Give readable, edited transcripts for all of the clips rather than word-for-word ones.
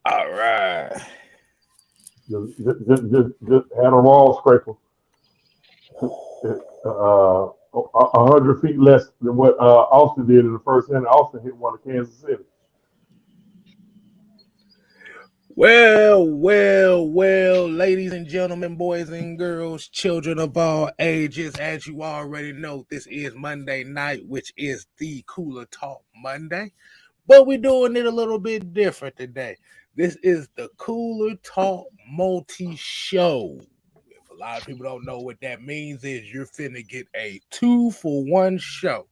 All right. Just had a wall scraper. 100 feet less than what Austin did in the first inning. Austin hit one of Kansas City. Well, ladies and gentlemen, boys and girls, children of all ages, as you already know, this is Monday night, which is the Cooler Talk Monday, but we're doing it a little bit different today. This is the Cooler Talk Multi-Show. If a lot of people don't know what that means, is you're finna get a 2-for-1 show.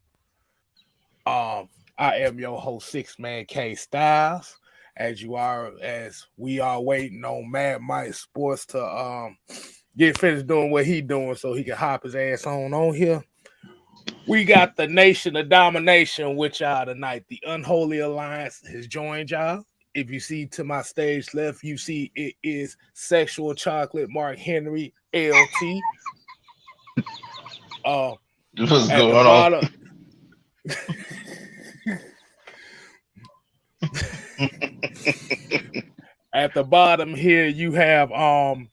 I am your host, Six Man K Styles. As we are waiting on Mad Mike Sports to get finished doing what he doing so he can hop his ass on here. We got the Nation of Domination with y'all tonight. The Unholy Alliance has joined y'all. If you see to my stage left, you see it is Sexual Chocolate Mark Henry LT. What's At the going on? bottom. At the bottom here, you have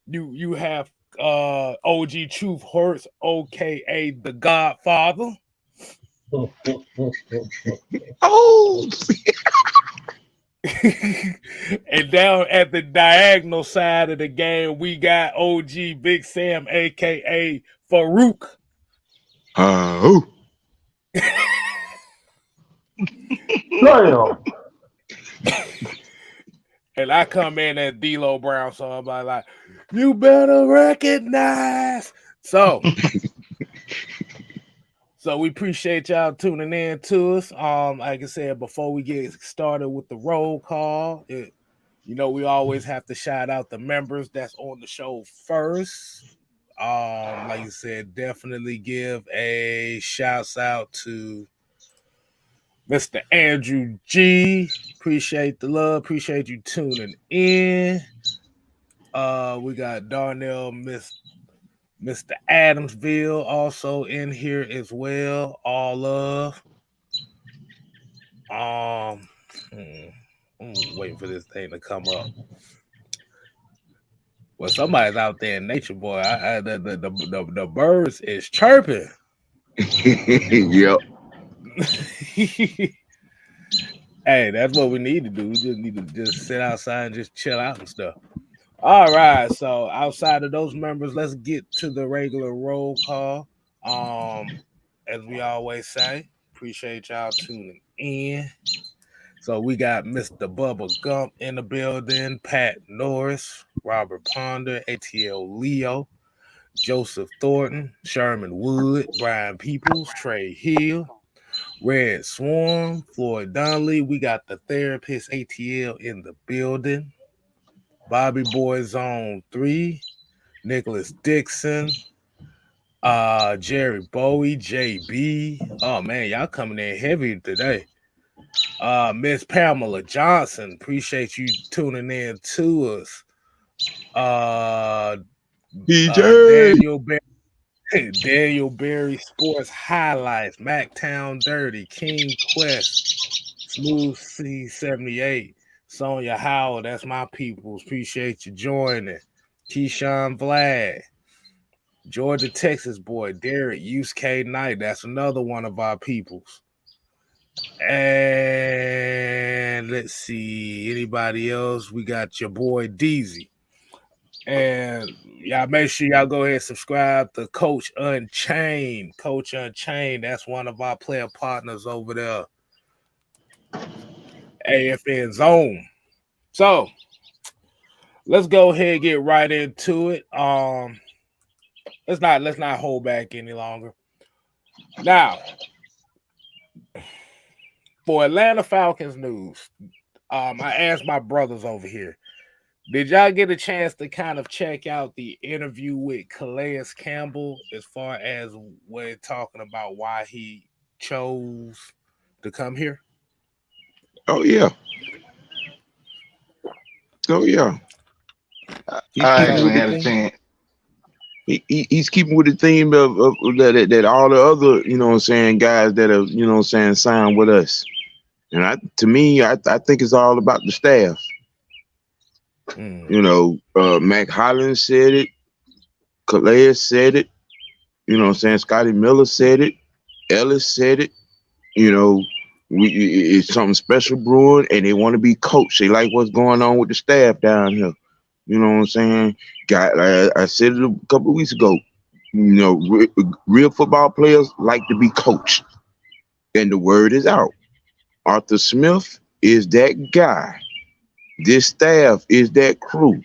you have OG Truth Hurts, aka the Godfather. Oh, And down at the diagonal side of the game, we got OG Big Sam, aka Farouk. oh. Damn. And I come in as D-Lo Brown, so I'm like, you better recognize. So we appreciate y'all tuning in to us. Like I said, before we get started with the roll call, we always have to shout out the members that's on the show first. Like I said, definitely give a shouts out to Mr. Andrew G. Appreciate the love. Appreciate you tuning in. We got Darnell, Mr. Adamsville also in here as well. All love. I'm waiting for this thing to come up. Well, somebody's out there in nature, boy. The birds is chirping. Yep. Hey, that's what we need to do. We just need to just sit outside and just chill out and stuff. All right, so outside of those members, let's get to the regular roll call. As we always say, appreciate y'all tuning in. So we got Mr. Bubba Gump in the building, Pat Norris, Robert Ponder, ATL Leo, Joseph Thornton, Sherman Wood, Brian Peoples, Trey Hill, Red Swarm, Floyd Donnelly. We got the therapist ATL in the building. Bobby Boy Zone 3, Nicholas Dixon, Jerry Bowie, JB. Oh man, y'all coming in heavy today. Miss Pamela Johnson, appreciate you tuning in to us. DJ. Daniel Berry Sports Highlights, Mactown Dirty, King Quest, Smooth C78, Sonia Howard, that's my peoples. Appreciate you joining. Keyshawn Vlad, Georgia, Texas boy, Derek, Use K Knight, that's another one of our peoples. And let's see, anybody else? We got your boy Deezy. And y'all make sure y'all go ahead and subscribe to Coach Unchained. Coach Unchained, that's one of our player partners over there. AFN Zone. So let's go ahead and get right into it. Let's not hold back any longer. Now, for Atlanta Falcons news, I asked my brothers over here, did y'all get a chance to kind of check out the interview with Calais Campbell as far as we're talking about why he chose to come here? Oh yeah. I actually had a chance. He's keeping with the theme of that all the other, guys that have, signed with us. And to me, I think it's all about the staff. You know, Mac Hollins said it, Calais said it, you know what I'm saying? Scotty Miller said it, Ellis said it, you know, it's something special brewing and they want to be coached. They like what's going on with the staff down here. You know what I'm saying? I said it a couple of weeks ago. You know, real football players like to be coached. And the word is out. Arthur Smith is that guy. This staff is that crew.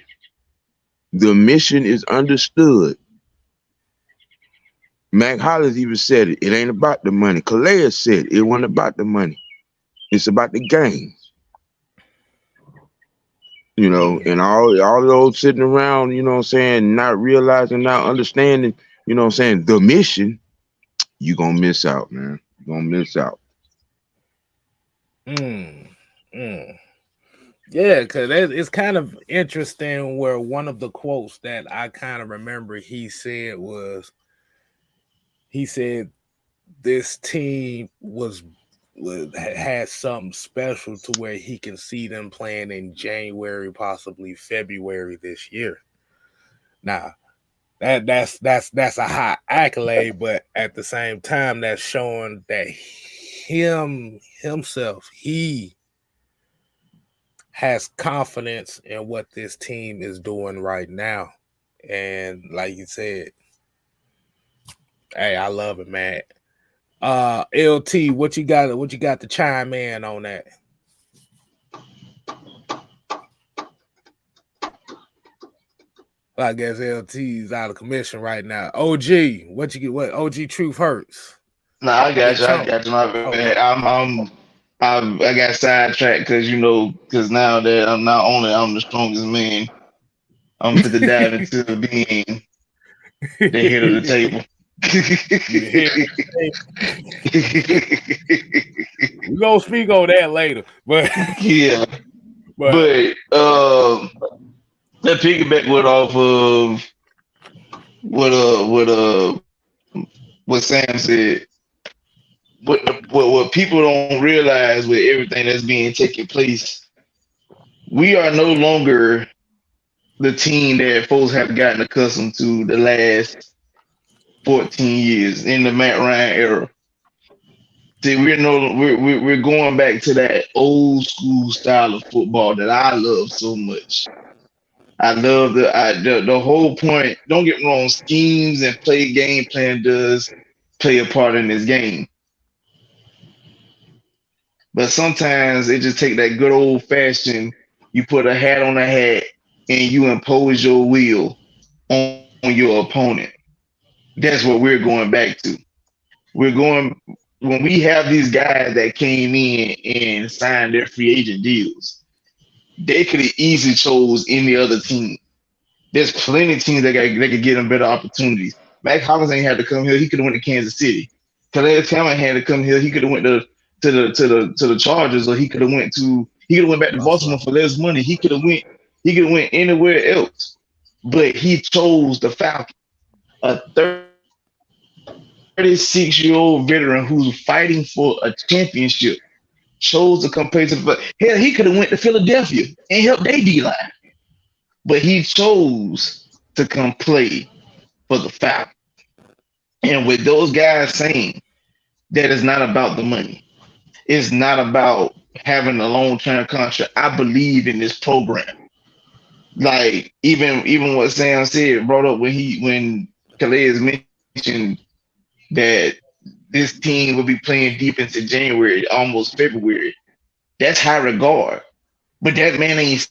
The mission is understood. Mac Hollins even said it. It ain't about the money. Calais said it wasn't about the money. It's about the game. You know, and all those sitting around, you know what I'm saying, not realizing, not understanding, you know what I'm saying, the mission, you're gonna miss out, man. You're gonna miss out. Yeah, because it's kind of interesting where one of the quotes that I kind of remember he said this team had something special to where he can see them playing in January, possibly February this year. Now, that's a high accolade, but at the same time, that's showing that himself, he has confidence in what this team is doing right now. And like you said, hey, I love it, man. LT, what you got to chime in on that? I guess LT's out of commission right now. OG, what OG Truth Hurts? No, I got you. My bad. Okay. I got sidetracked because because now that I'm not only I'm the strongest man, I'm fit to dive into being the head of the table. We're gonna speak on that later, but yeah, but that piggyback went off of what Sam said. What people don't realize with everything that's being taking place, we are no longer the team that folks have gotten accustomed to the last 14 years in the Matt Ryan era. See, we're going back to that old school style of football that I love so much. I love the whole point. Don't get me wrong, schemes and game plan does play a part in this game. But sometimes it just take that good old fashioned, you put a hat on a hat and you impose your will on your opponent. That's what we're going back to. When we have these guys that came in and signed their free agent deals, they could have easily chose any other team. There's plenty of teams that could get them better opportunities. Mac Hollins ain't had to come here. He could have went to Kansas City. Calais Cameron had to come here. He could have went to the Chargers, or he could have went back to Baltimore for less money. He could have went anywhere else, but he chose the Falcons, a 36-year-old veteran who's fighting for a championship. Chose to come play hell, he could have went to Philadelphia and helped their D-line, but he chose to come play for the Falcons. And with those guys saying that it's not about the money, it's not about having a long-term contract. I believe in this program. Like even what Sam said brought up when Calais mentioned that this team will be playing deep into January, almost February. That's high regard. But that man ain't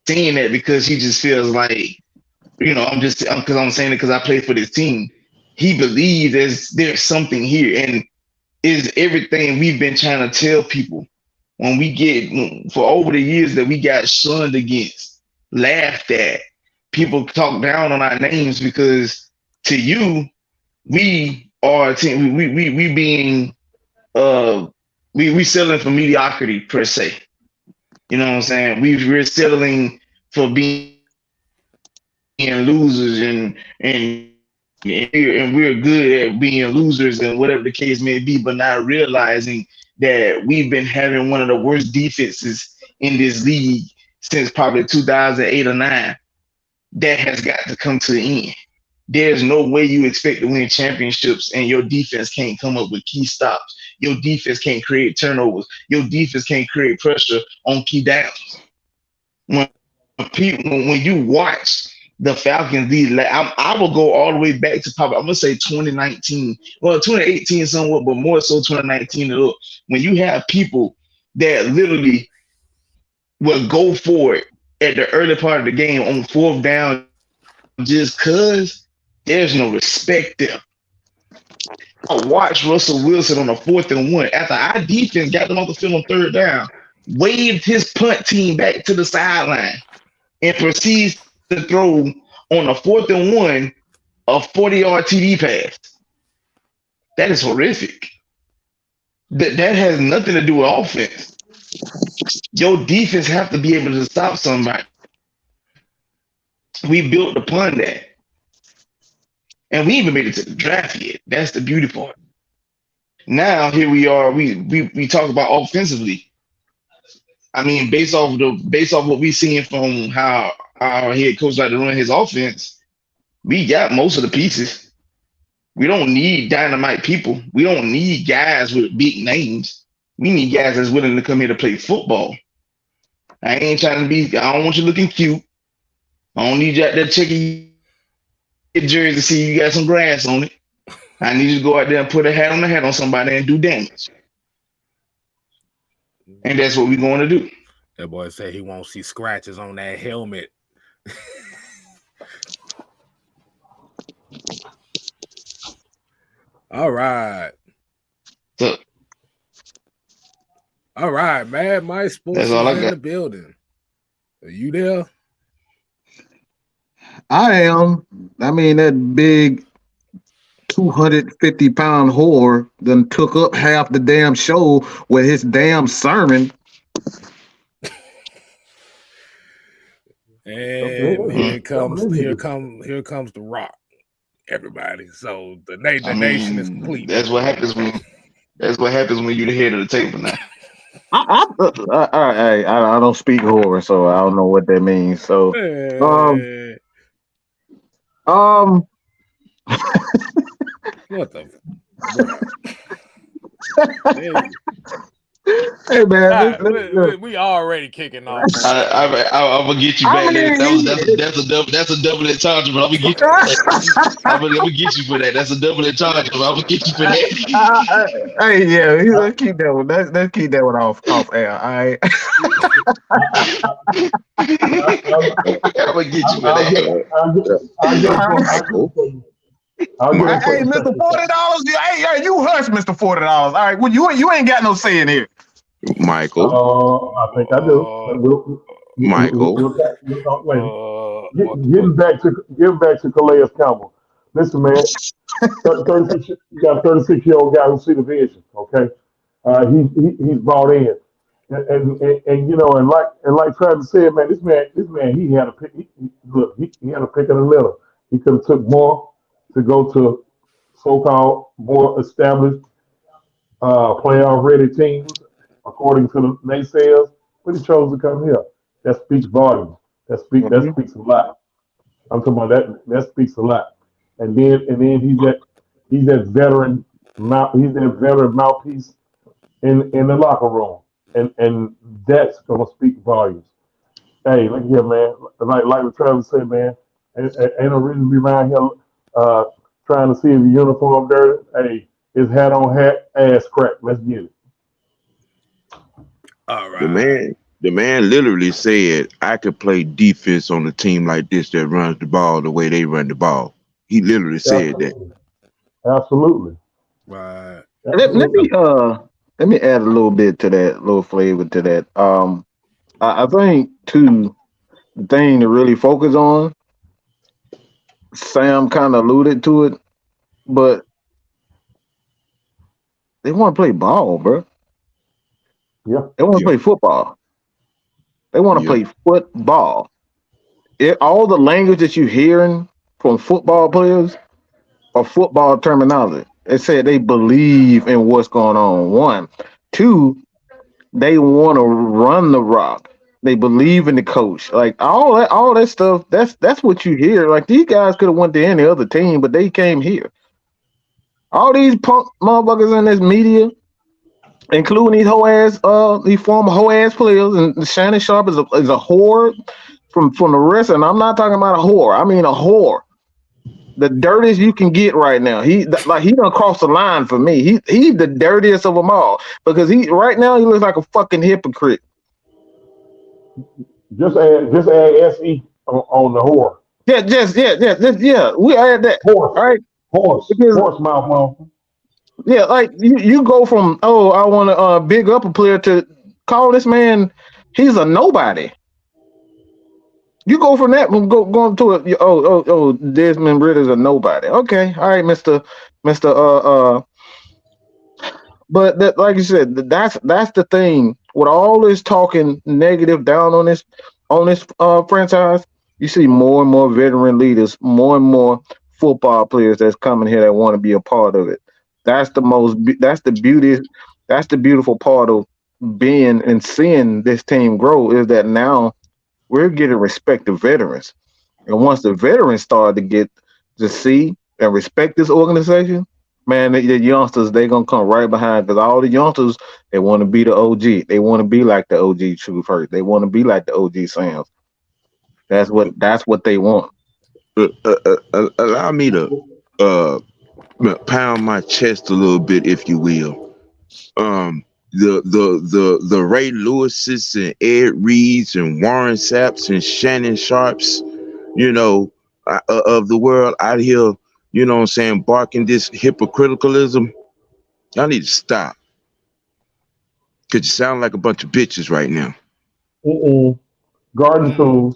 saying that because he just feels like, I'm saying it because I play for this team. He believes there's something here, and is everything we've been trying to tell people when we get for over the years that we got shunned against, laughed at. People talk down on our names because to you, we are a team. We being we settling for mediocrity per se. You know what I'm saying? We're settling for being losers and we're good at being losers and whatever the case may be, but not realizing that we've been having one of the worst defenses in this league since probably 2008 or 9. That has got to come to the end. There's no way you expect to win championships and your defense can't come up with key stops. Your defense can't create turnovers. Your defense can't create pressure on key downs. When you watch the Falcons, I will go all the way back to probably, I'm gonna say 2019, well 2018 somewhat, but more so 2019. When you have people that literally will go for it at the early part of the game on fourth down just because there's no respect there. I watched Russell Wilson on a 4th and 1 after our defense got them off the field on 3rd down, waved his punt team back to the sideline, and proceeds to throw on a 4th and 1 a 40-yard TD pass. That is horrific. That has nothing to do with offense. Your defense have to be able to stop somebody. We built upon that. And we even made it to the draft yet. That's the beauty part. Now here we are. We talk about offensively. I mean, based off what we seeing from how our head coach like to run his offense, we got most of the pieces. We don't need dynamite people. We don't need guys with big names. We need guys that's willing to come here to play football. I ain't trying to be. I don't want you looking cute. I don't need you out there checking your jersey to see you got some grass on it. I need you to go out there and put a hat on the head on somebody and do damage. And that's what we're going to do. That boy said he won't see scratches on that helmet. All right. So, all right, man. My sports is in the building. Are you there? I am. I mean, that big 250-pound whore done took up half the damn show with his damn sermon. And here comes the Rock. Everybody. So the nation is complete. That's what happens when you're the head of the table now. I don't speak horror, so I don't know what that means. So, what the? Hey man, we already kicking off. I'm gonna get you back. That's a double entendre, but I'm gonna get you. I'm gonna get you for that. That's a double entendre, but I'm gonna get you for that. Hey, yeah, let's keep that one. Let's keep that one off air. All right. I'm gonna get you for that. Hey, Mr. $40. Hey, you hush, Mr. $40. All right, well, you ain't got no say in here. Michael. I think I do. Michael. Getting back to Calais Campbell. Listen, man. 36, you got a 36-year-old guy who see the vision. Okay, he's brought in, and you know, and like Travis said, man, this man, he had a pick. He had a pick of the litter. He could have took more to go to so-called more established playoff-ready teams, according to the naysayers, but he chose to come here. That speaks volumes. That speaks a lot. I'm talking about that speaks a lot. And then he's that veteran mouthpiece in the locker room, and that's gonna speak volumes. Hey, look here, man. Like Travis said, man, ain't no reason to be around here trying to see if your uniform dirty. Hey, his hat on hat, ass crack. Let's get it. All right. The man literally said, I could play defense on a team like this that runs the ball the way they run the ball. He literally said that. Absolutely. Right. Let me add a little bit to that, little flavor to that. I think too, the thing to really focus on, Sam kind of alluded to it, but they want to play ball, bro. Yeah. They want to play football. They want to play football. All the language that you're hearing from football players are football terminology. They said they believe in what's going on. 1, 2, they want to run the rock. They believe in the coach. Like all that stuff. That's what you hear. Like these guys could have went to any other team, but they came here. All these punk motherfuckers in this media, including these former hoe ass players, and Shannon Sharp is a whore from the rest. And I'm not talking about a whore. I mean a whore. The dirtiest you can get right now. He done crossed the line for me. He's the dirtiest of them all because he right now he looks like a fucking hypocrite. Just add se on the whore. Yeah. We add that. Horse, All right, because horse mouth mouth. yeah, like you go from I want to big up a player to call this man he's a nobody. You go from that going to Desmond Ritter's a nobody. Okay, all right, Mister. But that, like you said, that's the thing. With all this talking negative down on this franchise, you see more and more veteran leaders, more and more football players that's coming here that want to be a part of it. That's the beauty. That's the beautiful part of being and seeing this team grow is that now we're getting respect to veterans. And once the veterans start to get to see and respect this organization, man, the youngsters, they going to come right behind because all the youngsters, they want to be the OG. They want to be like the OG Truth Hurt. They want to be like the OG Sam's. That's what they want. Allow me to pound my chest a little bit, if you will. The Ray Lewis's and Ed Reeds and Warren Sapps and Shannon Sharps, of the world out here, what I'm saying, barking this hypocriticalism. Y'all need to stop. Cause you sound like a bunch of bitches right now. Garden tools.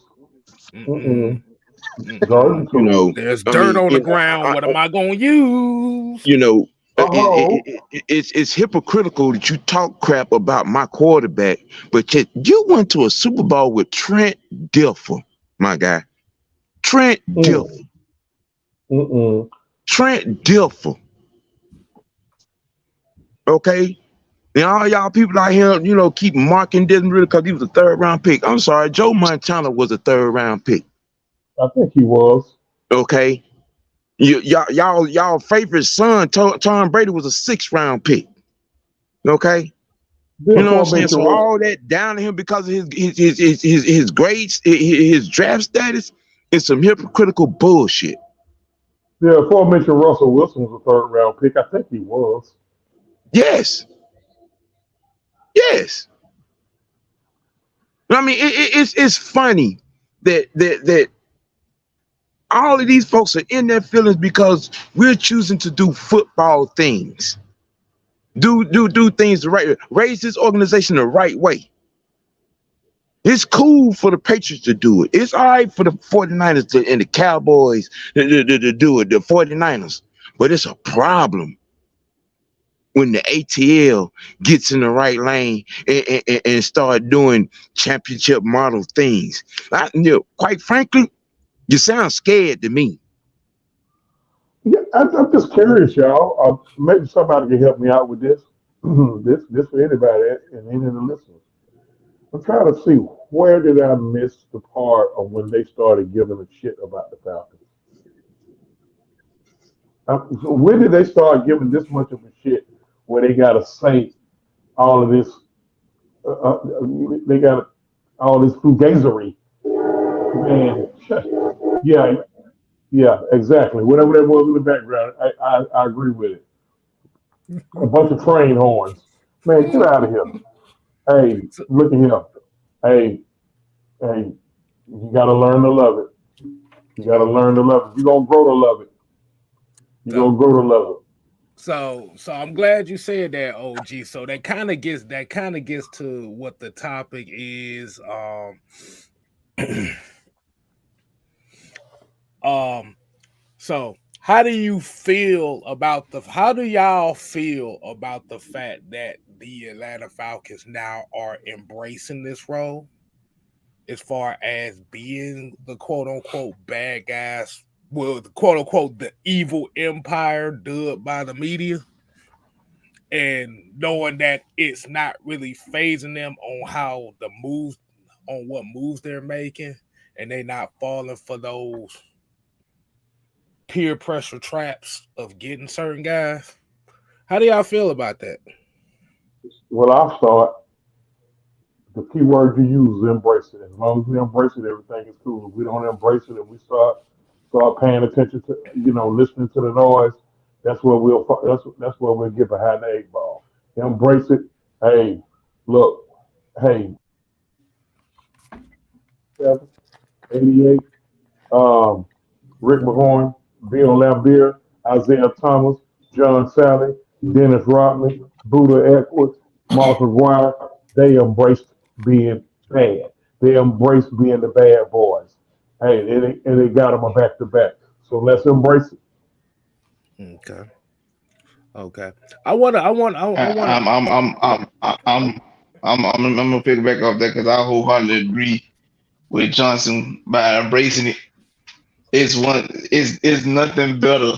Garden tools. There's dirt on the ground. What am I gonna use? It's hypocritical that you talk crap about my quarterback, but yet you went to a Super Bowl with Trent Dilfer, my guy. Trent Dilfer. Trent Dilfer. Okay? And all y'all people out here, keep marking Desmond Ridder because he was a third-round pick. I'm sorry, Joe Montana was a third-round pick. I think he was. Okay? Y'all favorite son, Tom Brady, was a sixth-round pick. Okay? You know what I'm saying? So all that down to him because of his grades, his draft status, is some hypocritical bullshit. Yeah, before I mentioned Russell Wilson was a third-round pick, I think he was. Yes. I mean, it's funny that all of these folks are in their feelings because we're choosing to do football things. Do things the right way. Raise this organization the right way. It's cool for the Patriots to do it. It's all right for the 49ers and the Cowboys to do it, the 49ers. But it's a problem when the ATL gets in the right lane and start doing championship model things. Quite frankly, you sound scared to me. Yeah, I'm just curious, y'all. Maybe somebody can help me out with this. This for anybody and any of the listeners. I'm trying to see where did I miss the part of when they started giving a shit about the Falcons. So when did they start giving this much of a shit where they got to say all of this? They got all this fugazery. Man, yeah, exactly. Whatever that was in the background, I agree with it. A bunch of train horns. Man, get out of here. Hey, look at him. Hey, you got to learn to love it. You got to learn to love it. You're going to grow to love it. You're going to grow to love it. So I'm glad you said that, OG. So that kind of gets to what the topic is. So how do y'all feel about the fact that the Atlanta Falcons now are embracing this role as far as being the quote unquote bad guys? Well, the quote unquote the evil empire dubbed by the media, and knowing that it's not really phasing them on how the moves on what moves they're making, and they not falling for those peer pressure traps of getting certain guys. How do y'all feel about that? Well, I thought the key word you use is embrace it. As long as we embrace it, everything is cool. If we don't embrace it and we start paying attention to, listening to the noise, that's where we'll get behind the eight ball. Embrace it. Hey, look, hey, 88, um, Rick Mahorn, Bill Lambier, Isaiah Thomas, John Sally, Dennis Rodman, Buddha Edwards, Martha Wire. They embraced being bad. They embraced being the bad boys. Hey, and they got them a back to back. So let's embrace it. Okay. Okay. I wanna. I want. I I, want I'm gonna pick back off that because I wholeheartedly agree with Johnson by embracing it. It's nothing better.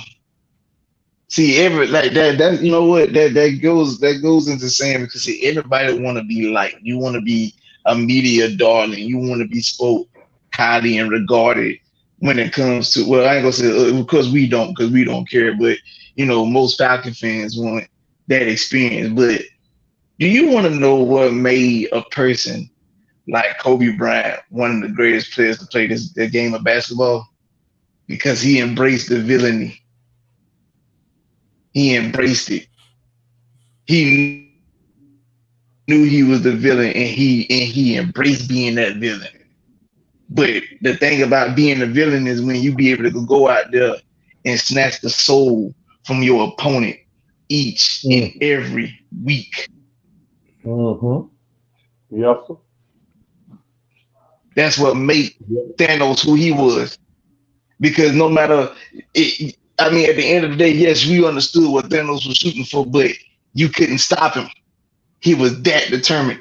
See, every like that you know what that goes into saying because see everybody want to be like you want to be a media darling, you want to be spoke highly and regarded when it comes to well I ain't gonna say because we don't care, but most Falcon fans want that experience. But do you want to know what made a person like Kobe Bryant one of the greatest players to play the game of basketball? Because he embraced the villainy. He embraced it. He knew he was the villain, and he embraced being that villain. But the thing about being a villain is when you be able to go out there and snatch the soul from your opponent each and Mm-hmm. every week. Mm-hmm. Yes, sir. That's what made Yes. Thanos who he was. Because no matter, I mean, at the end of the day, yes, we understood what Thanos was shooting for, but you couldn't stop him. He was that determined.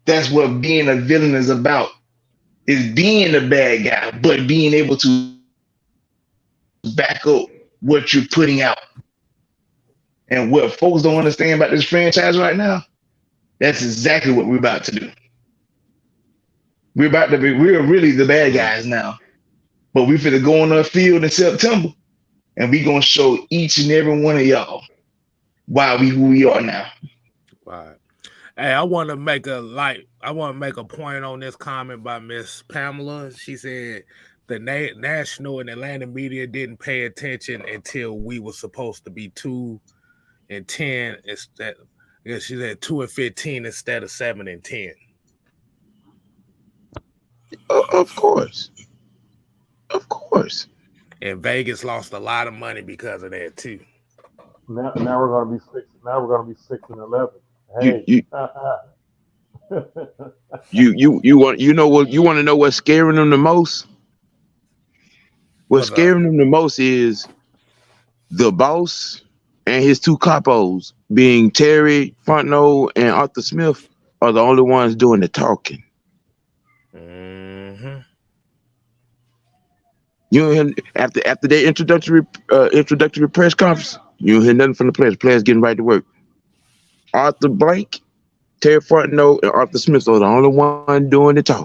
That's what being a villain is about. Is being a bad guy, but being able to back up what you're putting out. And what folks don't understand about this franchise right now, that's exactly what we're about to do. We're really the bad guys now. But we finna go on the field in September and we gonna show each and every one of y'all why we who we are now. right. Hey, I want to make I want to make a point on this comment by Miss Pamela. She said the national and Atlanta media didn't pay attention until we were supposed to be 2-10 instead. I guess she said 2-15 instead of 7-10. Of course, of course. And Vegas lost a lot of money because of that too. Now we're gonna be six. Now we're gonna be 6-11. You Hey. you you know what you want to know what's scaring them the most? What's What's up? scaring them the most is the boss and his two capos, being Terry Fontenot and Arthur Smith, are the only ones doing the talking. Mm-hmm. You don't hear after their introductory press conference. You don't hear nothing from the players. Players getting right to work. Arthur Blank, Terry Fontenot, and Arthur Smith are the only one doing the talking.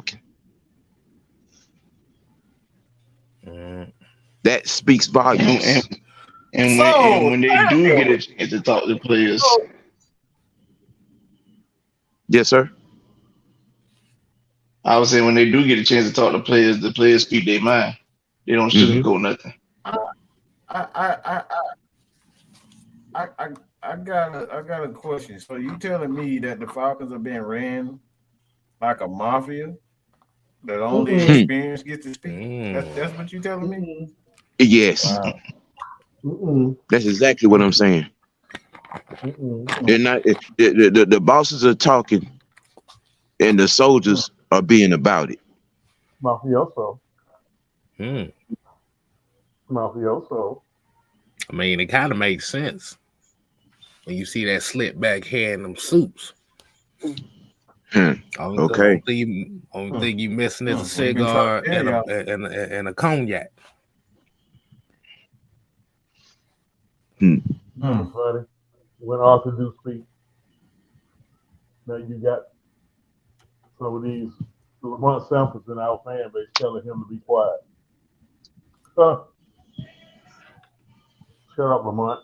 Mm-hmm. That speaks And volumes. and, and when and So, when they do get a chance to talk to players, Yes, sir. I would say when they do get a chance to talk to players, the players speak their mind. They don't Hmm. sugarcoat nothing. I I I I I got a question. So you telling me that the Falcons are being ran like a mafia that only mm-mm, experience gets to speak? That's Mm. what you telling me? mm-mm, Yes, Wow. mm-mm, that's exactly what I'm saying. mm-mm, They're not the bosses are talking, and the mm. soldiers are being about it. Mafioso, Hmm. mafioso. I mean, it kind of makes sense when you see that slick back hair and them suits. Hmm. Only Okay. Mm, thing you missing is a We've been trying cigar to tell y'all. and a cognac. Hmm. mm, buddy. When Arthur do speak, Now you got some of these Lamont Samples in our fan base telling him to be quiet. Shut up, Lamont.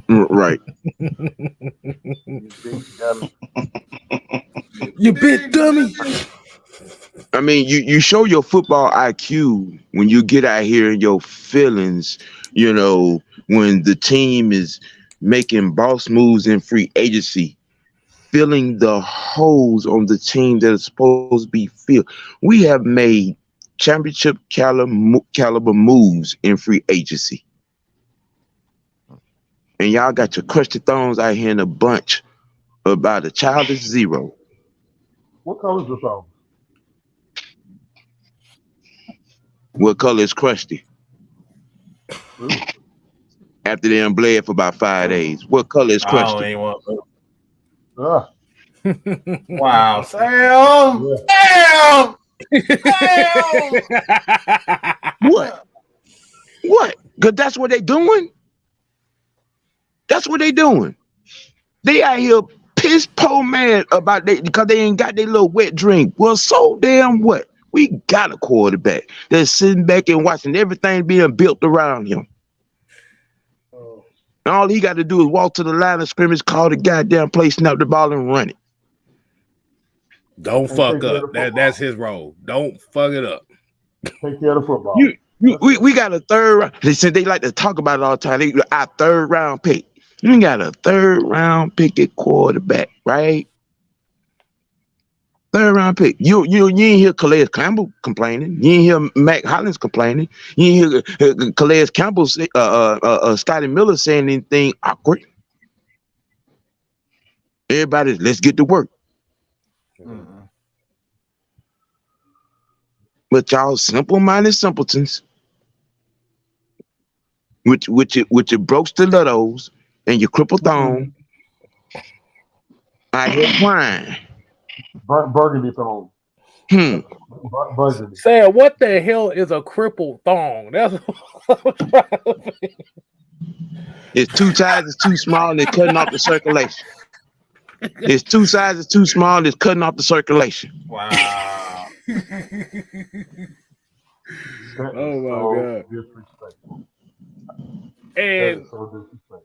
Right. You big, You big dummy. I mean, you show your football IQ when you get out here in your feelings, when the team is making boss moves in free agency, filling the holes on the team that is supposed to be filled. We have made championship caliber moves in free agency. And y'all got your crusty thumbs out here in a bunch about a childish zero. What color is the song? What color is crusty? Really? After they bled for about 5 days. What color is I don't crusty? even want. Ah, Wow, Sam! yeah. Damn! What? What? Because that's what they doing. That's what they doing. They out here piss po mad about because they ain't got their little wet drink. Well, so damn what? We got a quarterback that's sitting back and watching everything being built around him. And all he got to do is walk to the line of scrimmage, call the goddamn play, snap the ball, and run it. Don't fuck up. That's his role. Don't fuck it up. Take care of the football. We got a third round. They said they like to talk about it all the time. They our third round pick. You got a third round pick at quarterback, right? Third round pick. You ain't hear Calais Campbell complaining. You ain't hear Mac Hollins complaining. You ain't hear Calais Campbell, Scotty Miller saying anything awkward. Everybody, let's get to work. Mm-hmm. But y'all simple-minded simpletons, with your broke stilettos and your crippled thumb, I hear crying. Burgundy thong. Burgundy. Sam, what the hell is a crippled thong? That's what I'm trying to think. It's two sizes too small and it's cutting off the circulation. It's two sizes too small and it's cutting off the circulation. Wow. Oh my God. Disrespectful. And So disrespectful.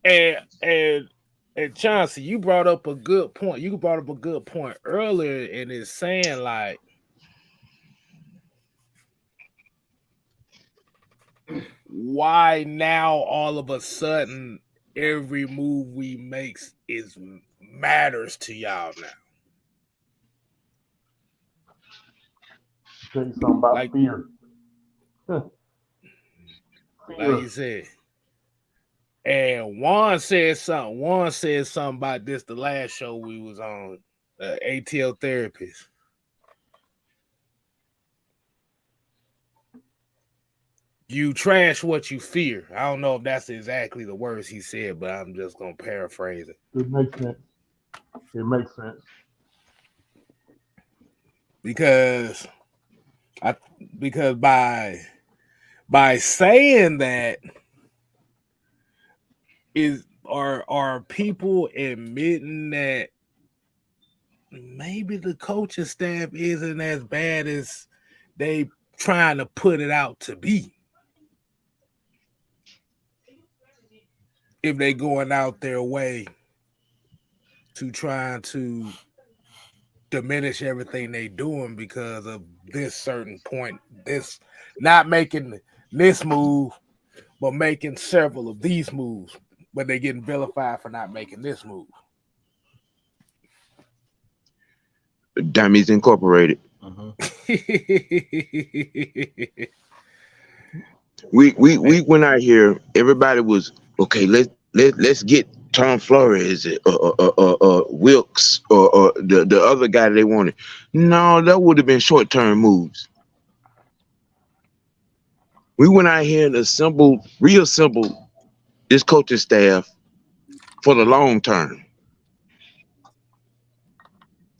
and Chauncey, you brought up a good point. You brought up a good point earlier, and it's saying like, why now all of a sudden every move we makes is matters to y'all now? Tell you something about Like- fear. Like you said. And Juan said something. Juan said something about this the last show we was on, ATL Therapist. You trash what you fear. I don't know if that's exactly the words he said, but I'm just gonna paraphrase it. It makes sense. It makes sense. Because by saying that are people admitting that maybe the coaching staff isn't as bad as they trying to put it out to be? If they going out their way to trying to diminish everything they doing because of this certain point, this not making this move, but making several of these moves, but they getting vilified for not making this move. Dummies Incorporated. We went out here. Everybody was okay. Let's get Tom Flores, Wilkes, or the other guy they wanted. No, that would have been short-term moves. We went out here and assembled this coaching staff for the long term.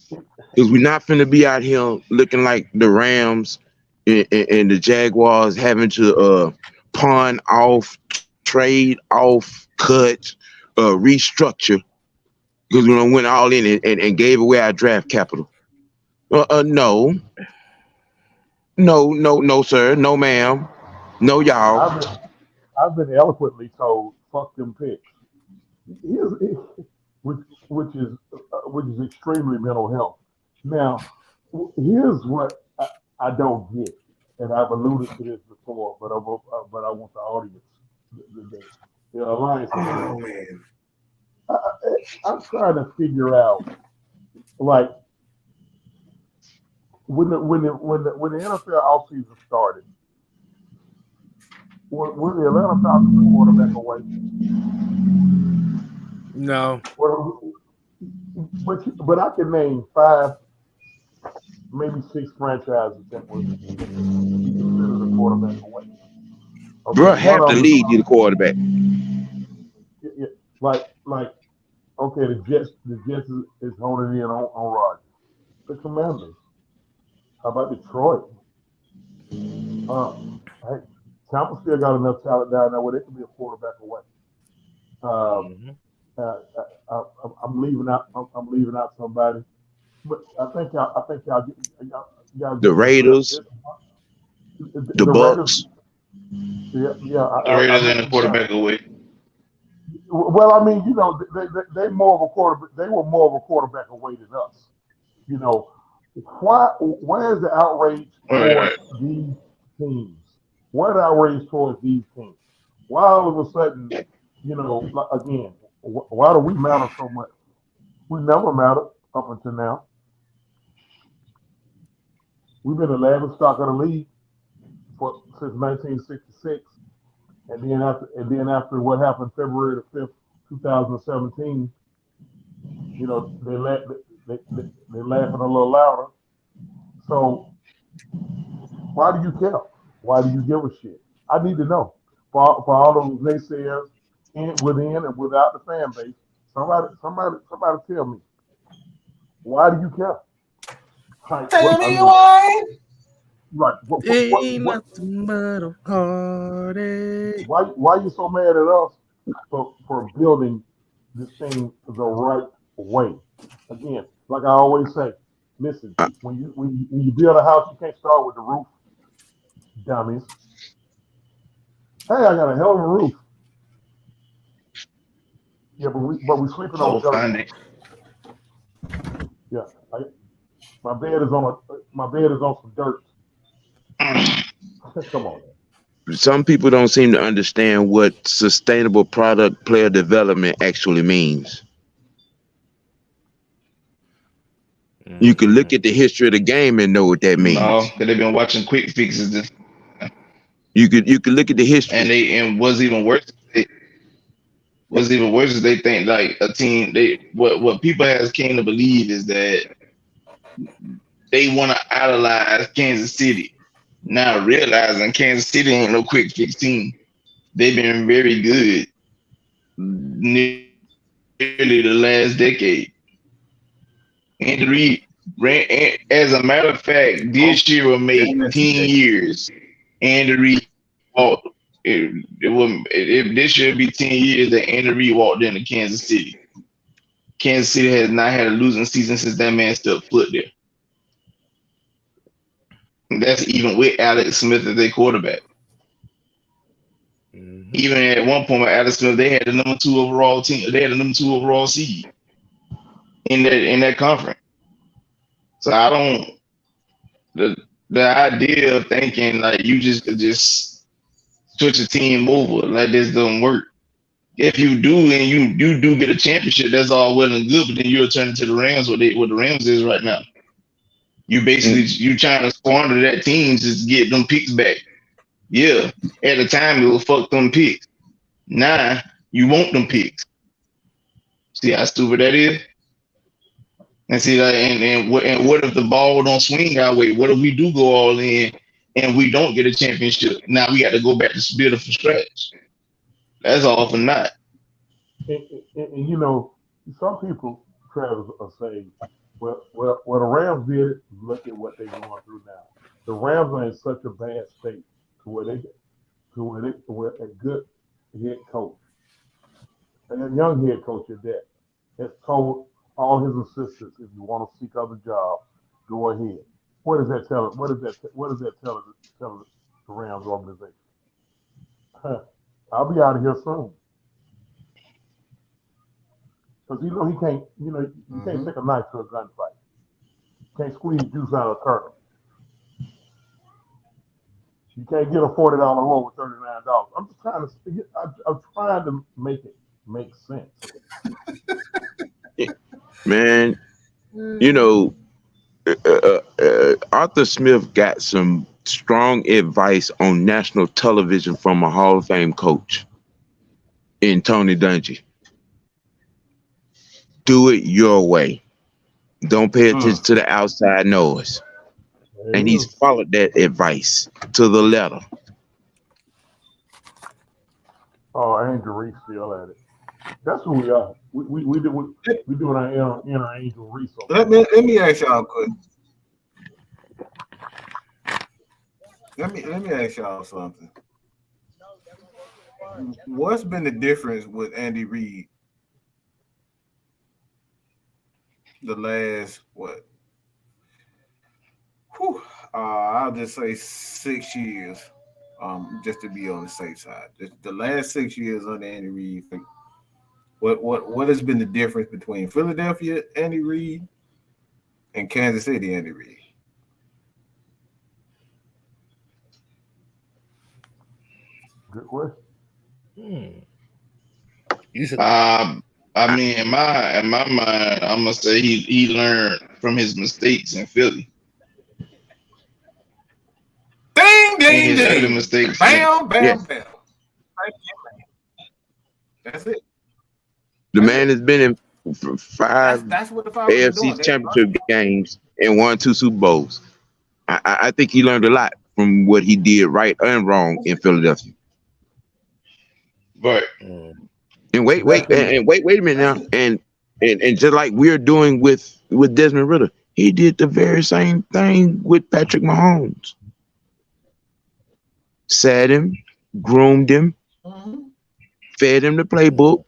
Because we're not finna be out here looking like the Rams and the Jaguars having to pawn off, trade off, cut, restructure. because we went all in and gave away our draft capital. No, no, sir, no, ma'am, no, y'all. I've been eloquently told, "Fuck them picks," Here's, which which is extremely mental health. Now, here's what I don't get, and I've alluded to this before, but I want the audience, the alliance to get Oh it. man. I'm trying to figure out, like, when the NFL offseason started, were the Atlanta Falcons a quarterback away? No. But I can name 5, maybe 6 franchises that would be considered a quarterback away. Okay, Bro, one half the of them, league need a quarterback. yeah, like okay, the Jets is honing in on Rodgers. The Commanders. How about Detroit? Hey, Tampa still got enough talent down there where they can be a quarterback away. Um, Mhm. I'm leaving out. I'm leaving out somebody, but I think y'all The get this. Raiders, the The Raiders. Bucks. Yeah. The I Raiders and the mentioned that. quarterback away. Well, I mean, they more of a quarterback. They were more of a quarterback away than us. You know, where is the outrage Right. towards these teams? Where's the outrage towards these teams? Why all of a sudden, again, why do we matter so much? We never mattered up until now. We've been the laughing stock of the league since 1966, and then after what happened February the 5th, 2017, they're laughing a little louder. So why do you care? Why do you give a shit? I need to know. For all those naysayers within and without the fan base, somebody tell me, why do you care? Like, Tell I me mean, why. like, Ain't nothing but a heartache. why you so mad at us for building this thing the right way? Again, like I always say, listen, Uh, when you build a house, you can't start with the roof, dummies. Hey, I got a hell of a roof. Yeah, but we sleeping on So dirt. finding. Yeah, my bed is on some dirt. Come on. some people don't seem to understand what sustainable product player development actually means. You can look Mhm. at the history of the game and know what that No, means. because they've been watching quick fixes, You could look at the history. and what's even worse is they think like a team. What people has came to believe is that they want to idolize Kansas City. Now realizing Kansas City ain't no quick fix team. They've been very good nearly the last decade. Andy Reid as a matter of fact, Oh, this year will make damn it, 10 TJ. years. Andy Reid walked. This year be 10 years that Andy Reid walked into Kansas City. Kansas City has not had a losing season since that man stepped foot there. And that's even with Alex Smith as their quarterback. Mhm. Even at one point with Alex Smith, they had the number 2 overall team. They had the number 2 overall seed in that conference. So I don't the the idea of thinking like you just switch a team over like this don't work. If you do and you do get a championship, that's all well and good. But then you'll turn into the Rams, what the Rams is right now. You basically you trying to squander that team just to get them picks back. Yeah, at the time it was fuck them picks. Now you want them picks. See how stupid that is? And see that and what if the ball don't swing our way? What if we do go all in and we don't get a championship? Now we got to go back to building from scratch. That's all for not. And some people, Travis, will say, well, the Rams did it. Look at what they're going through now. The Rams are in such a bad state to where a good head coach, and a young head coach at that, has told all his assistants, if you want to seek other jobs, go ahead. What does that tell? What does that tell the Rams organization? I'll be out of here soon. Because he can't, you can't take a knife to a gunfight. You can't squeeze juice out of a kernel. You can't get a $40 roll with $39. I'm just trying to, I'm trying to make it make sense. Man, Arthur Smith got some strong advice on national television from a Hall of Fame coach in Tony Dungy. Do it your way. Don't pay attention to the outside noise. And he's followed that advice to the letter. Oh, Angel Reese still at it. That's who we are. We doing our inner Angel Reese. Let me ask y'all a question. Let me ask y'all something. What's been the difference with Andy Reid the last I'll just say 6 years, just to be on the safe side. The last 6 years under Andy Reid, what has been the difference between Philadelphia Andy Reid and Kansas City Andy Reid? Good question. I mean, in my mind, I'm gonna say he learned from his mistakes in Philly. Ding, ding, ding. Mistakes. Bam, bam, bam. That's it. The man has been in 5 That's what the Falcons AFC championship games and won 2 Super Bowls. I think he learned a lot from what he did right and wrong in Philadelphia. But and wait a minute now. And just like we're doing with Desmond Ritter, he did the very same thing with Patrick Mahomes. Sat him, groomed him, fed him the playbook,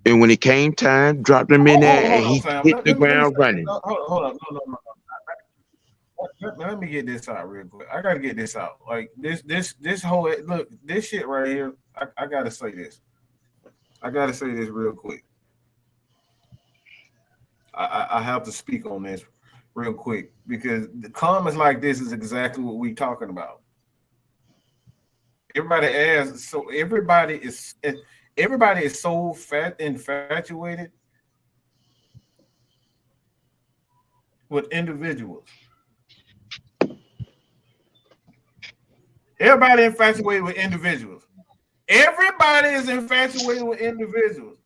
and when it came time, dropped him in there and he hit the ground running. Hold on, no. Let me get this out real quick. I gotta get this out. Like this whole look, this shit right here. I gotta say this. I gotta say this real quick. I have to speak on this real quick because the comments like this is exactly what we're talking about. Everybody is so infatuated with individuals. Everybody infatuated with individuals. Everybody is infatuated with individuals.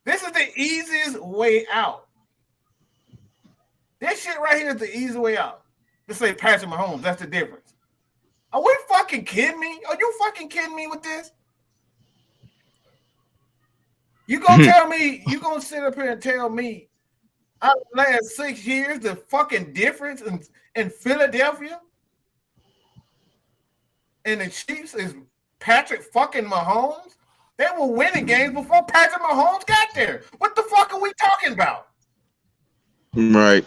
This is the easiest way out. This shit right here is the easy way out. Let's say Patrick Mahomes, that's the difference. Are we fucking kidding me? Are you fucking kidding me with this? You gonna tell me, you gonna sit up here and tell me out of the last 6 years the fucking difference in Philadelphia and the Chiefs is Patrick fucking Mahomes? They were winning games before Patrick Mahomes got there. What the fuck are we talking about? Right.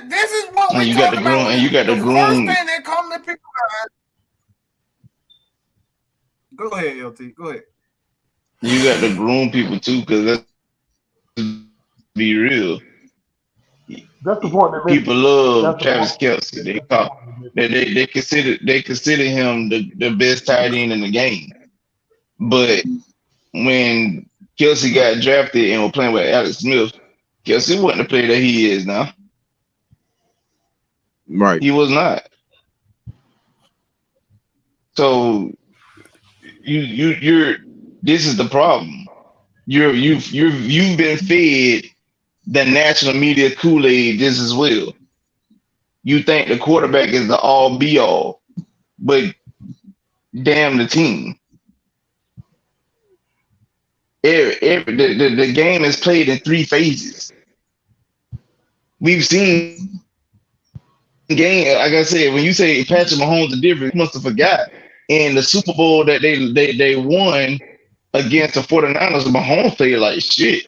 This is what we talking about. And you got the groom. First thing that come to people. Go ahead, LT. Go ahead. You got to groom people too, because let's be real. That's the point that people love Travis Kelce. They consider him the best tight end in the game. But when Kelce got drafted and was playing with Alex Smith, Kelce wasn't the player that he is now. Right. He was not. So you're this is the problem. You've been fed the national media Kool-Aid just as well. You think the quarterback is the all be all, but damn the team. The game is played in 3 phases. We've seen game, like I said, when you say Patrick Mahomes is different, you must have forgot. In the Super Bowl that they won against the 49ers, Mahomes played like shit.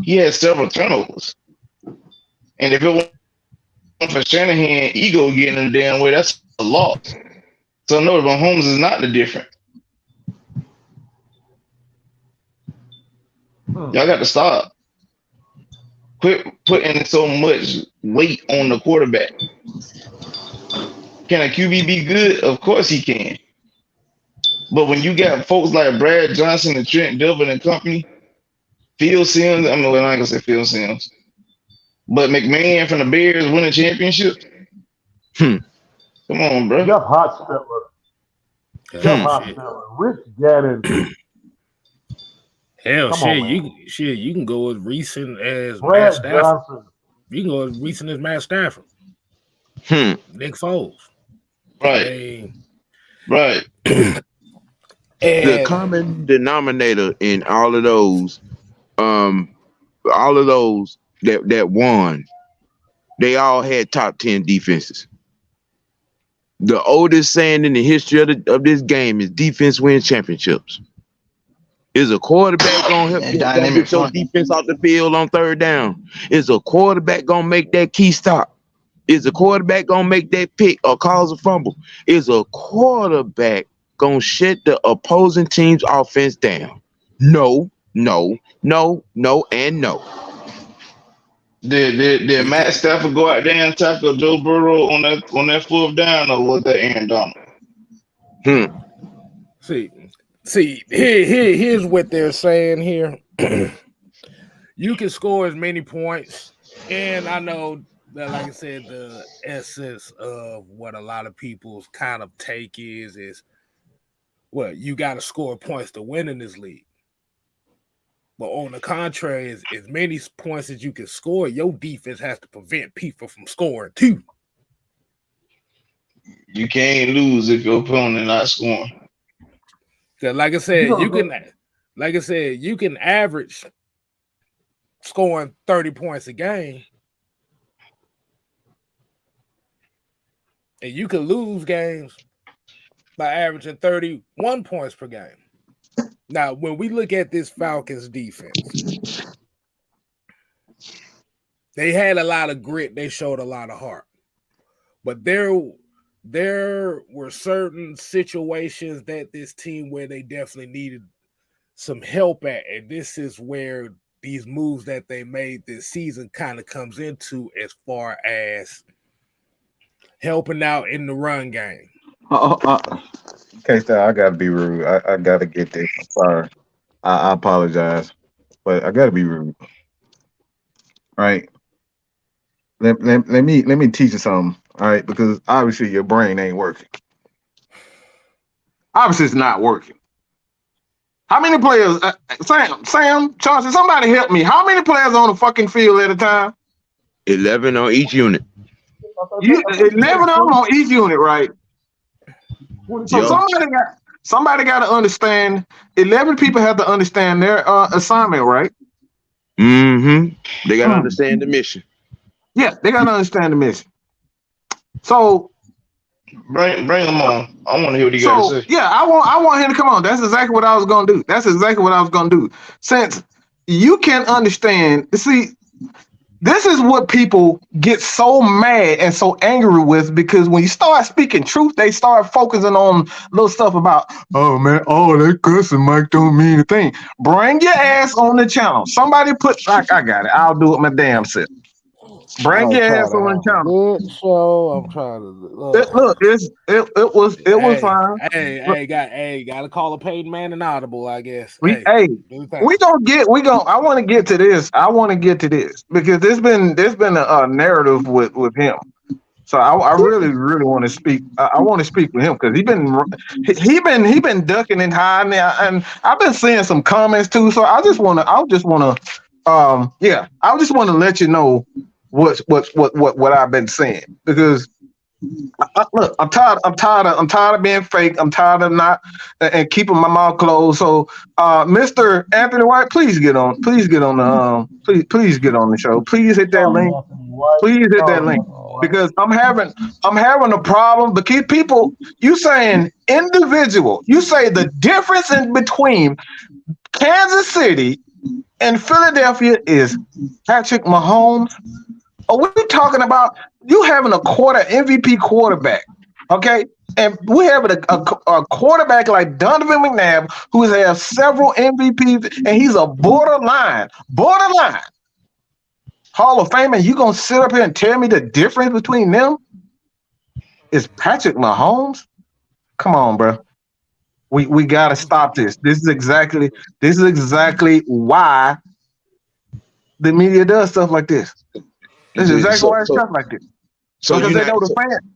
He had several turnovers. And if it wasn't for Shanahan ego getting in the damn way, that's a loss. So no, Mahomes is not the different. Y'all got to stop. Quit putting so much weight on the quarterback. Can a QB be good? Of course he can. But when you got folks like Brad Johnson and Trent Dilfer and company, Phil Simms, I mean, well, I'm not gonna say Phil Simms, but McMahon from the Bears winning championship. Come on, bro. Jeff Hostetler. Rich Gannon. Hell, Come shit, on, you can go as recent as Matt Brad Stafford. Johnson. You can go as recent as Matt Stafford. Nick Foles. Right. Right. The common denominator in all of those that won, they all had top 10 defenses. The oldest saying in the history of this game is defense wins championships. Is a quarterback gonna help get your defense off the field on third down? Is a quarterback gonna make that key stop? Is a quarterback gonna make that pick or cause a fumble? Is a quarterback gonna shut the opposing team's offense down? No, and no. Did Matt Stafford go out there and tackle Joe Burrow on that fourth down, or was that Aaron Donald? See, here's what they're saying here. You can score as many points, and I know that, like I said, the essence of what a lot of people's kind of take is well, you got to score points to win in this league. But on the contrary, as many points as you can score, your defense has to prevent people from scoring too. You can't lose if your opponent not scoring. Like I said, you can average scoring 30 points a game, and you can lose games by averaging 31 points per game. Now, when we look at this Falcons defense, they had a lot of grit. They showed a lot of heart. But there were certain situations that this team where they definitely needed some help at. And this is where these moves that they made this season kind of comes into as far as helping out in the run game. Okay, so I gotta be rude. I gotta get this. I'm sorry. I apologize, but I gotta be rude. All right. Let me teach you something. All right, because obviously your brain ain't working. Obviously, it's not working. How many players? Sam, Chauncey, somebody help me. How many players on the fucking field at a time? 11 on each unit. 11 on each unit, right? So somebody got to understand. 11 people have to understand their assignment, right? They got to understand the mission. Yeah, they got to understand the mission. So bring them on. I want to hear what you got to say. Yeah, I want him to come on. That's exactly what I was gonna do. Since you can understand, see, this is what people get so mad and so angry with, because when you start speaking truth, they start focusing on little stuff about, oh man, that cussing mic don't mean a thing. Bring your ass on the channel. Somebody put, I got it. I'll do it my damn self. Bring your ass on the channel. Good show. I'm trying to look. It was fine. Gotta call a paid man and audible, I guess. I want to get to this because there's been a narrative with him. So I really want to speak. I want to speak with him because he been ducking and hiding, and I've been seeing some comments too. So I just want to let you know what I've been saying, because look, I'm tired of being fake. I'm tired of not and keeping my mouth closed. So, Mr. Anthony White, please get on the show. Please hit that link. because I'm having a problem. But keep people, you saying individual. You say the difference in between Kansas City and Philadelphia is Patrick Mahomes. Are we talking about you having a MVP quarterback? Okay. And we have a quarterback like Donovan McNabb, who has several MVPs, and he's a borderline Hall of Fame. And you gonna sit up here and tell me the difference between them is Patrick Mahomes? Come on, bro. We gotta stop this. This is exactly why the media does stuff like this. This is exactly why it's stuff like this. So because they know the fans.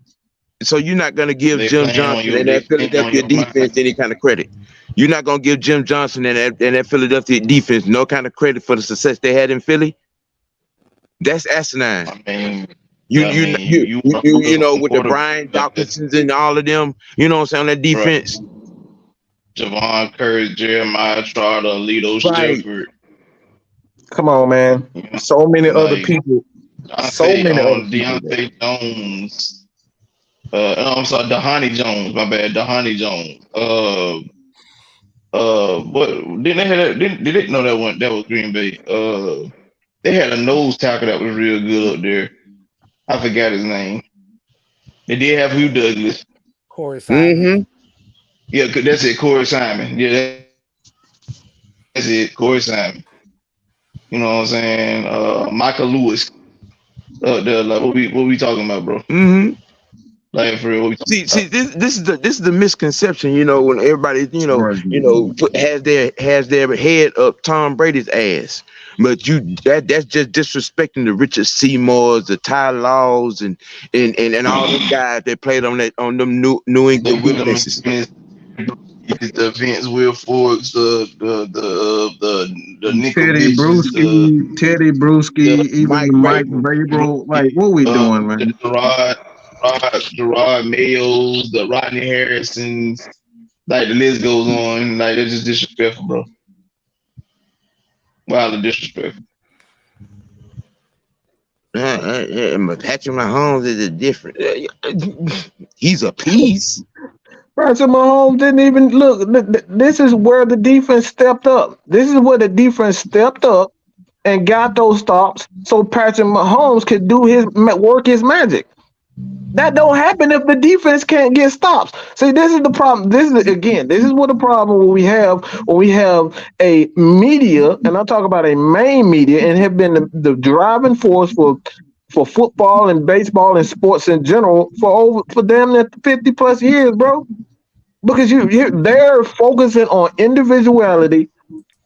So you're not going to give Jim Johnson and that Philadelphia defense any kind of credit. You're not going to give Jim Johnson and that Philadelphia defense no kind of credit for the success they had in Philly. That's asinine. I mean, you know, with the Brian Dawkinsons and all of them, you know what I'm saying, on that defense. Javon Curry, Jeremiah Trotter, Lito Shepherd. Come on, man. So many other people. Deontay Jones. I'm sorry, Dhani Jones. My bad, Dhani Jones. What didn't they have? Did they know that one? That was Green Bay. They had a nose tackle that was real good up there. I forgot his name. They did have Hugh Douglas. Corey Simon. Mm-hmm. Yeah, that's it. Corey Simon. Yeah, that's it. Corey Simon. You know what I'm saying? Michael Lewis. Like what we talking about, bro? Mm-hmm. Like for real. See, this is the misconception, you know, when everybody, has their head up Tom Brady's ass. But that's just disrespecting the Richard Seymours, the Ty Laws, and all the guys that played on them New England Wilderness. The Vince Wilforks, the Nick Teddy Bruschi, even Mike Vrabel. Like, what we doing, man? Gerard Mayos, the Rodney Harrisons, like the list goes on. Like, it's just disrespectful, bro. Wildly disrespectful. Patrick Mahomes is a different. He's a piece. Patrick Mahomes didn't even look. This is where the defense stepped up. This is where the defense stepped up and got those stops, so Patrick Mahomes could work his magic. That don't happen if the defense can't get stops. See, this is the problem. This is what the problem when we have a media, and I'm talking about a main media, and have been the driving force for football and baseball and sports in general for damn near 50 plus years, bro. Because they're focusing on individuality,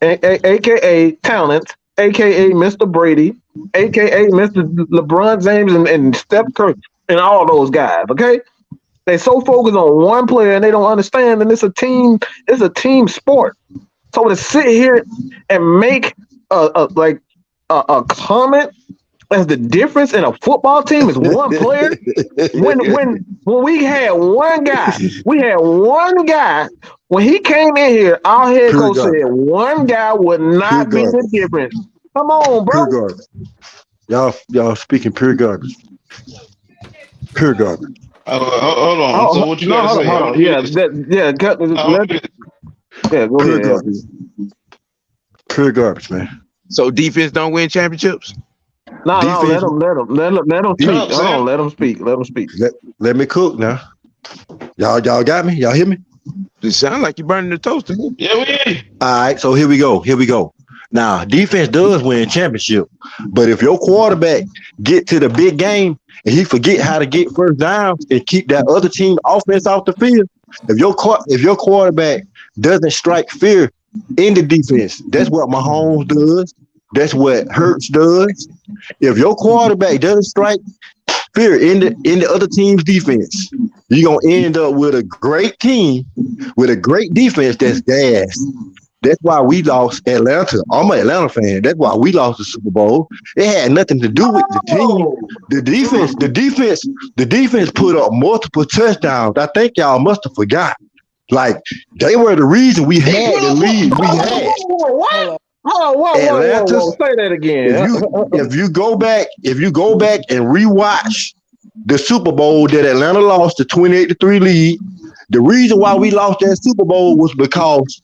aka talent, aka Mr. Brady, aka Mr. LeBron James and Steph Curry. And all those guys, okay? They so focused on one player and they don't understand, and it's a team sport. So to sit here and make a comment as the difference in a football team is one player. when we had one guy, when he came in here, our head coach said one guy would not be the difference. Come on, bro. Pure garbage. Y'all speaking pure garbage. Pure garbage. Hold on. So what you got to say? Hold on. Go ahead. Garbage. Pure garbage, man. So defense don't win championships? No, let them speak. Hold on, let them speak. Let me cook now. Y'all got me? Y'all hear me? It sounds like you're burning the toaster. Yeah, we hear you. All right, so here we go. Now, defense does win championship, but if your quarterback get to the big game and he forget how to get first downs and keep that other team offense off the field, if your quarterback doesn't strike fear in the defense, that's what Mahomes does. That's what Hurts does. If your quarterback doesn't strike fear in the other team's defense, you're gonna end up with a great team with a great defense that's gas. That's why we lost Atlanta. I'm an Atlanta fan. That's why we lost the Super Bowl. It had nothing to do with the team. The defense put up multiple touchdowns. I think y'all must have forgot. Like, they were the reason we had the lead we had. Whoa. Say that again. If you go back and rewatch the Super Bowl that Atlanta lost, the 28-3 lead. The reason why we lost that Super Bowl was because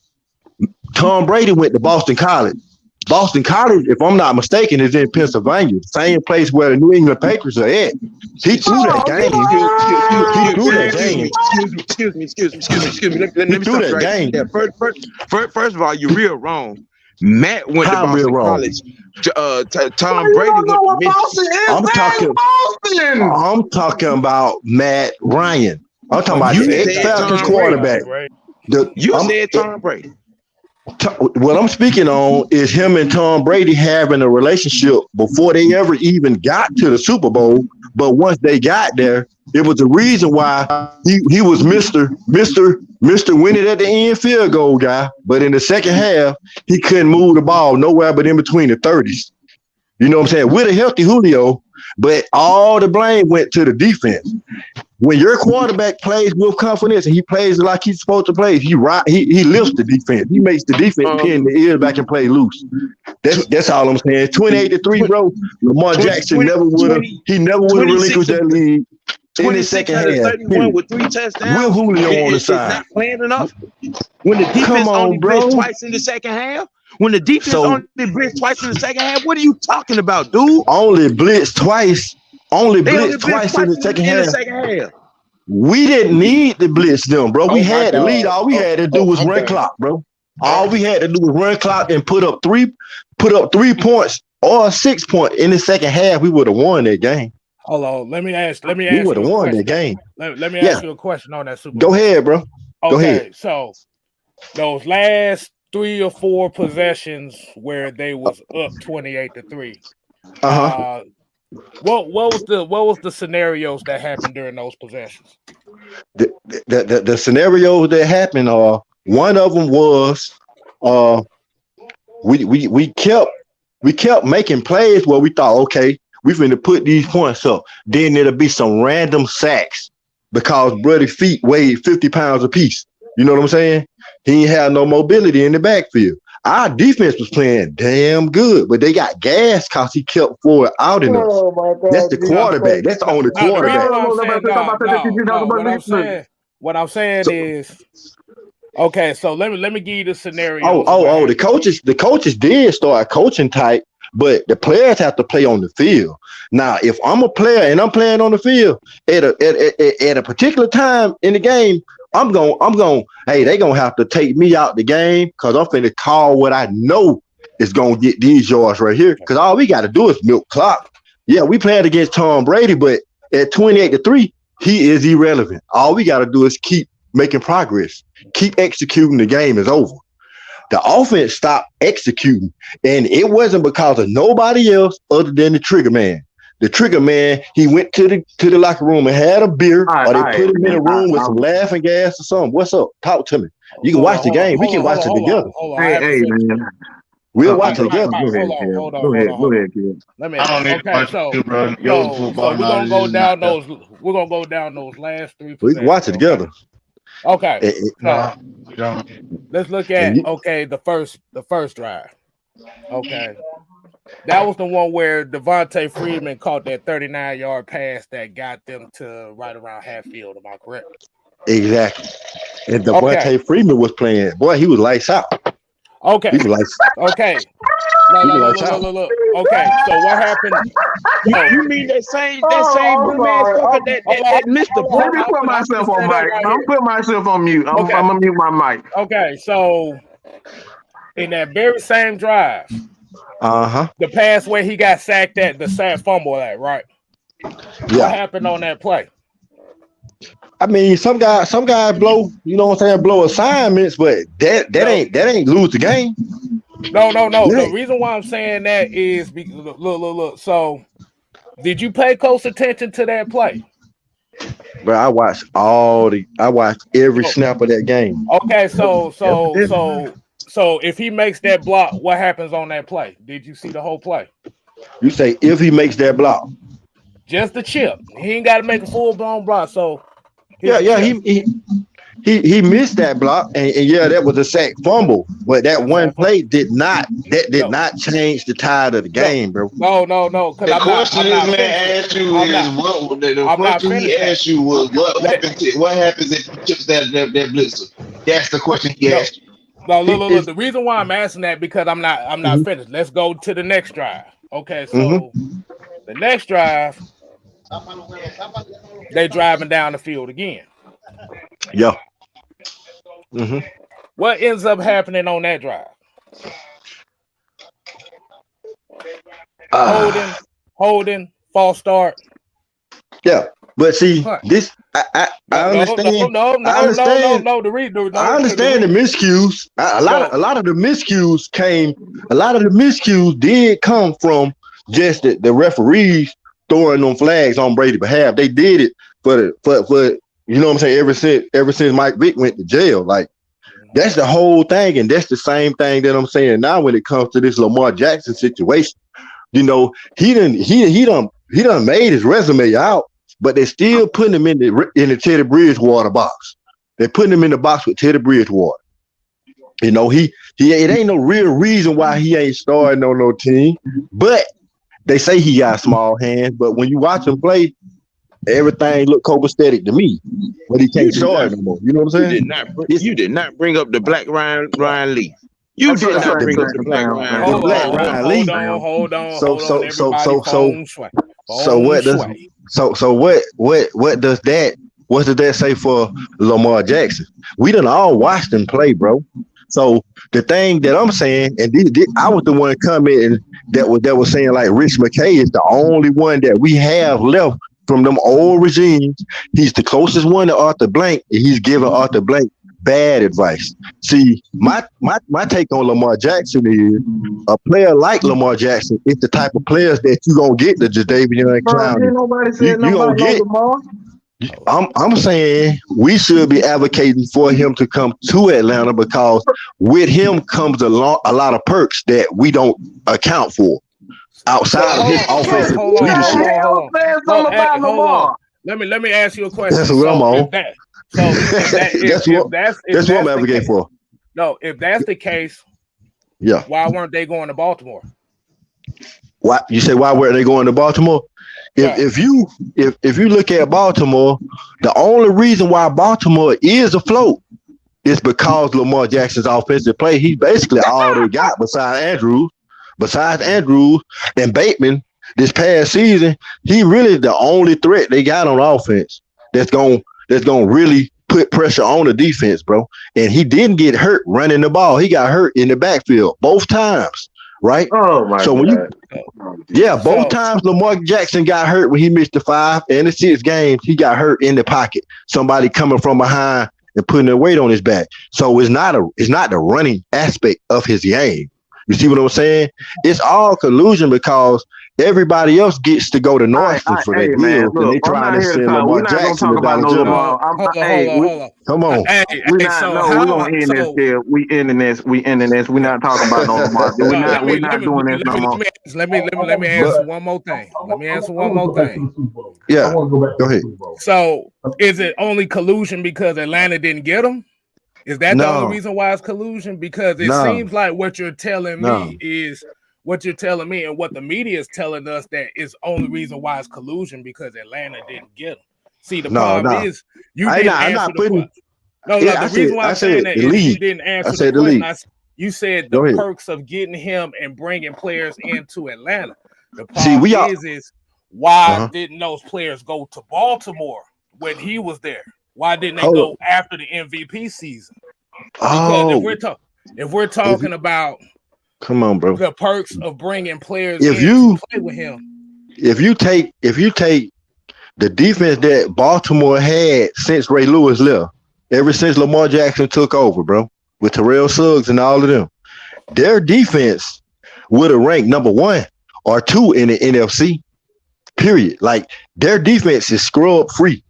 Tom Brady went to Boston College. Boston College, if I'm not mistaken, is in Pennsylvania, the same place where the New England Patriots are at. He threw that game. He threw that game. Excuse me. Let He me threw stop that right game. there. First of all, you're real wrong. Matt went to How real Boston wrong? College. Tom Brady went to Michigan. I'm talking about Matt Ryan. I'm talking about You the said ex-Falcons Tom quarterback. You said Tom Brady. What I'm speaking on is him and Tom Brady having a relationship before they ever even got to the Super Bowl. But once they got there, it was the reason why he was Mr. Win it at the end field goal guy. But in the second half, he couldn't move the ball nowhere but in between the 30s. You know what I'm saying? With a healthy Julio, but all the blame went to the defense. When your quarterback plays with confidence and he plays like he's supposed to play, he lifts the defense. He makes the defense pin the ears back and play loose. That's all I'm saying. 28-3, bro. Lamar Jackson never would have relinquished that lead in the second half. 31 with 3 touchdowns. With Julio on the It's side. not playing enough. When the defense Come on, only bro. blitzed twice in the second half. What are you talking about, dude? Only blitzed twice. Only blitzed twice in the second half. We didn't need to blitz them, bro. We had the lead. All we had to do was run clock, bro. All we had to do was run clock and put up 3 points or 6 points in the second half. We would have won that game. Hold on. Let me ask. We would have won that game. Let me ask you a question on that Super Go Bowl. ahead, bro. Go Okay, ahead. so those last 3 or 4 possessions where they was up 28-3. What was the scenarios that happened during those possessions? The scenarios that happened are one of them was we kept making plays where we thought, okay, we finna put these points up. Then it'll be some random sacks because Brody feet weighed 50 pounds apiece. You know what I'm saying? He ain't had no mobility in the backfield. Our defense was playing damn good, but they got gas because he kept forward out in us. That's the quarterback. That's on the quarterback. What I'm saying is, okay, so let me give you the scenario. The coaches did start coaching tight, but the players have to play on the field. Now, if I'm a player and I'm playing on the field at a particular time in the game, I'm going, hey, they're going to have to take me out the game because I'm finna call what I know is going to get these yards right here because all we got to do is milk clock. Yeah, we played against Tom Brady, but at 28-3, he is irrelevant. All we got to do is keep making progress. Keep executing. The game is over. The offense stopped executing, and it wasn't because of nobody else other than the trigger man. The trigger man, he went to the locker room and had a beer, or they put him in a room with some laughing gas or something. What's up? Talk to me. You can watch the game. We can watch it together. Hey, man. We'll watch it together. Hold on. Let me. Okay, so we're gonna go down those. We're gonna go down those last 3. We can watch it together. Okay. So let's look at the first drive. Okay. That was the one where Devontae Freeman caught that 39-yard pass that got them to right around half field. Am I correct? Exactly. And Devontae Freeman was playing. Boy, he was lights out. Okay. He was lights out. Okay. Look. Okay. So what happened? You mean that same motherfucker that missed the point? Let me put myself on mic. I'm putting myself on mute. I'm gonna mute my mic. Okay. So in that very same drive. The pass where he got sacked at the sack fumble at, right? Yeah. What happened on that play? I mean, some guys blow, you know what I'm saying, blow assignments, but that ain't lose the game. No. The reason why I'm saying that is because look. So, did you pay close attention to that play? Bro, I watched every snap of that game. Okay, so if he makes that block, what happens on that play? Did you see the whole play? You say if he makes that block, just the chip. He ain't got to make a full blown block. So he he missed that block, and yeah, that was a sack fumble. But that one play did not change the tide of the game, bro. No. Because The I'm question not this man finished. asked you I'm is not. what the I'm not question he finished. asked you was what happens if he chips that blitzer? That's the question he No, asked you. no. Look. The reason why I'm asking that because I'm not finished. Let's go to the next drive. Okay, so the next drive, they driving down the field again. Yeah. What ends up happening on that drive? Holding, false start. Yeah, but see, this I understand. No. I understand. No. I understand the miscues. A lot of the miscues did come from just the referees throwing them flags on Brady's behalf. They did it for you know what I'm saying. Ever since Mike Vick went to jail, like that's the whole thing, and that's the same thing that I'm saying now when it comes to this Lamar Jackson situation. You know, he done made his resume out, but they still putting him in the Teddy Bridgewater box. They're putting him in the box with Teddy Bridgewater. You know, it ain't no real reason why he ain't starting on no team, but they say he got small hands. But when you watch him play, everything look copacetic to me, but he can't start no more. You know what I'm saying? You did not bring up the black Ryan Lee. You did not bring up the black Ryan. Hold on. What does that say for Lamar Jackson? We done all watched him play, bro. So the thing that I'm saying, and I was the one commenting that was saying like Rich McKay is the only one that we have left from them old regimes. He's the closest one to Arthur Blank, and he's giving Arthur Blank bad advice. See, my take on Lamar Jackson is a player like Lamar Jackson is the type of players that you gonna get the Jadeveon Clowney. Nobody said nobody like Lamar. I'm saying we should be advocating for him to come to Atlanta because with him comes a lot of perks that we don't account for outside of his offensive leadership. Let me ask you a question. That's what I'm on. That's what I'm advocating for. No, if that's the case, yeah. Why weren't they going to Baltimore? Why you say why weren't they going to Baltimore? If you look at Baltimore, the only reason why Baltimore is afloat is because Lamar Jackson's offensive play. He's basically all they got besides Andrews and Bateman this past season. He really the only threat they got on offense that's gonna really put pressure on the defense, bro. And he didn't get hurt running the ball. He got hurt in the backfield both times, right? Oh my God. Both times Lamar Jackson got hurt when he missed the 5 and the 6 games. He got hurt in the pocket. Somebody coming from behind and putting their weight on his back. So it's not the running aspect of his game. You see what I'm saying? It's all collusion because everybody else gets to go to Northfield for that deal, and they trying to send Lamar Jackson to Dollar General. Come on. We're gonna end this deal. We ending this. We're not talking about no Lamar. We're not doing this no more. Let me answer one more thing. Yeah. Go ahead. So is it only collusion because Atlanta didn't get him? Is that the only reason why it's collusion? Because it seems like what you're telling me is what you're telling me and what the media is telling us that is only reason why it's collusion because Atlanta didn't get him. See, the problem is you didn't answer the question. The reason why I'm saying that is you didn't answer the question. You said the perks of getting him and bringing players into Atlanta. The problem is why didn't those players go to Baltimore when he was there? Why didn't they go after the MVP season? Because if we're talking about, come on, bro, the perks of bringing players to play with him. If you take the defense that Baltimore had since Ray Lewis left, ever since Lamar Jackson took over, bro, with Terrell Suggs and all of them, their defense would have ranked number 1 or 2 in the NFC. Period. Like their defense is scrub free.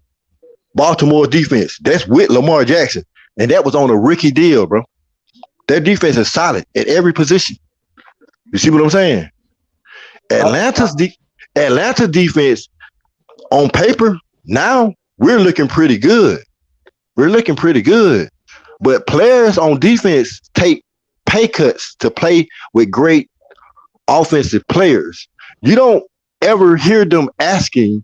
Baltimore defense, that's with Lamar Jackson. And that was on a rookie deal, bro. Their defense is solid at every position. You see what I'm saying? Atlanta defense on paper, now we're looking pretty good. We're looking pretty good. But players on defense take pay cuts to play with great offensive players. You don't ever hear them asking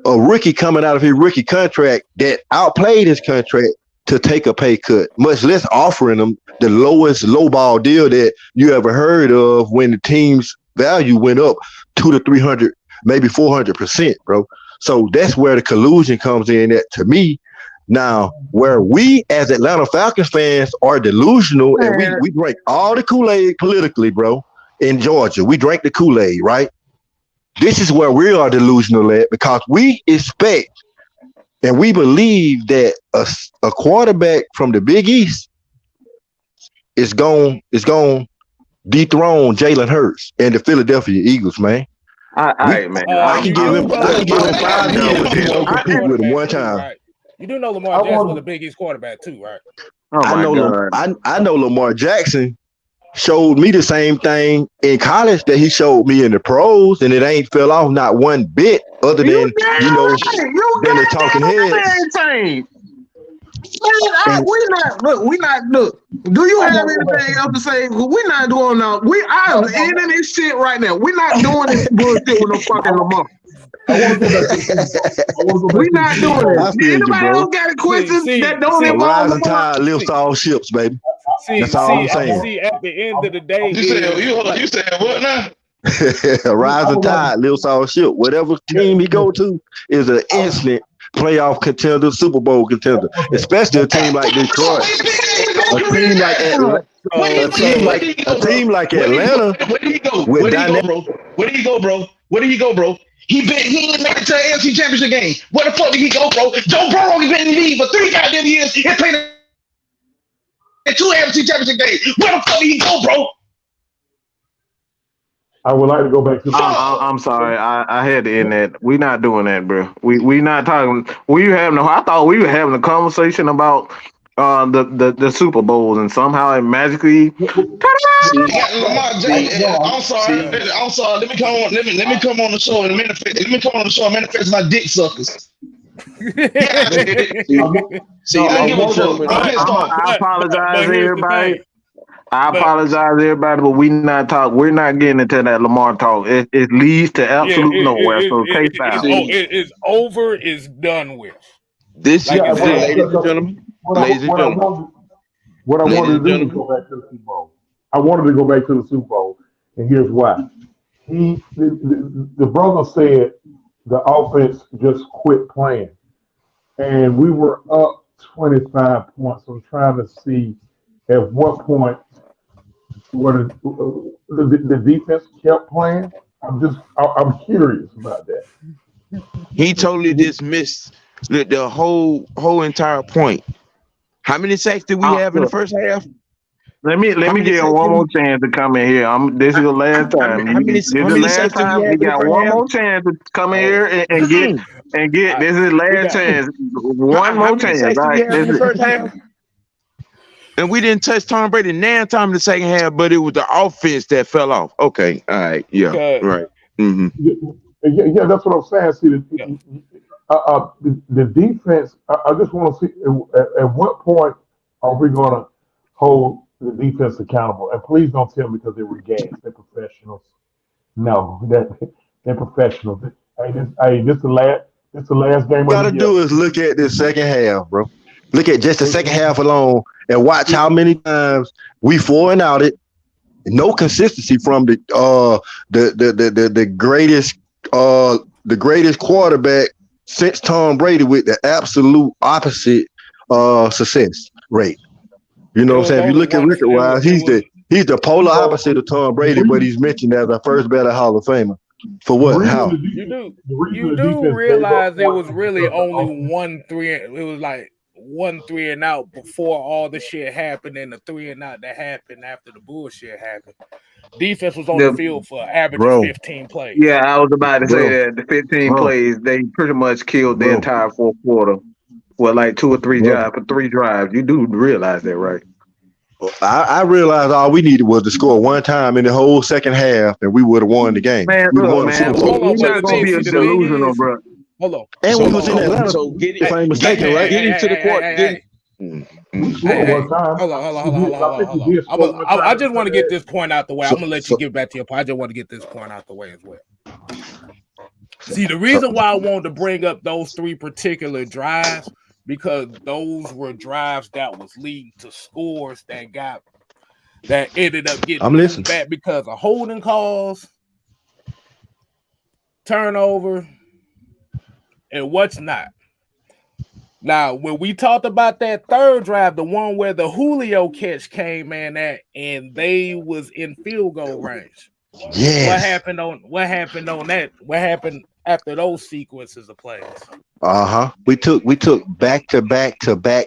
a rookie coming out of his rookie contract that outplayed his contract to take a pay cut, much less offering them the lowest lowball deal that you ever heard of when the team's value went up 200 to 300, maybe 400%, bro. So that's where the collusion comes in. That to me, now where we as Atlanta Falcons fans are delusional, and we drank all the Kool-Aid politically, bro. In Georgia, we drank the Kool-Aid, right? This is where we are delusional at, because we expect and we believe that a quarterback from the Big East is going dethrone Jalen Hurts and the Philadelphia Eagles, man. I can give him 5 years if he won't compete with him one time. Right. You do know Lamar Jackson was the Big East quarterback too, right? I know Lamar Jackson showed me the same thing in college that he showed me in the pros, and it ain't fell off not one bit, other than than the talking heads. We not look. Do you have anything else to say? We're not doing no. I am ending this shit right now. We're not doing this bullshit with no fucking Lamar. We're not doing it. Anybody else got a question that don't involve rising tide lifts all ships, baby. That's all I'm saying. See, at the end of the day, you said what now? A rising tide lifts all ships. Whatever team he go to is an instant playoff contender, Super Bowl contender, especially a team like Detroit, a team like Atlanta. Where did he go? Where did he go, bro? He ain't made it to the AFC Championship game. Where the fuck did he go, bro? Joe Burrow has been in the league for 3 goddamn years and played in 2 AFC Championship games. Where the fuck did he go, bro? I would like to go back to. I'm sorry, I had to end that. We're not doing that, bro. We not talking. I thought we were having a conversation about the Super Bowls, and somehow it magically. I'm sorry. Let me come on the show and manifest my dick suckers. I apologize, everybody. But we're not getting into that Lamar talk. It leads to absolute nowhere. So take time. It's over. It's done with. This is ladies and gentlemen. What I wanted to do was go back to the Super Bowl. I wanted to go back to the Super Bowl, and here's why. The brother said the offense just quit playing, and we were up 25 points. I'm trying to see at what point the defense kept playing. I'm curious about that. He totally dismissed the whole entire point. How many sacks did we have in the first half? Let me give him one more chance to come in here. This is the last time. This is the last time. We got one more chance to come in here and get. This is the last chance. One more chance. Right? In the first half? And we didn't touch Tom Brady nan time in the second half, but it was the offense that fell off. Okay, all right, yeah, right. Mm-hmm. Yeah, that's what I'm saying. See, the defense. I just want to see at what point are we going to hold the defense accountable? And please don't tell me because they were gassed. They're professionals. No, they're professionals. This the last game. All you gotta do is look at this second half, bro. Look at just the second half alone and watch how many times we 4-and-out it. No consistency from the greatest quarterback since Tom Brady with the absolute opposite success rate. You know what I'm saying? If you look at record-wise, he's the polar opposite of Tom Brady, but he's mentioned as a first ballot Hall of Famer. For what? How? You do realize there was really only 1-3. It was like 1-3-and-out before all the shit happened, and the 3-and-out that happened after the bullshit happened. Defense was on the field for average 15 plays. Yeah, I was about to say that the 15 plays, they pretty much killed the entire fourth quarter with like 2 or 3 drives for 3 drives. You do realize that, right? I realized all we needed was to score one time in the whole second half, and we would have won the game. Man, we're not gonna be a delusional, bro. Hold on. And we was in So Atlanta, get if I ain't mistaken, right? getting to the quarter. We scored one time. Hold on. I think we did score one time. I just want to get this point out the way. I'm gonna let you So, get back to your point. I just want to get this point out the way as well. See, the reason why I wanted to bring up those 3 particular drives because those were drives that was leading to scores that ended up getting I'm listening. back because of holding calls, turnover, and what's not. Now, when we talked about that third drive, the one where the Julio catch came in at, and they was in field goal range. yes. What happened on that? What happened after those sequences of plays? We took back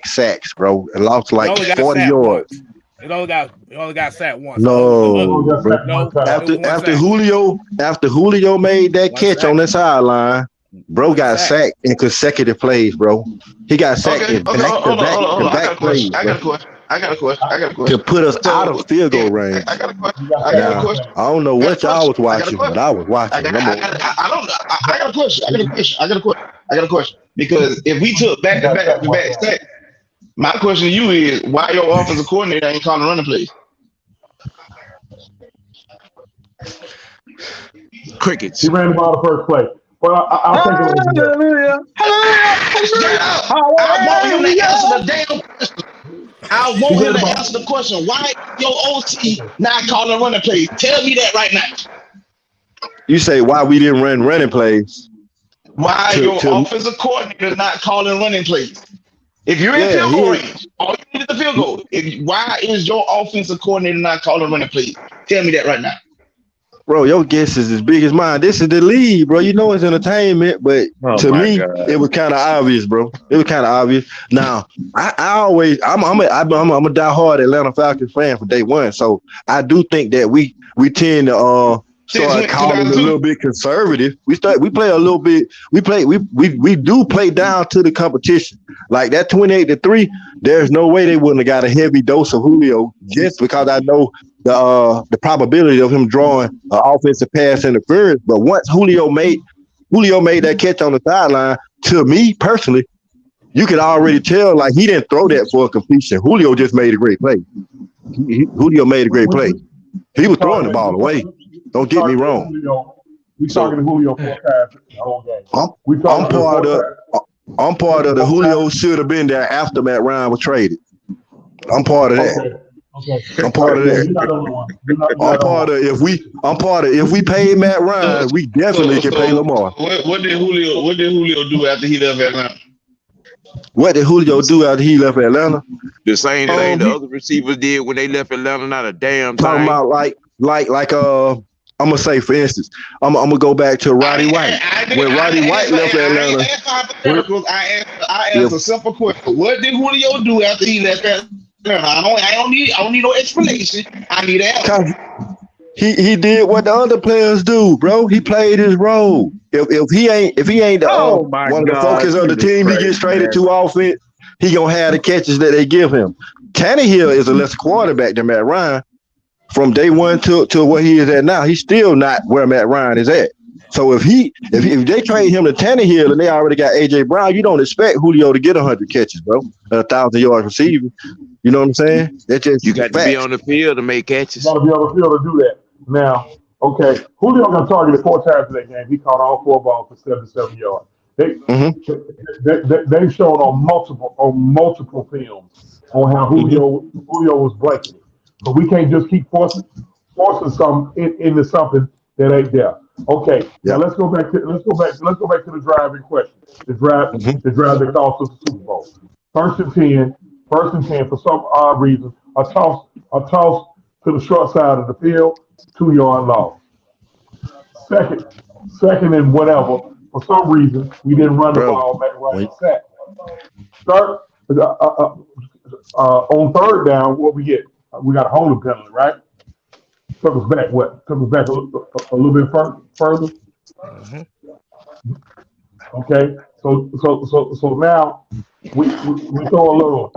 sacks, bro, and lost like 40 yards. It only got sacked once. No, No. After Julio made that catch on the sideline, bro got sacked in consecutive plays, bro. He got sacked in back plays. I got a question. To put us out of field goal range. I got a question. I don't know what y'all was watching, but I was watching. I got a question. Because if we took back sacks, my question to you is why your offensive coordinator ain't calling running plays? Crickets. He ran the ball the first play. But I'll take it. I want him to answer the damn question. I want him to answer the question. Why your OC not calling running plays? Tell me that right now. You say why we didn't run running plays? Why your offensive coordinator not calling running plays? If you're in field goal range, all you need is the field goal. Why is your offensive coordinator not calling running plays? Tell me that right now. Bro, your guess is as big as mine. This is the league, bro. You know it's entertainment, but to me, it was kind of obvious, bro. It was kind of obvious. Now, I'm a diehard Atlanta Falcons fan for day one, so I do think that we tend to start calling a little bit conservative. We play a little bit. We do play down to the competition. Like that 28-3. There's no way they wouldn't have got a heavy dose of Julio just because I know the probability of him drawing offensive pass interference. But once Julio made that catch on the sideline, to me personally, you could already tell like he didn't throw that for a completion. Julio just made a great play. Julio made a great play. He was throwing the ball away. Don't get me wrong. We talking to Julio 4 times the whole game. I'm part of the Julio should have been there after Matt Ryan was traded. I'm part of that. Okay. I'm part of that. I'm part of if we paid Matt Ryan, we definitely can pay Lamar. What did Julio do after he left Atlanta? What did Julio do after he left Atlanta? The same thing the other receivers did when they left Atlanta. Not a damn thing. Talking about like I'm gonna say, for instance, I'm gonna go back to Roddy White. When Roddy White left Atlanta, I asked a simple question. What did Julio do after he left Atlanta? I don't need no explanation. I need an answer. He did what the other players do, bro. He played his role. If he ain't the one of the focus of the team, he gets traded to offense. He gonna have the catches that they give him. Tannehill is a lesser quarterback than Matt Ryan. From day one to where he is at now, he's still not where Matt Ryan is at. So if they trade him to Tannehill and they already got AJ Brown, you don't expect Julio to get 100 catches, bro, 1,000 yards receiving. You know what I'm saying? That's just you got to be on the field to make catches. You got to be on the field to do that. Now, okay, Julio got targeted 4 times in that game. He caught all 4 balls for 77 yards. They've shown on multiple films on how Julio was blanketed. But we can't just keep forcing something into something that ain't there. Okay, now let's go back to the drive in question. The drive that cost us the Super Bowl. First and 10 for some odd reason, a toss to the short side of the field, 2-yard loss. Second and whatever, for some reason we didn't run the ball back right sack. On third down, what we get? We got a holding penalty, right? Took us back a little bit further. Mm-hmm. Okay, so now we throw a little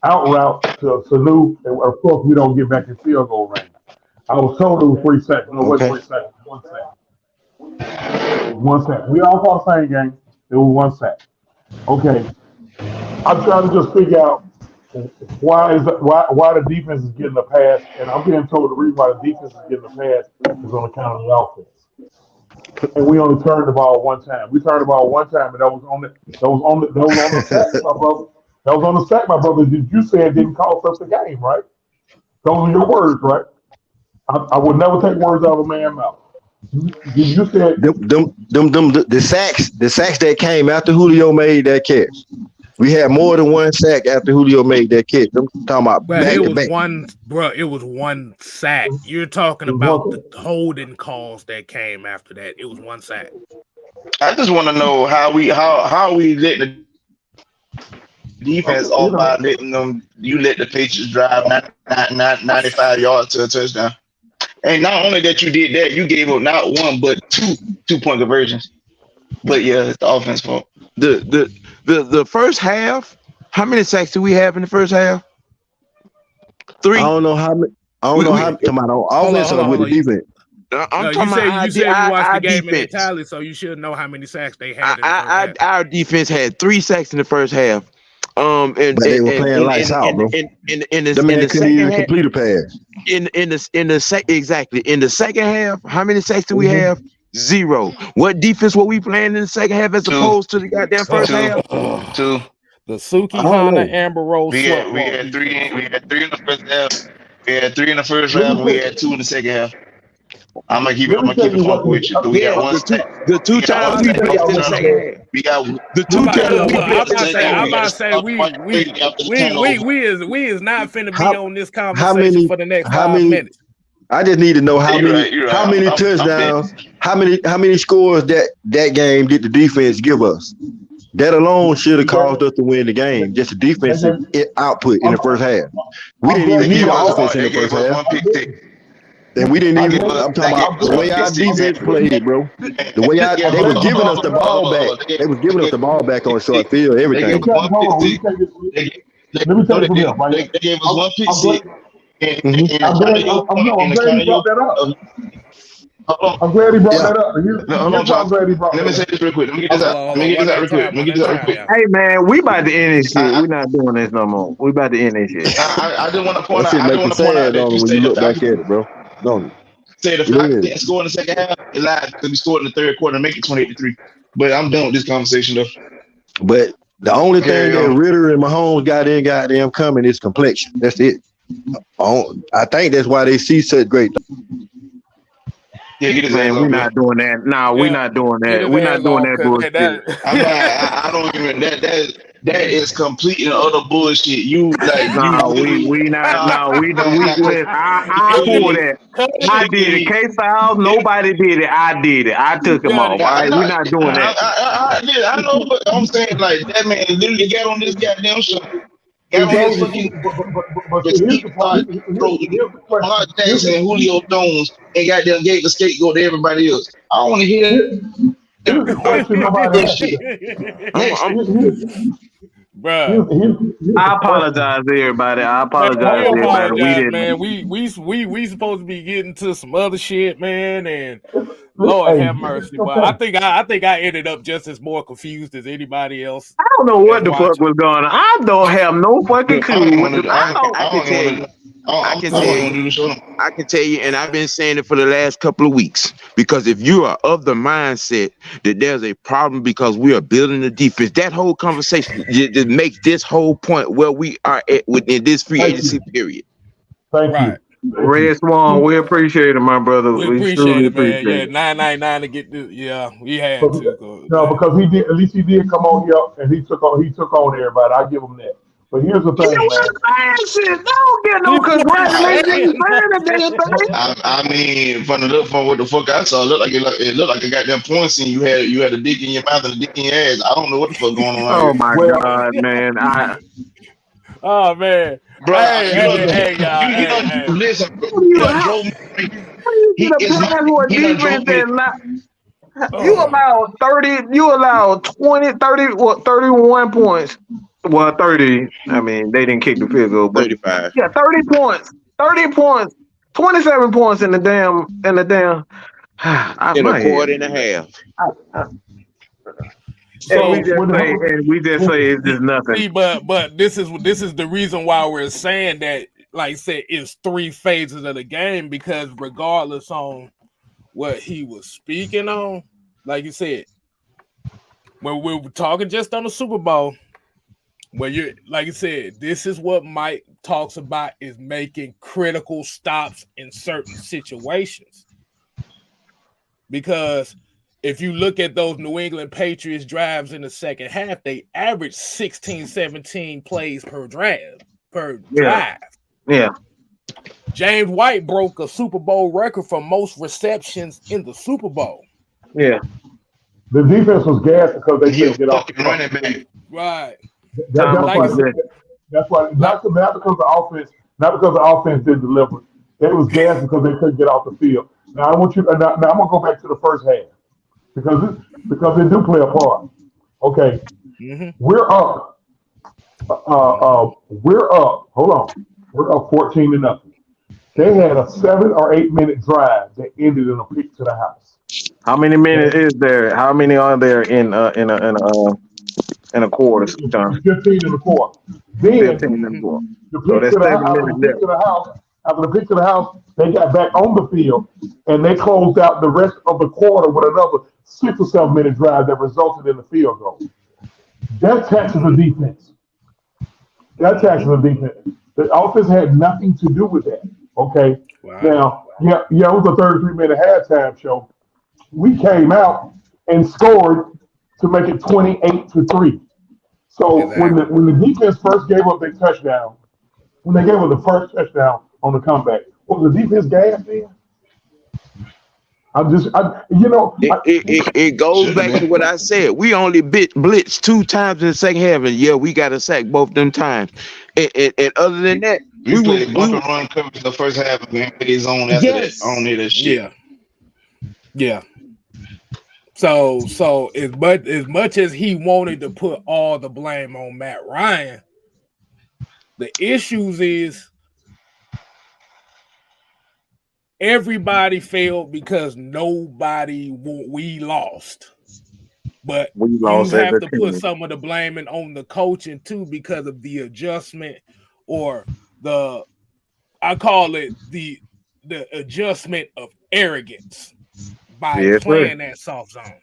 out route to Sanu, and of course we don't get back in field goal range. I was told it was 3 seconds. No, wait, 3 seconds. 1 second. We all call the same game. It was 1 sack. Okay, I'm trying to just figure out why the defense is getting a pass, and I'm being told the reason why the defense is getting a pass is on account of the offense. And we only turned the ball 1 time. We turned the ball 1 time, and that was on the sack, my brother. That was on the sack, my brother. Did you say it didn't cost us the game, right? Those are your words, right? I would never take words out of a man's mouth. You said the sacks that came after Julio made that catch. We had more than 1 sack after Julio made that catch. I'm talking about it was 1 sack. You're talking about the holding calls that came after that. It was 1 sack. I just want to know how we let the defense off by letting them. You let the Patriots drive 95 yards to a touchdown. And not only that you did that, you gave up not 1 but 2-point conversions. But yeah, it's the offense fault. The first half, how many sacks do we have in the first half? 3. I don't know how many. I don't know how talking about offense or with the defense. You said you watched the game in Italy, so you should know how many sacks they had. Our defense had 3 sacks in the first half. But they were playing lights out, bro. In the second half, complete a pass. In the second half, how many sacks do we have? 0. What defense were we playing in the second half as opposed to the goddamn first half? 2. The Sukihana Amber Rose. We had 3 in the first half. We had 3 in the first half, and we had 2 in the second half. I'm gonna keep it funky with you. We got 1 sack. The 2 times we played in the second half. We got the 2 times. I'm about to say we is not finna be on this conversation for the next 5 minutes. I just need to know how many touchdowns, how many scores that game did the defense give us. That alone should have caused us to win the game. Just the defensive output in the first half. We didn't even need offense in the first half. And we didn't even. I'm talking about the way our defense played, bro. The way they were giving us the ball back. They was giving us the ball back on short field. Everything. Let me tell you from here, right? They gave us 1 pick 6. I'm glad he brought that up. I'm glad he brought that up. Let me say this real quick. Let me get this out real quick. Hey man, we about to end this shit. We're not doing this no more. We about to end this shit. I just want to point out. When you look back at it, bro. Don't say the Falcons didn't score in the second half. It lied because we scored in the third quarter and make it 28-3. But I'm done with this conversation though. But the only thing that Ritter and Mahomes got them coming is complexion. That's it. I think that's why they see such great. Yeah, get his man. We're not doing that. No, we're not doing that. We're not doing that bullshit. I don't even that is complete and utter bullshit. You like we not. We I pulled that. I did it. K-Styles, nobody did it. I did it. I took him off. All right, we're not doing that. I know, but I'm saying like that man literally got on this goddamn show. Jackson and Julio Jones and goddamn gave the scapegoat to everybody else. I don't want to hear Bruh. I apologize to everybody. We didn't. Man, we supposed to be getting to some other shit, man, and Lord have mercy. But I think I ended up just as more confused as anybody else. I don't know what the fuck was going on. I don't have no fucking clue. I can tell you, and I've been saying it for the last couple of weeks, because if you are of the mindset that there's a problem because we are building the defense, that whole conversation just makes this whole point where we are at within this free agency period. Thank you. Red Swan, we appreciate it, my brother. We appreciate it, man. Yeah, 999 to get this. Yeah, we had to. No, because he did. At least he did come on here and he took on everybody. I give him that. But here's the thing, man. Don't get no congratulations. I mean, from what the fuck I saw, it looked like a goddamn points, and you had a dick in your mouth and a dick in your ass. I don't know what the fuck going on. Oh my god, man! Oh man, bro, hey, y'all. Listen, you allowed 30. You allowed 20, 30, 31 points. Well, 30. I mean, they didn't kick the field goal, but 35. Yeah, 30 points. 30 points. 27 points in the damn. In a quarter and a half. So we just say it's just nothing. see, but this is the reason why we're saying that, like I said, it's 3 phases of the game, because regardless on what he was speaking on, like you said, when we're talking just on the Super Bowl, where you're, like you said, this is what Mike talks about, is making critical stops in certain situations. Because if you look at those New England Patriots drives in the second half, they average 16, 17 plays per drive. Yeah. James White broke a Super Bowl record for most receptions in the Super Bowl. Yeah. The defense was gassed because they He a couldn't get off the fucking running back. Right. That's why not because the offense, not because the offense didn't deliver. They was gassed because they couldn't get off the field. Now I want you. Now I'm gonna go back to the first half because they do play a part. Okay, we're up. We're up. Hold on. We're up 14-0. They had a 7 or 8 minute drive that ended in a pick to the house. How many minutes is there? How many are there in a quarter? 15 in the quarter. Then 15 in the quarter. the pick to the after the pick to the house, they got back on the field and they closed out the rest of the quarter with another 6 or 7 minute drive that resulted in the field goal. That taxes the defense. The offense had nothing to do with that. Okay. Wow. Now, it was a 33-minute halftime show. We came out and scored to make it 28-3. So when the defense first gave up their touchdown, when they gave up the first touchdown on the comeback, was the defense gassed then? It goes back to what I said. We only blitzed 2 times in the second half, and we got a sack both them times. And other than that, we played bump and run coverage in the first half and then hit his own after that. I don't need that shit. Yeah. So as much as he wanted to put all the blame on Matt Ryan, the issues is everybody failed because we lost. But you have to put some of the blaming on the coaching too, because of the adjustment, or I call it the adjustment of arrogance by playing that soft zone.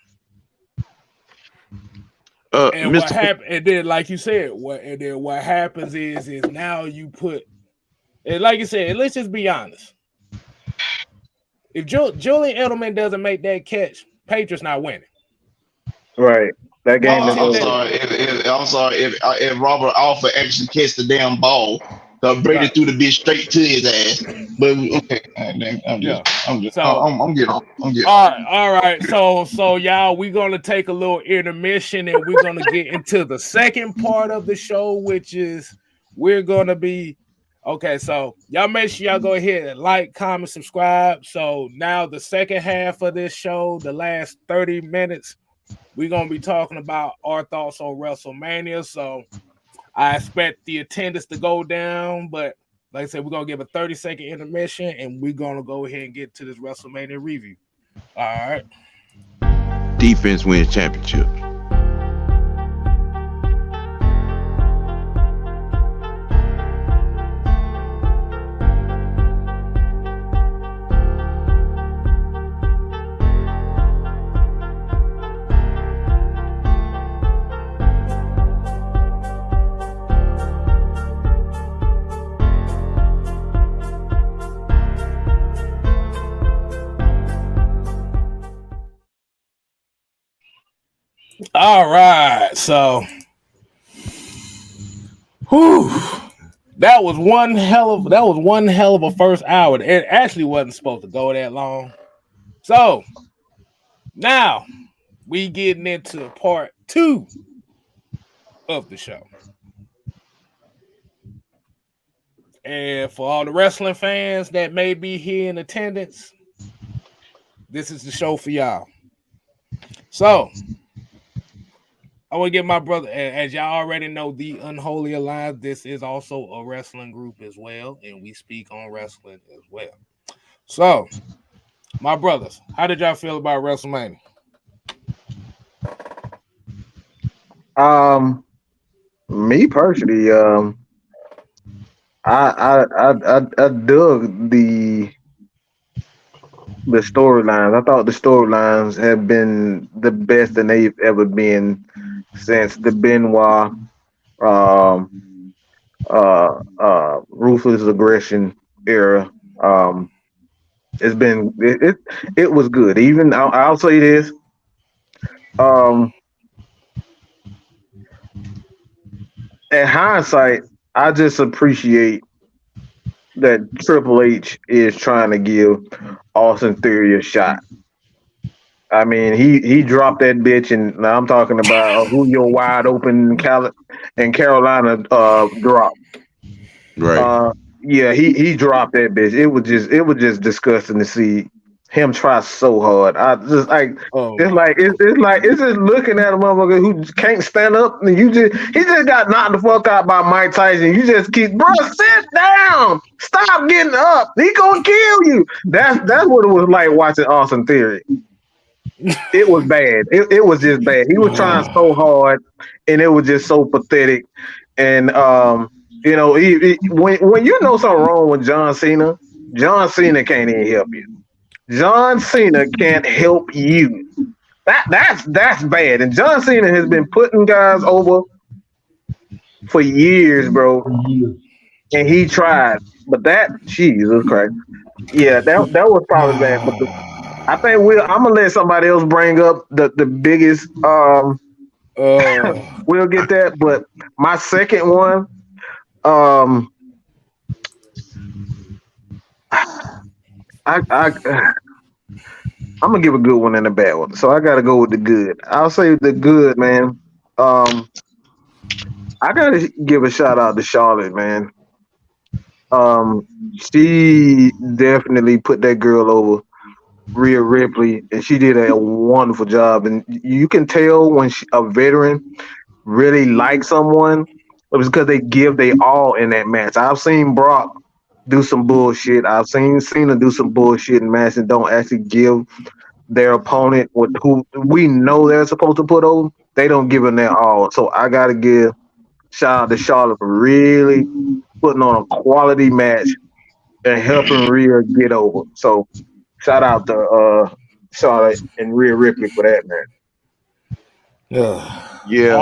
And what happened? And then, like you said, what happens is now you put, and like you said, let's just be honest. If Julian Edelman doesn't make that catch, Patriots not winning. Right. That game is I'm sorry. If Robert Alford actually catch the damn ball, Brady threw the bitch straight to his ass. But okay, I'm getting. All right. So y'all, we're gonna take a little intermission, and we're gonna get into the second part of the show, which is we're gonna be. Okay, so y'all make sure y'all go ahead and like, comment, subscribe. So now the second half of this show, the last 30 minutes, we're going to be talking about our thoughts on WrestleMania. So I expect the attendance to go down, but like I said, we're going to give a 30-second intermission, and we're going to go ahead and get to this WrestleMania review. All right. Defense wins championship. All right, so that was one hell of a first hour. It actually wasn't supposed to go that long. So now we getting into part 2 of the show. And for all the wrestling fans that may be here in attendance, this is the show for y'all. So I want to get my brother, as y'all already know, the Unholy Alliance. This is also a wrestling group as well, and we speak on wrestling as well. So, my brothers, how did y'all feel about WrestleMania? Me personally, I dug the storylines. I thought the storylines have been the best that they've ever been since the Benoit, um, ruthless aggression era. Um, it was good. Even I'll say this. Um, in hindsight, I just appreciate that Triple H is trying to give Austin Theory a shot. I mean, he dropped that bitch, and now I'm talking about who your wide open and Carolina drop. Right. Yeah, he dropped that bitch. It was just disgusting to see him try so hard. I just like Oh it's my like it's like it's just looking at a motherfucker who can't stand up, and he just got knocked the fuck out by Mike Tyson. You just keep, bro, sit down, stop getting up. He gonna kill you. That's what it was like watching Austin Theory. It was bad. It was just bad. He was trying so hard, and it was just so pathetic. And when you know something wrong with John Cena can't even help you. John Cena can't help you. That's bad. And John Cena has been putting guys over for years, bro. For years. And he tried, but Jesus Christ, yeah, that was probably bad. But I think I'm gonna let somebody else bring up the biggest. We'll get that. But my second one, um, I'm gonna give a good one and a bad one. So I gotta go with the good. I'll say the good, man. I gotta give a shout out to Charlotte, man. She definitely put that girl over, Rhea Ripley, and she did a wonderful job. And you can tell when a veteran really likes someone, it was because they give they all in that match. I've seen Brock do some bullshit. I've seen Cena do some bullshit in matches and don't actually give their opponent who we know they're supposed to put over. They don't give them their all. So I gotta give shout out to Charlotte for really putting on a quality match and helping Rhea get over. So shout out to Charlotte and Rhea Ripley for that, man. Yeah.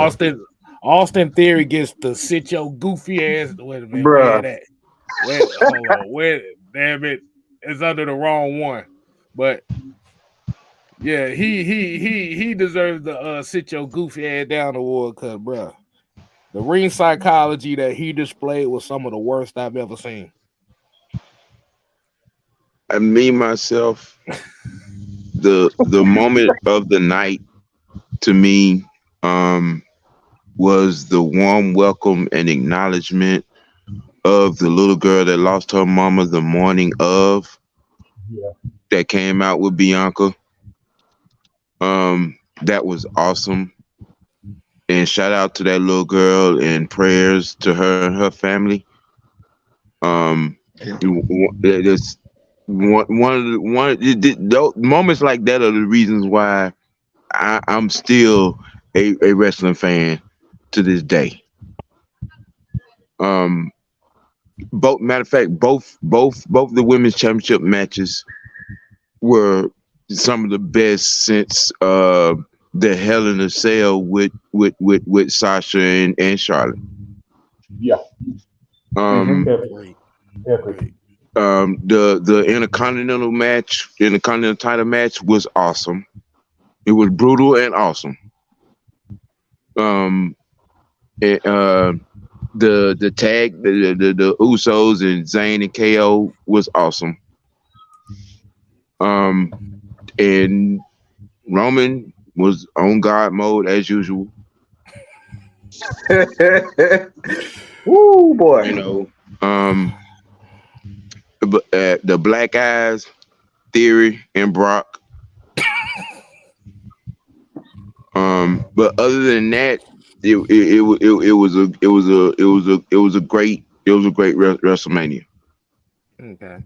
Austin Theory gets to sit your goofy ass. Wait a minute, Bruh. hold on, damn it, it's under the wrong one. But yeah, he deserves the sit your goofy ass down award, cause bruh, the ring psychology that he displayed was some of the worst I've ever seen. Me myself, the moment of the night to me was the warm welcome and acknowledgement of the little girl that lost her mama the morning of. Yeah. That came out with Bianca. That was awesome. And shout out to that little girl and prayers to her and her family. There's those moments like that are the reasons why I'm still a wrestling fan to this day. Matter of fact, both the women's championship matches were some of the best since the Hell in a Cell with Sasha and Charlotte. Yeah. Mm-hmm. Epic. The Intercontinental title match was awesome. It was brutal and awesome. The tag, the Usos and Zayn and KO was awesome. And Roman was on God mode as usual. Woo, boy. You know, the Black Eyes, Theory, and Brock. But other than that, it was a great WrestleMania. Okay.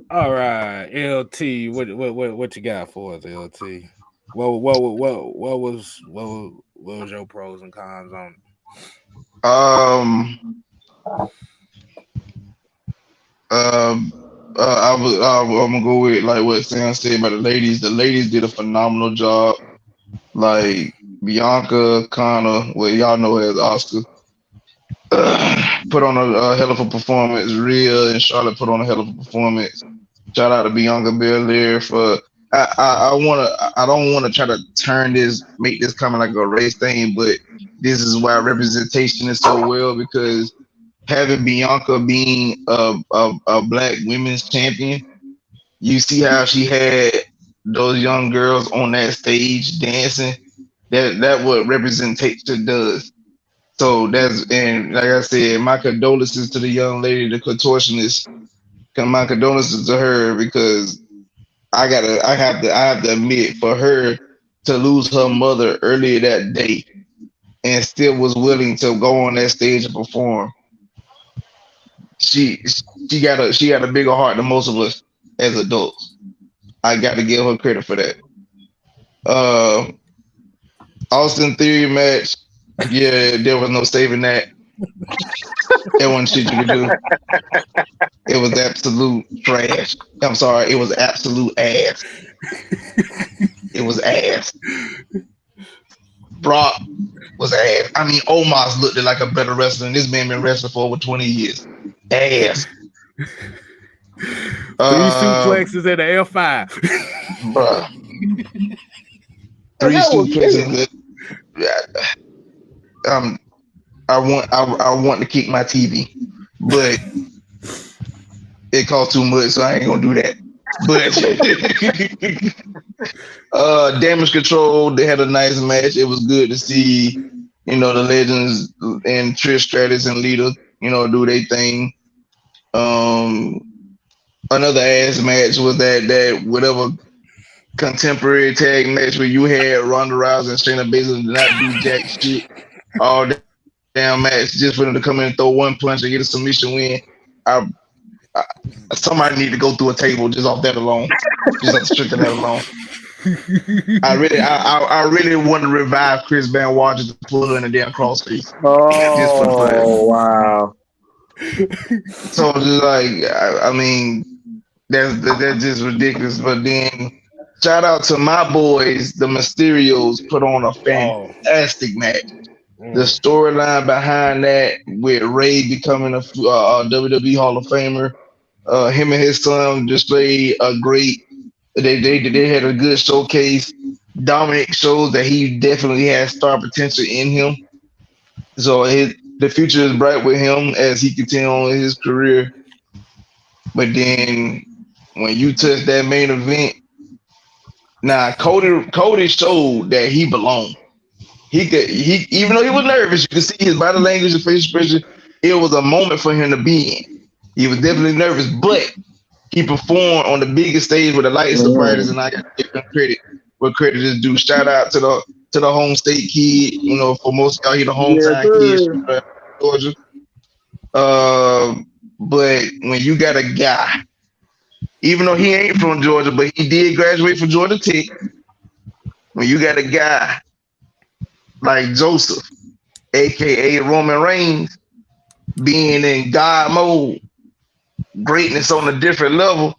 All right, LT. What you got for us, LT? what was your pros and cons on it? Um, I'm gonna go with like what Sam said about the ladies. The ladies did a phenomenal job. Like Bianca, Connor, well y'all know her as Oscar, put on a hell of a performance. Rhea and Charlotte put on a hell of a performance. Shout out to Bianca Belair for. I don't wanna try to make this kind of like a race thing, but this is why representation is so well because having Bianca being a black women's champion, you see how she had those young girls on that stage dancing. That what representation does. So and like I said, my condolences to the young lady, the contortionist. My condolences to her because I have to admit for her to lose her mother earlier that day and still was willing to go on that stage and perform. She she got a bigger heart than most of us as adults. I got to give her credit for that. Uh, Austin Theory match, yeah, there was no saving that. That wasn't shit you could do. It was absolute trash. I'm sorry, it was absolute ass. It was ass. Brock was ass. I mean, Omos looked like a better wrestler than this man been wrestling for over 20 years. Ass. Three suplexes and an F5. Bruh. Three suplexes. I want to kick my TV, but it costs too much, so I ain't gonna do that. But Damage Control, they had a nice match. It was good to see, the legends and Trish Stratus and Lita, do their thing. Another ass match was that whatever contemporary tag match where you had Ronda Rousey and Shayna Baszler did not do jack shit all damn match just for them to come in and throw one punch and get a submission win. Somebody need to go through a table just off that alone, just off the strength of that alone. I really want to revive Chris Benoit just to pull her in a damn crossface. Oh wow! So just like I mean, that's just ridiculous. But then shout out to my boys, the Mysterios, put on a fantastic match. The storyline behind that with Ray becoming a WWE Hall of Famer, him and his son displayed a great. They had a good showcase. Dominic shows that he definitely has star potential in him. So the future is bright with him as he continues on his career. But then when you touch that main event, now Cody showed that he belonged. He even though he was nervous, you could see his body language and facial expression. It was a moment for him to be in. He was definitely nervous, but he performed on the biggest stage with the lightest of brightest, and I got to give him credit where credit is due. Shout out to the home state kid. For most of y'all, he the hometown kid from Georgia. But when you got a guy, even though he ain't from Georgia, but he did graduate from Georgia Tech. When you got a guy like Joseph, aka Roman Reigns, being in God mode, greatness on a different level,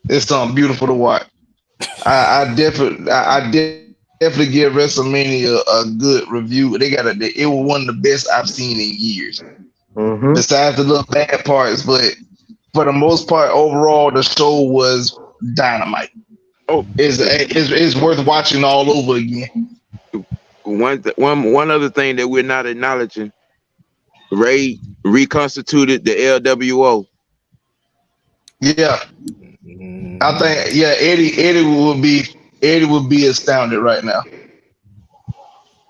it's something beautiful to watch. I definitely give WrestleMania a good review. It was one of the best I've seen in years. Mm-hmm. Besides the little bad parts, but for the most part, overall, the show was dynamite. It's worth watching all over again. One other thing that we're not acknowledging, Ray reconstituted the LWO. Yeah, I think Eddie would be astounded right now.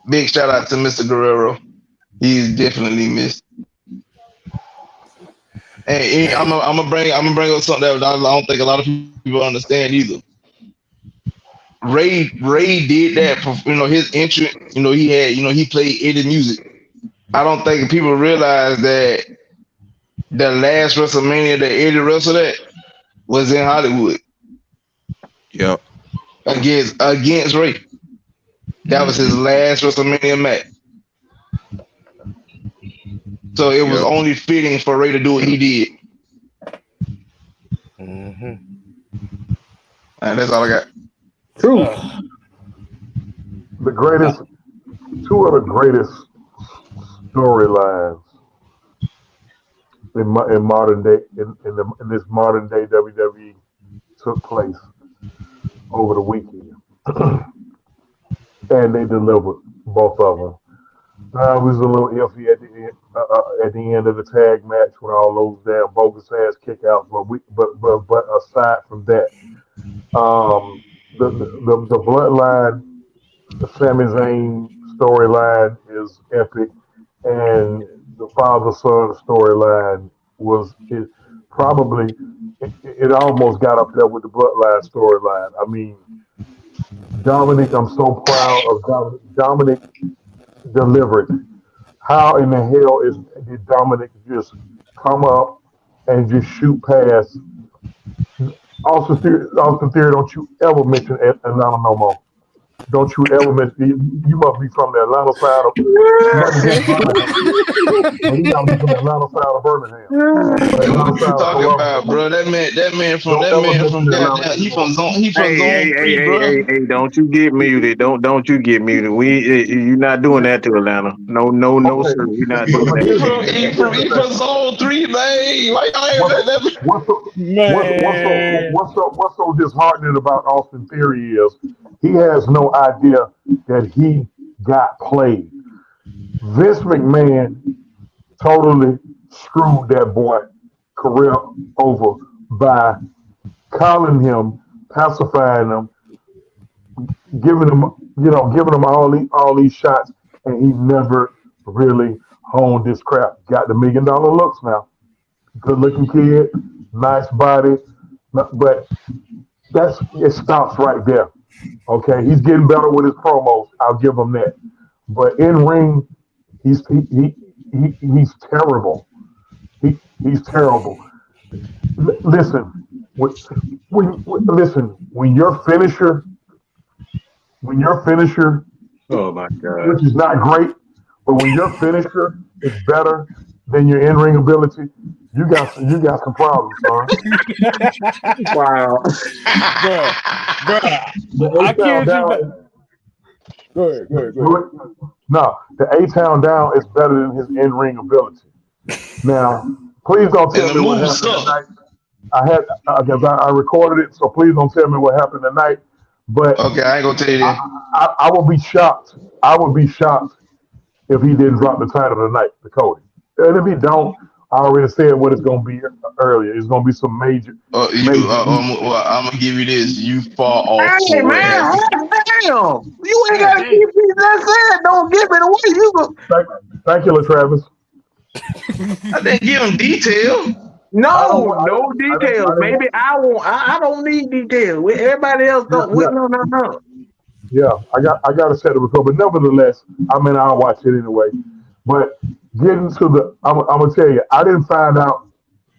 Big shout out to Mr. Guerrero. He's definitely missed. And I'm gonna bring up something that I don't think a lot of people understand either. Ray did that for his entrance. He played Eddie music. I don't think people realize that the last WrestleMania that Eddie wrestled at was in Hollywood. Yep. against Ray. That was his last WrestleMania match. So it was only fitting for Ray to do what he did. Mm-hmm. And that's all I got. True. The greatest, two of the greatest storylines in modern day in this modern day WWE took place over the weekend, and they delivered both of them. I was a little iffy at the end of the tag match with all those damn bogus ass kickouts, but aside from that, the bloodline, the Sami Zayn storyline is epic, and the father son storyline was probably it almost got up there with the bloodline storyline. I mean, Dominic, I'm so proud of Dominic. Dominic delivered. How in the hell did Dominic just come up and just shoot past? Austin Theory, don't you ever mention Atlanta no more. Don't you ever mention, you must be from the Atlanta side of, you must be from Birmingham. Well, you gotta be from the Atlanta side of Birmingham. Or Man, Atlanta what you side of talking Columbus. about, bro? Don't ever That man mention from Atlanta goddamn. anymore. He from Hey, zone hey, hey, three, hey, bro. hey, hey! Don't you get muted? Don't you get muted? You're not doing that to Atlanta. No, Okay, sir. We're not but, doing but that. here's, He the from thing. zone three, man. Why y'all ain't What's, let that? what's, so, Man. what's so disheartening about Austin Theory is he has no idea that he got played. Vince McMahon totally screwed that boy career over by calling him, pacifying him, giving him, giving him all these shots, and he never really honed his craft. Got the $1 million looks now. Good looking kid, nice body, but it stops right there. Okay, he's getting better with his promos. I'll give him that. But in ring, he's terrible. He's terrible. Listen, listen, when your finisher, Oh my God! which is not great, but when your finisher is better than your in ring ability, you got some problems, son. Wow. Bruh. The I A Town kid you not. Down, Go ahead. no, the A Town Down is better than his in ring ability. Now, please don't And tell the me what move happened suck. tonight. Because I recorded it, so please don't tell me what happened tonight. But Okay, I ain't gonna tell you I, that. I would be shocked. I would be shocked if he didn't drop the title tonight to Cody. And if he don't, I already said what it's going to be earlier. It's going to be some major heat. Well, I'm gonna give you this. You far off Hey for what man, happened. damn! You ain't God gotta damn. keep me that said. Don't give it away. You go. Thank, thank you, Travis. I didn't give him detail. I don't. No, I no didn't. I didn't. details. I didn't Maybe want. I won't. I don't need details. Everybody else Yeah, don't. yeah, No. yeah. I got to set it before, but nevertheless, I mean, I'll watch it anyway. But getting to I'm gonna tell you, I didn't find out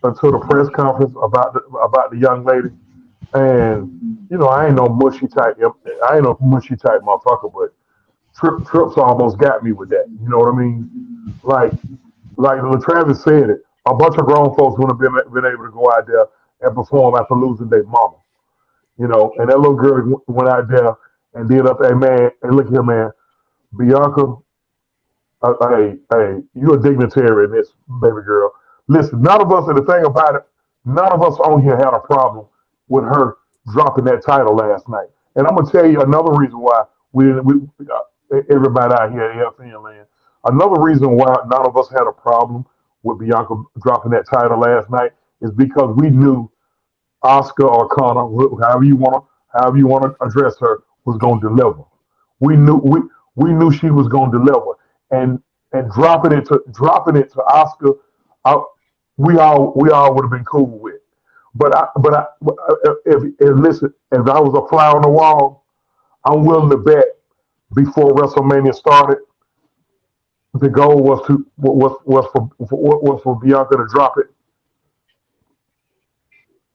until the press conference about the young lady. And I ain't no mushy type. I ain't no mushy type motherfucker. But Trips almost got me with that. You know what I mean? Like Travis said it. A bunch of grown folks would have been able to go out there and perform after losing their mama. And that little girl went out there and did up. Hey man, hey look here, man. Bianca, hey, you a dignitary in this, baby girl. Listen, none of us, and the thing about it, none of us on here had a problem with her dropping that title last night. And I'm gonna tell you another reason why everybody out here in FN land, another reason why none of us had a problem with Bianca dropping that title last night is because we knew Oscar or Connor, however you want to address her, was gonna deliver. We knew she was gonna deliver, and dropping it to Oscar, I, we all would have been cool with. But if listen, if I was a fly on the wall, I'm willing to bet before WrestleMania started, the goal was for Bianca to drop it.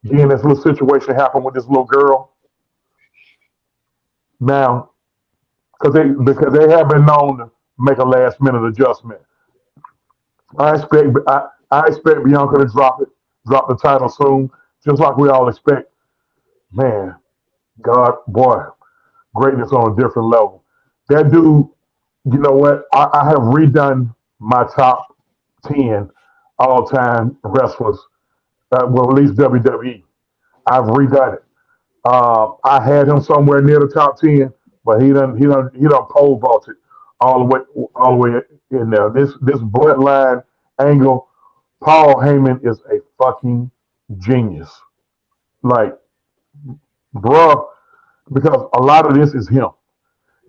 Then this little situation happened with this little girl. Now, because they have been known to make a last minute adjustment. I expect Bianca to drop the title soon, just like we all expect. Man, God, boy, greatness on a different level. That dude, you know what? I have redone my top 10 all time wrestlers, well, at least WWE. I've redone it. I had him somewhere near the top 10, but he done pole vaulted all the way in there. This bloodline angle, Paul Heyman is a fucking genius. Like, bruh, because a lot of this is him.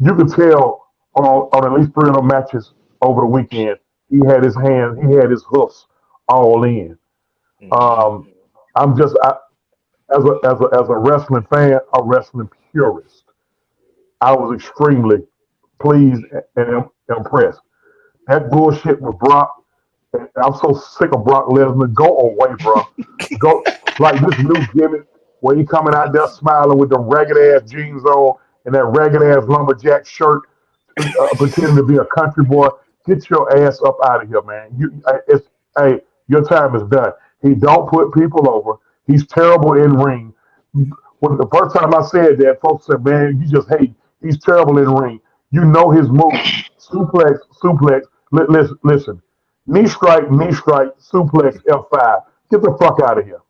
You could tell on at least three of them matches over the weekend, he had his hoofs all in. Um, I'm just as a wrestling fan, a wrestling purist. I was extremely pleased and impressed. That bullshit with Brock, I'm so sick of Brock Lesnar. Go away, bro. Go like this new gimmick where he coming out there smiling with the ragged ass jeans on and that ragged ass lumberjack shirt, pretending to be a country boy. Get your ass up out of here, man. Hey, your time is done. He don't put people over. He's terrible in ring. When the first time I said that, folks said, "Man, you just hate." He's terrible in ring. You know his moves: suplex, suplex. Listen, knee strike, suplex, F5. Get the fuck out of here.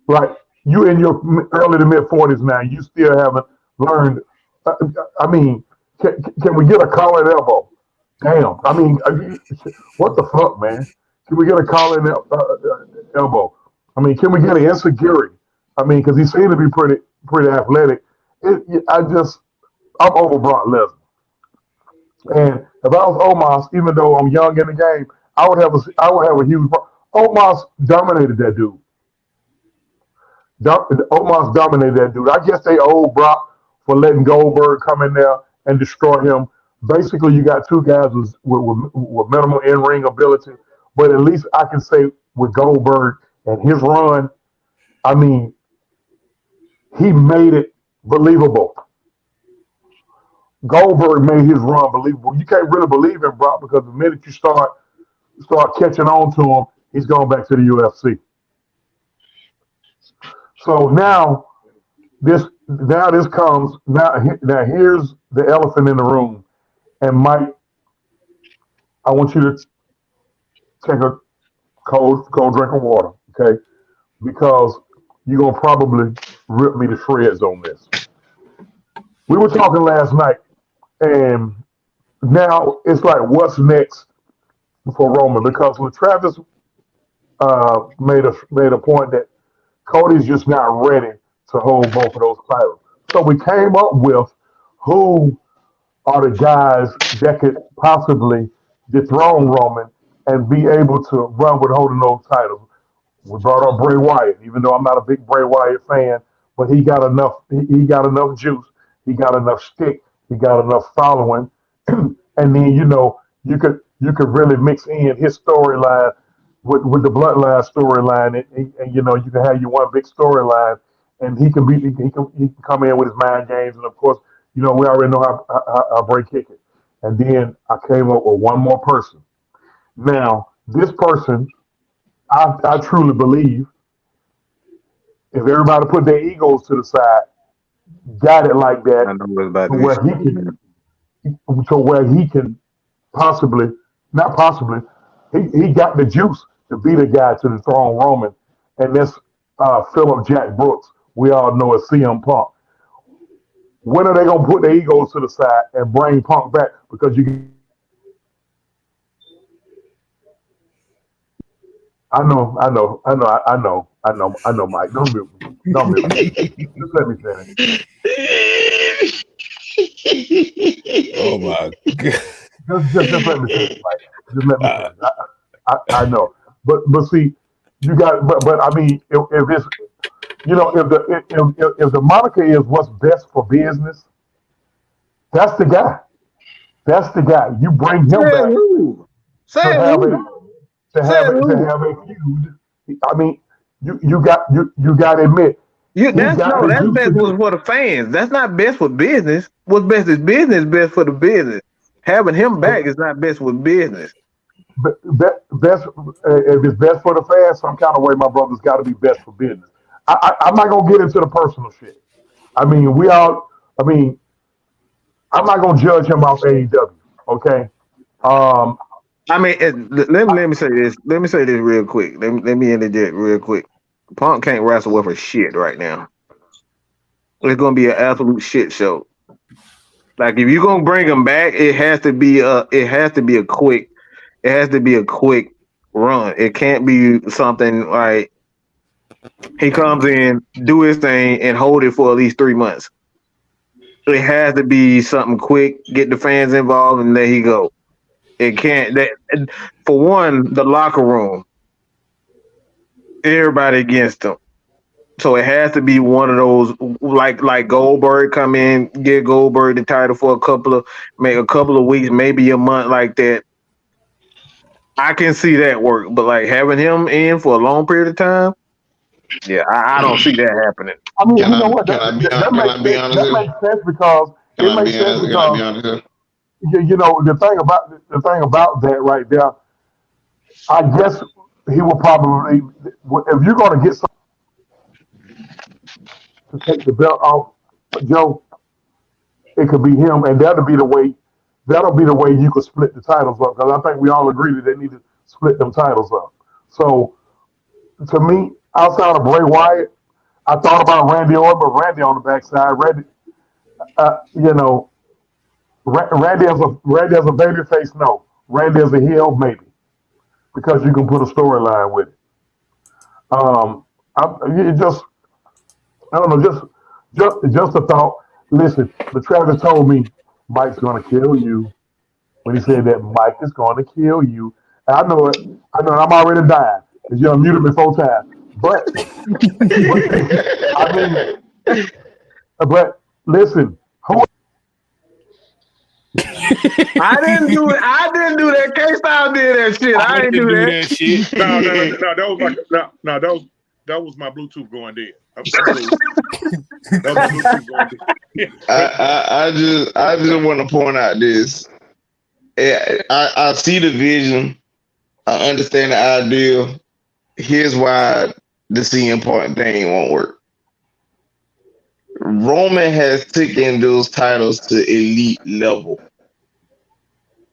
Like, you in your early to mid 40s now, you still haven't learned. Uh, I mean, can we get a collar and elbow? Damn. I mean, what the fuck, man? Can we get a collar and elbow? I mean, can we get an insecurity? I mean, because he seemed to be pretty athletic. I'm over Brock Lesnar. And if I was Omos, even though I'm young in the game, I would have a huge. Omos dominated that dude. Omos dominated that dude. I guess they owe Brock for letting Goldberg come in there and destroy him. Basically, you got two guys with minimal in-ring ability, but at least I can say with Goldberg and his run, I mean, he made it believable. Goldberg made his run believable. You can't really believe in Brock because the minute you start catching on to him, he's going back to the UFC. So now this comes now. Here's the elephant in the room, and Mike, I want you to take a cold drink of water, okay? Because you're gonna probably rip me to shreds on this. We were talking last night, and now it's like, what's next for Roman? Because when Travis made a point that Cody's just not ready to hold both of those titles. So we came up with who are the guys that could possibly dethrone Roman and be able to run with holding those titles. We brought up Bray Wyatt, even though I'm not a big Bray Wyatt fan, but he got enough. He got enough juice. He got enough stick. He got enough following, and then you could really mix in his storyline with the bloodline storyline, and you can have your one big storyline, and he can come in with his mind games, and of course, we already know how Bray kick it. And then I came up with one more person. Now, this person, I truly believe, if everybody put their egos to the side, got it like that, I know about to where he can possibly, not possibly, he got the juice to be the guy to dethrone Roman, and that's Philip Jack Brooks. We all know as CM Punk. When are they gonna put their egos to the side and bring Punk back? Because I know, Mike. Don't mute me. Just let me finish. Oh my god! Just let me finish, Mike. Just let me finish. I know, but see, you got, but I mean, if it's, if the moniker is what's best for business, that's the guy. That's the guy. You bring him back to have a feud. I mean, you got to admit, That's best for the fans. That's not best for business. What's best is business. Best for the business. Having him back is not best for business. Best if it's best for the fans, some kind of way, my brother's got to be best for business. I'm not gonna get into the personal shit. I mean, I'm not gonna judge him off AEW. Okay. I mean, let me say this. Let me say this real quick. Let me interject real quick. Punk can't wrestle with her shit right now. It's gonna be an absolute shit show. Like if you're gonna bring him back, it has to be a quick run. It can't be something like he comes in, do his thing, and hold it for at least 3 months. It has to be something quick, get the fans involved, and there he go. It can't. For one, the locker room, everybody against him. So it has to be one of those like Goldberg come in, get Goldberg the title for a couple of weeks, maybe a month like that. I can see that work, but like having him in for a long period of time, yeah, I don't see that happening. I mean, you know what? That makes sense because you know the thing about that right there. I guess he will probably, if you're going to get some to take the belt off Joe, it could be him, and that'll be the way you could split the titles up, because I think we all agree that they need to split them titles up. So to me, outside of Bray Wyatt, I thought about Randy Orton, but Randy on the backside. Randy as a baby face, no. Randy as a heel, maybe, because you can put a storyline with it. I don't know, just a thought. Listen, the Travis told me Mike's gonna kill you when he said that Mike is gonna kill you. And I know it. I'm already dying because you unmuted me 4 times. But I mean, but listen, I didn't do it. I didn't do that. K-Style did that shit. I didn't do that shit. No, that was my Bluetooth going dead. That was Bluetooth going dead. I just want to point out this. I see the vision. I understand the idea. Here's why the CM Punk thing won't work. Roman has taken those titles to elite level.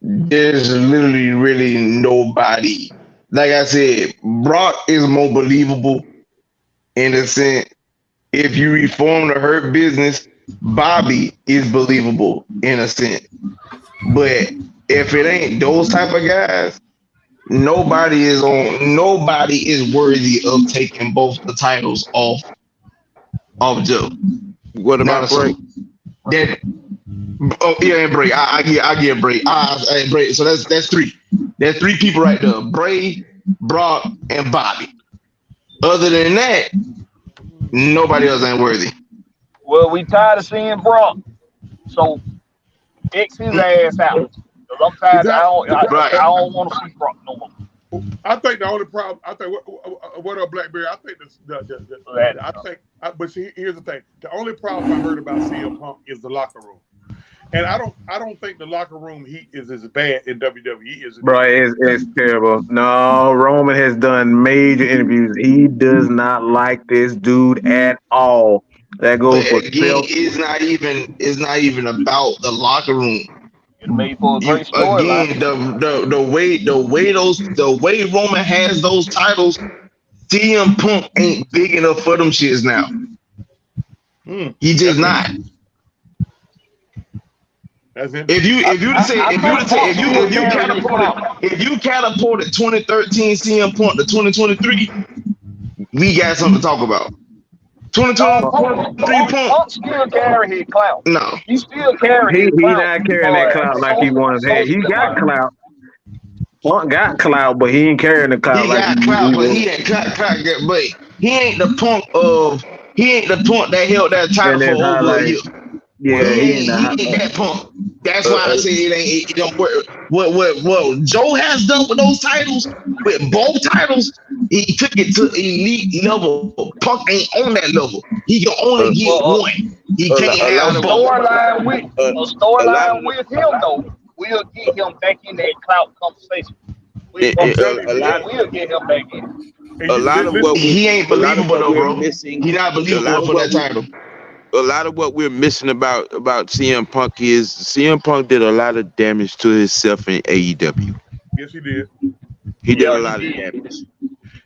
There's literally really nobody. Like I said, Brock is more believable in a sense. If you reform the Hurt Business, Bobby is believable in a sense. But if it ain't those type of guys, nobody is worthy of taking both the titles off Joe. What about Bray? And Bray. I give Bray. Bray. So that's 3. There's 3 people right there: Bray, Brock, and Bobby. Other than that, nobody else ain't worthy. Well, we tired of seeing Brock, so X his ass out. Because I'm tired. I don't want to see Brock no more. I think the only problem. I think what up, Blackberry. I think but see, here's the thing. The only problem I heard about CM Punk is the locker room, and I don't think the locker room heat is as bad in WWE as. Bro, it's terrible. No, Roman has done major interviews. He does not like this dude at all. That goes for again. It's not even about the locker room. Made for a great story. Again, the way Roman has those titles, CM Punk ain't big enough for them shits now. He just not. If you catapulted 2013 CM Punk to 2023, we got something to talk about. 2023 Punk still carry his clout. No, he still carry his clout. He's not carrying that clout like he once had. He got clout. Punk got clout, but he ain't carrying the clout. But he ain't the Punk that held that title for over a year. Yeah, he ain't that Punk. That's why I say it don't work. What Joe has done with those titles, with both titles, He took it to elite level. Punk ain't on that level. He can only get one. He can't have both. A storyline with him though, we'll get him back in that clout conversation. We'll get him back in. A lot of what he ain't believable though, bro. Missing, he not believable for that title. A lot of what we're missing about CM Punk is CM Punk did a lot of damage to himself in AEW. Yes, he did. He did a lot of damage.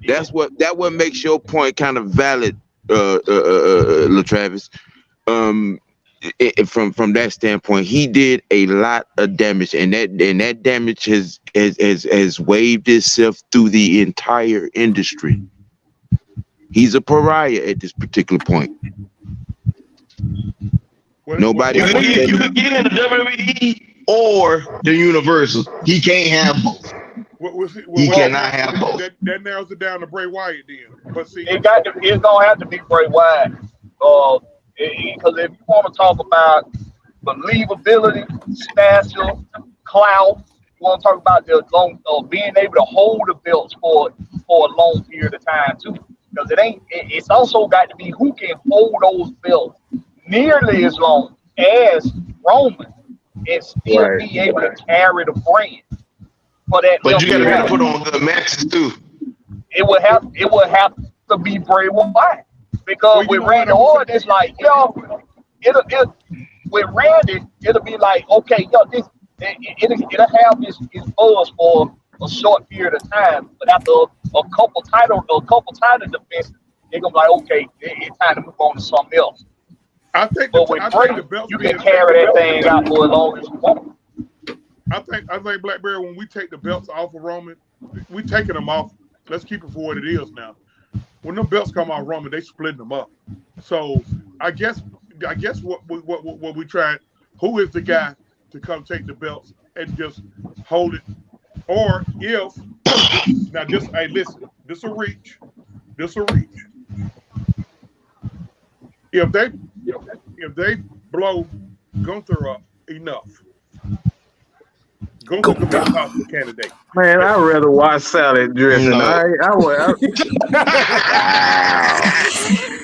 That's what makes your point kind of valid, LaTravis. From that standpoint, he did a lot of damage, and that damage has waved itself through the entire industry. He's a pariah at this particular point. Nobody. You can get in the WWE or the Universal. He can't have both. He cannot have both. That narrows it down to Bray Wyatt then. But see, it's gonna have to be Bray Wyatt. Because if you want to talk about believability, stature, clout, you want to talk about the long, being able to hold the belts for a long period of time too. Because it's also got to be who can hold those belts nearly as long as Roman and still be able to carry the brand for that. But you got to put on good matches too. It would have to be Bray Wyatt. Because with Randy Orton, it's like, with Randy, it'll be like, okay, it'll have this buzz for a short period of time, but after a couple title defenses, they're gonna be like, okay, it's time to move on to something else. I think the belts you can carry that thing out for as long as you want. I think Blackberry, when we take the belts off of Roman, we taking them off. Let's keep it for what it is now. When the belts come out Roman, they splitting them up. So I guess what we tried. Who is the guy to come take the belts and just hold it? Or if now just hey listen, this a reach. If they blow Gunther up enough, Gunther could be a possible candidate. Man, I'd rather watch salad dressing.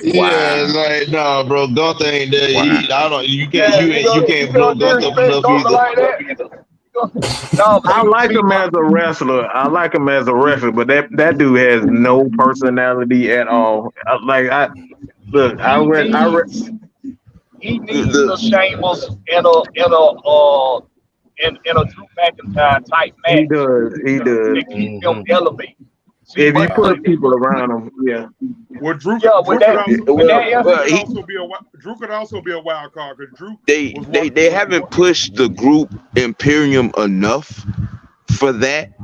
Yeah, like no, bro. Gunther ain't there. You can't blow Gunther up enough either. Like that. No, I like him as a wrestler. But that dude has no personality at all. He needs a Sheamus and a Drew McIntyre type match. He does. To keep him elevated. If you put people around him, yeah. Well, Drew could also be a wild card because Drew. They haven't pushed the group Imperium enough for that.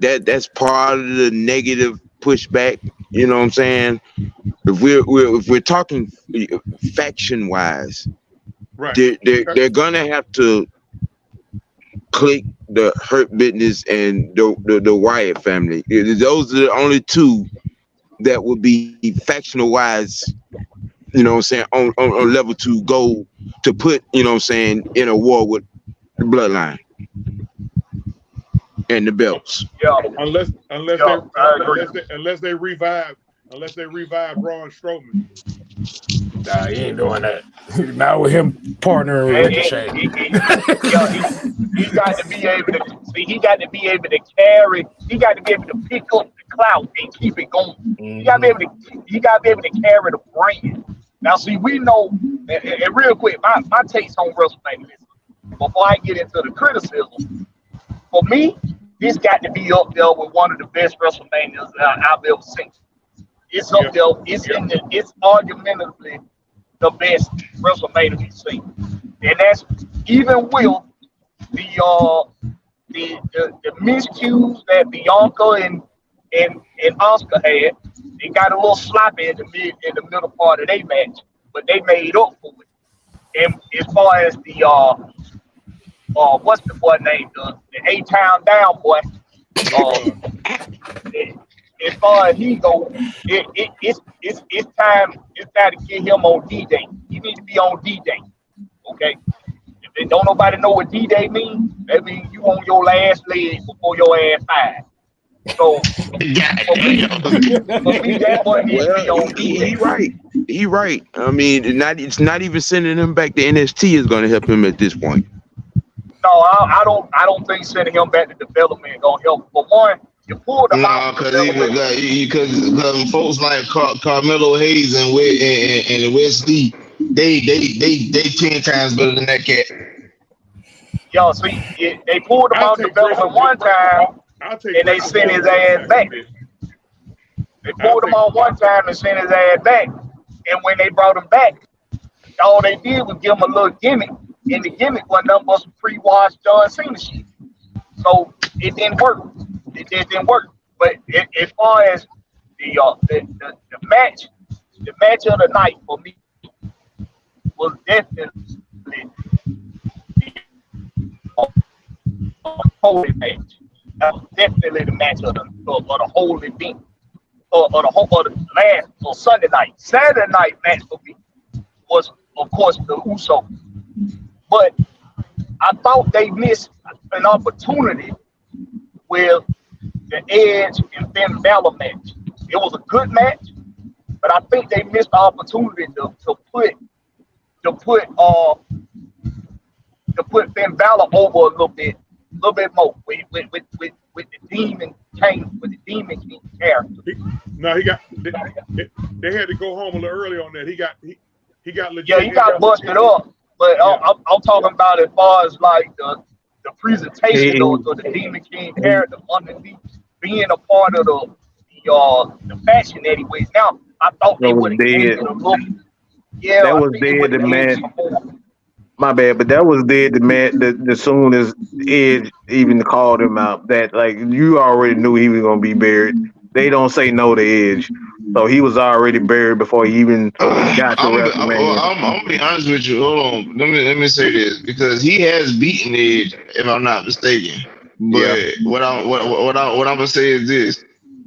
That's part of the negative pushback. You know what I'm saying? If we're talking faction wise, right? They're gonna have to click the Hurt Business and the Wyatt family. Those are the only two that would be factional wise, you know what I'm saying, on level 2 go to put, you know what I'm saying, in a war with the bloodline and the belts. Yeah. Unless they revive Braun Strowman. Nah, he ain't doing that. Not with him partnering with Ricochet. He got to be able to see. He got to be able to carry. He got to be able to pick up the clout and keep it going. He got to be able to carry the brand. Now, see, we know. And real quick, my takes on WrestleMania. Before I get into the criticism, for me, this got to be up there with one of the best WrestleManias I've ever seen. It's up there. It's argumentatively the best WrestleMania we've seen, and that's even with the miscues that Bianca and Oscar had. They got a little sloppy in the middle part of their match, but they made up for it. And as far as the what's the boy name, the A-Town Down boy, as far as he goes, it's time to get him on D-Day. He needs to be on D-Day. Okay? If they don't nobody know what D-Day means, that means you on your last leg before your ass fired. So for me, that wasn't me on he right. He right. I mean, it's not even sending him back to NXT is going to help him at this point. No, I don't think sending him back to development gonna help. For one, you pulled him out. Because folks like Carmelo Hayes and Wesley, they 10 times better than that cat. Yo, so they pulled him out development one time, and they sent his ass back. They pulled him on one time and sent his ass back. And when they brought him back, all they did was give him a little gimmick. And the gimmick was nothing but some pre-washed John Cena shit. So it didn't work. It just didn't work. But as far as the match of the night for me was definitely the holy match. That was definitely the match of the whole event. Or the whole of the last or Sunday night. Saturday night match for me was, of course, the Usos. But I thought they missed an opportunity with the Edge and Finn Balor match. It was a good match, but I think they missed the opportunity to put Finn Balor over a little bit more with the Demon King character. They had to go home a little early on that. He got legit. Yeah, he got busted up. But I'm talking about as far as like the presentation of the Demon King character underneath being a part of the fashion that he wears. Now, I thought they would have given it a look. Yeah, that was dead the man. My bad, but that was dead the man. The soon as Edge even called him out, that like you already knew he was gonna be buried. They don't say no to Edge, so he was already buried before he even got to WrestleMania. I'm gonna be honest with you. Hold on, let me say this because he has beaten Edge, if I'm not mistaken. But what I'm gonna say is this,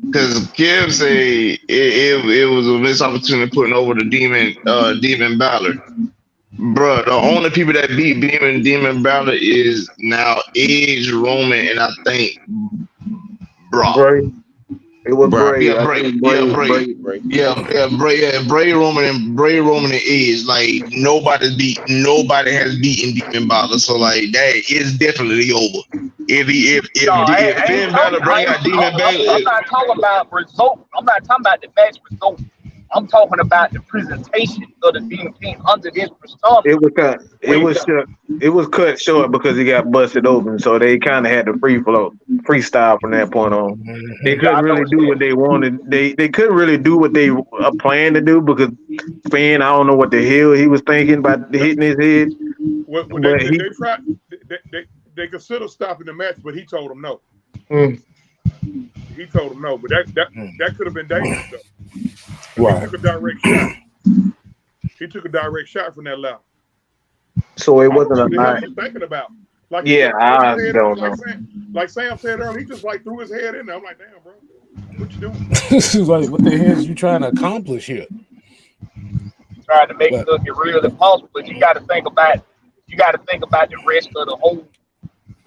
because Kev say it was a missed opportunity putting over the Demon Balor. Bruh, the only people that beat Demon Balor is now Edge, Roman, and I think Brock. Bray. It was Bray. Bray, Roman, and Edge. Like nobody has beaten Demon Balor, so like that is definitely over. If Finn Balor bring out Demon Balor, I'm not talking about result. I'm not talking about the match result. I'm talking about the presentation of the Demon King under this persona. It was cut short because he got busted open, so they kind of had to freestyle from that point on. They couldn't really do what they wanted. They couldn't really do what they planned to do because Finn, I don't know what the hell he was thinking about hitting his head. They considered stopping the match, but he told them no. He told them no, but that could have been dangerous though. Right. He took a direct shot from that level. So it wasn't a night. Thinking about, I don't know. Like Sam said earlier, he just like threw his head in there. I'm like, damn, bro, what you doing? Like, what the hell is you trying to accomplish here? Trying to make it look real impossible, but you got to think about the rest of the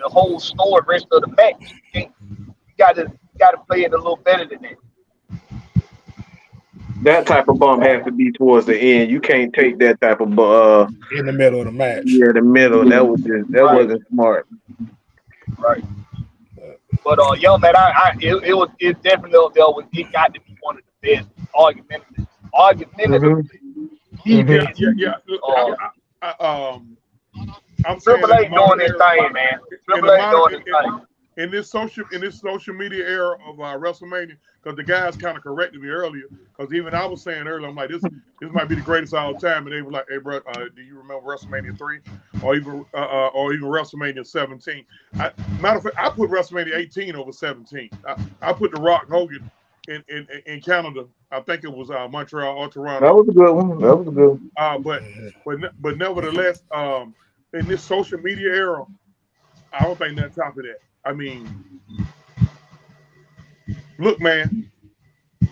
whole story, rest of the match. You got to play it a little better than that. That type of bump has to be towards the end. You can't take that type of in the middle of the match. Yeah, the middle. That wasn't smart. Right. But man, it definitely up there with it got to be one of the best argumentative. I'm Triple H doing his thing, man. Triple H doing his thing. In this social media era of WrestleMania, because the guys kind of corrected me earlier, because even I was saying earlier, I'm like, this might be the greatest of all time, and they were like, hey, bro, do you remember WrestleMania 3 or even WrestleMania 17? Matter of fact, I put WrestleMania 18 over 17. I put the Rock Hogan in Canada. I think it was Montreal or Toronto. That was a good one. But nevertheless, in this social media era, I don't think nothing top of that. I mean, look, man.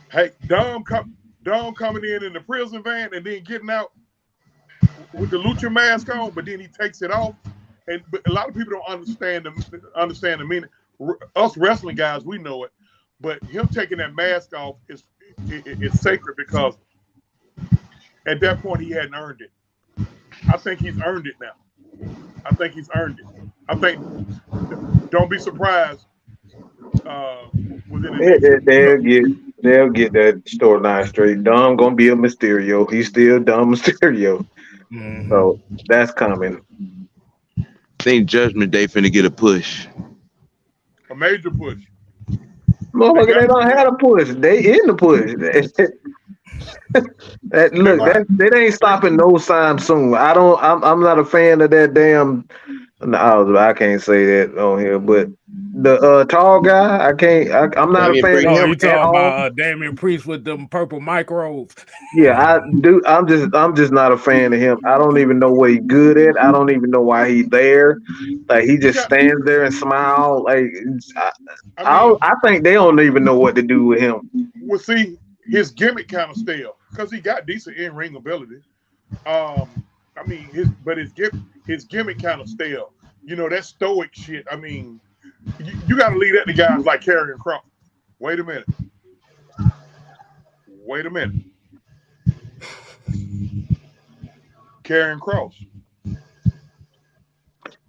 Hey, Dom coming in the prison van and then getting out with the lucha mask on, but then he takes it off. But a lot of people don't understand the meaning. Us wrestling guys, we know it. But him taking that mask off is sacred because at that point he hadn't earned it. I think he's earned it now. I think he's earned it. I think. Don't be surprised. Within the They'll get that storyline straight. Dom gonna be a Mysterio. He's still Dom Mysterio. So that's coming. I think Judgment Day finna get a push. a major push. Motherfucker, they don't have a push. They in the push. That ain't stopping no time soon. I'm not a fan of that damn. No, I can't say that on here, but the tall guy, I'm not a fan of him you at talking all. about Damian Priest with them purple microbes? Yeah, I do. I'm just not a fan of him. I don't even know what he's good at. I don't even know why he's there. Like he just stands there and smiles. Like I think they don't even know what to do with him. Well, see, his gimmick kind of stale because he got decent in-ring ability. His gimmick kind of stale. You know, that stoic shit. I mean, you got to leave that to guys like Karrion Kross. Wait a minute. Karrion Kross.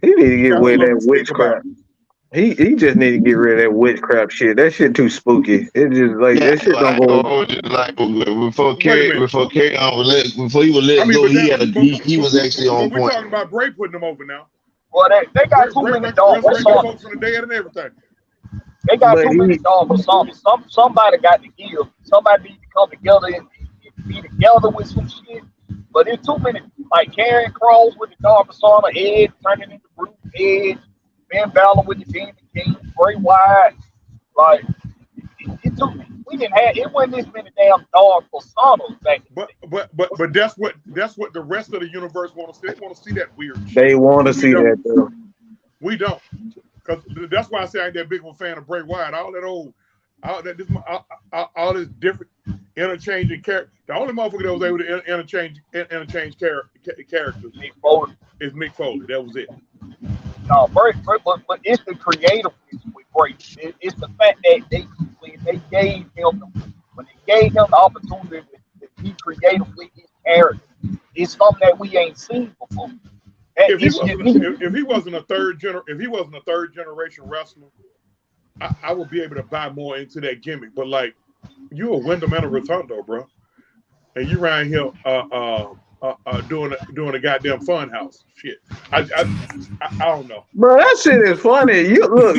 He need to get rid of that witchcraft. He just need to get rid of that witchcraft shit. That shit too spooky. It just like that shit don't go. Like before he was let go, he was actually on point. We're talking about Bray putting them over now. Well, they got too many dogs for something. Folks for the dead and everything. They got too many dogs for something. Somebody got to give. Somebody need to come together and be together with some shit. But there's too many. Like Karrion Kross with the dog persona, Edge turning into Bruce, Edge, Ben Balor with the Demon King, Bray Wyatt. Like we didn't have. It wasn't this many damn dog personas back. But that's what the rest of the universe want to see. They want to see that weird shit. They want to see that though. We don't, because that's why I say I ain't that big of a fan of Bray Wyatt. All this different interchanging character. The only motherfucker that was able to interchange characters is Mick Foley. That was it. No, Bray, but it's the creative with Bray. It's the fact that when they gave him the opportunity to be creatively his character, it's something that we ain't seen before. If he wasn't a third generation wrestler, I would be able to buy more into that gimmick. But like, you a Wyndham and a Rotundo, bro, and you around here doing a goddamn fun house shit. I don't know, bro. That shit is funny. You was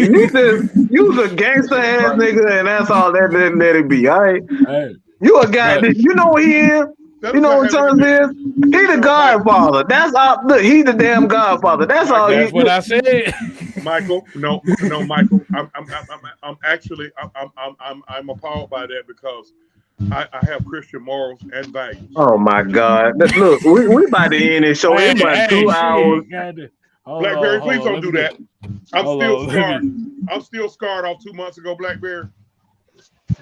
a gangster ass nigga, and that's all that let it be. All right, hey, you a guy. You know what he is. You know what Terms is? He the Godfather. That's all. Look, he the damn Godfather. That's all. That's what I said. Michael, no, Michael. I'm actually appalled by that because I have Christian morals and values. Oh my God! Look, we about to end this show in about 2 hours. Blackberry, please don't do that. I'm still scarred. I'm still scarred off 2 months ago, Blackberry.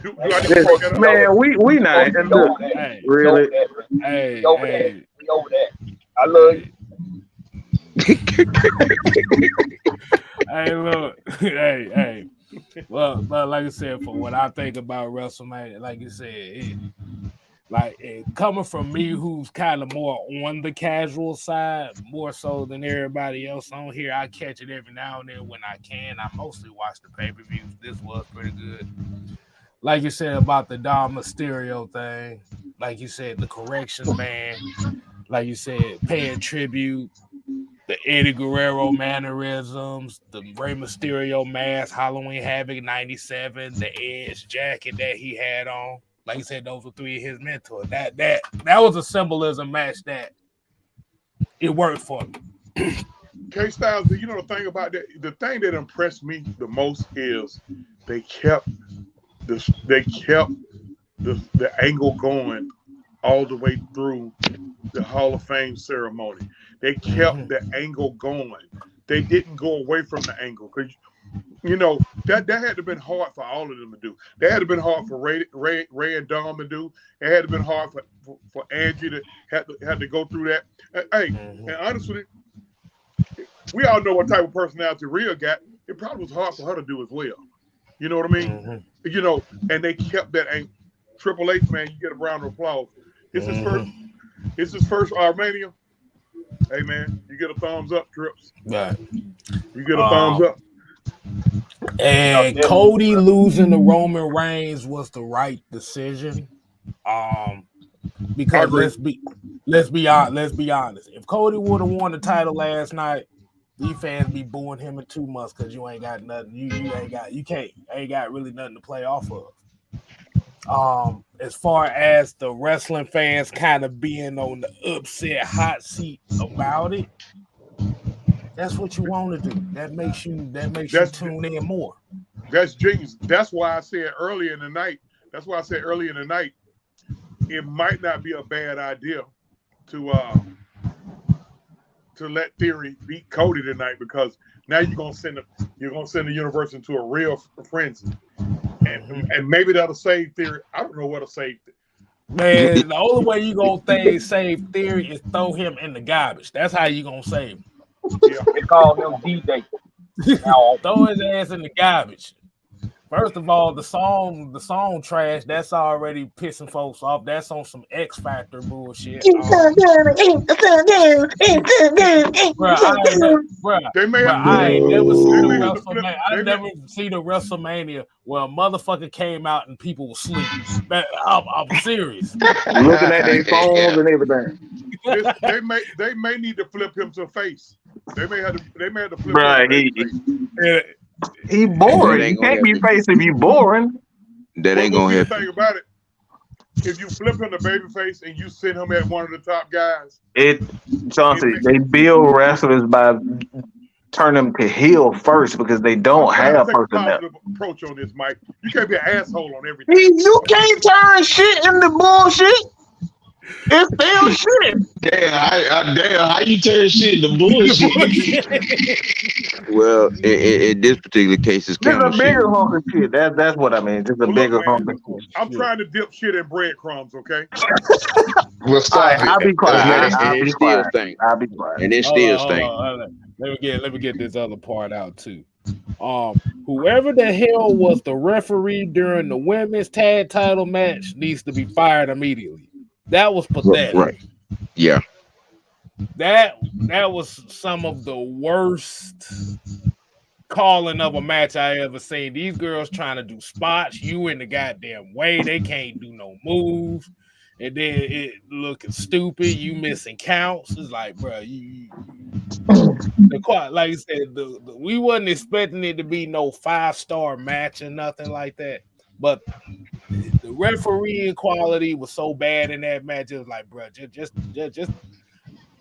Do I need to break that up? Man, we not really. Hey, we over that. I love you. Hey, look, hey. Well, but like I said, for what I think about WrestleMania, like you said, coming from me, who's kind of more on the casual side, more so than everybody else on here, I catch it every now and then when I can. I mostly watch the pay-per-views. This was pretty good. Like you said about the Dom Mysterio thing, like you said, the correction band, like you said, paying tribute, the Eddie Guerrero mannerisms, the Rey Mysterio mask, Halloween Havoc 97, the Edge jacket that he had on. Like you said, those were 3 of his mentors. That was a symbolism match that it worked for me. K-Styles, you know the thing about that? The thing that impressed me the most is they kept the angle going all the way through the Hall of Fame ceremony. They kept the angle going. They didn't go away from the angle because, you know, that had to have been hard for all of them to do. That had to have been hard for Ray and Dom to do. It had to have been hard for Angie to have to go through that. And honestly, we all know what type of personality Rhea got. It probably was hard for her to do as well. You know what I mean? You know, and they kept that angle. Triple H, man, you get a round of applause. It's his first. It's his first Mania. Hey, man, you get a thumbs up, Trips. Right. You get a thumbs up. And Cody losing to Roman Reigns was the right decision. Because let's be honest. If Cody would have won the title last night, these fans be booing him in 2 months because you ain't got nothing. You ain't got really nothing to play off of. As far as the wrestling fans kind of being on the upset hot seat about it, that's what you want to do. That makes you tune in more. That's genius. That's why I said earlier in the night. It might not be a bad idea to let Theory beat Cody tonight, because now you're gonna send the universe into a real frenzy, and maybe that'll save Theory. I don't know what'll save it. Man, the only way you gonna save Theory is throw him in the garbage. That's how you gonna save him. Yeah, they call him D-Day. Throw his ass in the garbage. First of all, the song trash, that's already pissing folks off. That's on some X Factor bullshit. They may I never seen a WrestleMania where a motherfucker came out and people were sleeping. I'm serious. Looking at their phones and everything. They may need to flip him to face. They may have to flip Bruh, him to face. He boring. You can't be face if you boring. That ain't gonna happen. Think about it. If you flip him to babyface and you send him at one of the top guys, Chauncey, they build wrestlers by turning them to heel first because they don't have personnel. Approach on this, Mike. You can't be an asshole on everything. You can't turn shit into bullshit. It's still shit. Damn, how you turn shit into bullshit? Well, in this particular case, it's Just a camel shit. bigger hunk of shit. That's what I mean. Just a bigger hunk of shit. I'm trying to dip shit in breadcrumbs, okay? Well, stop it. I'll be quiet. And it still stink. I'll be quiet. And it still stink. Let me get this other part out too. Whoever the hell was the referee during the women's tag title match needs to be fired immediately. That was pathetic. Right. Yeah. That was some of the worst calling of a match I ever seen. These girls trying to do spots, you in the goddamn way. They can't do no moves. And then it looking stupid. You missing counts. It's like, bro, like I said, we wasn't expecting it to be no 5-star match or nothing like that. But the refereeing quality was so bad in that match. It was like, bro, just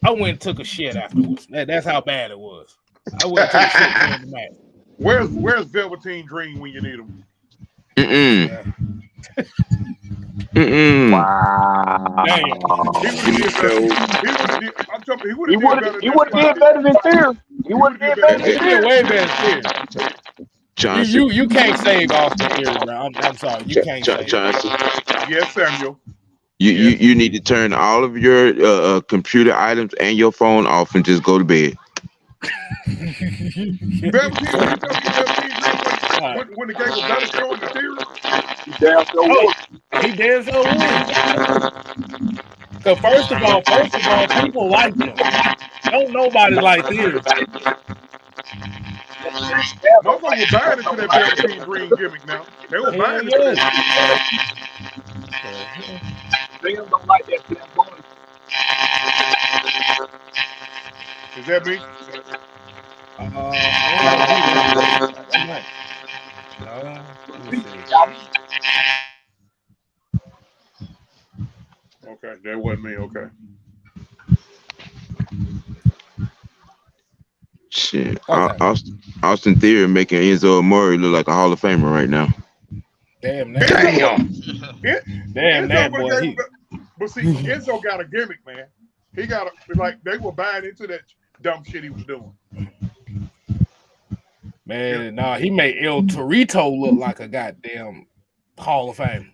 I went and took a shit afterwards. That's how bad it was. I went and took a shit during the match. Where's Velveteen Dream when you need him? Wow. Damn. He would have did better than Theory. He would have did better than Theory. Way better than Theory. You can't save Austin Theory, bro. I'm sorry. You can't save Chauncey. Yes, Samuel. You need to turn all of your computer items and your phone off and just go to bed. When the game was better showing the Theory, he damn so would. Because first of all, people like him. Don't nobody like Theory. Motherfuckers were buying into that Velveteen Dream gimmick now. They were buying into that. They don't like that boy. Is that me? Okay, that wasn't me. Okay. Shit, Austin Theory making Enzo Amore look like a Hall of Famer right now. Damn, that boy. But see, Enzo got a gimmick, man. He got they were buying into that dumb shit he was doing. Man, he made El Torito look like a goddamn Hall of Fame.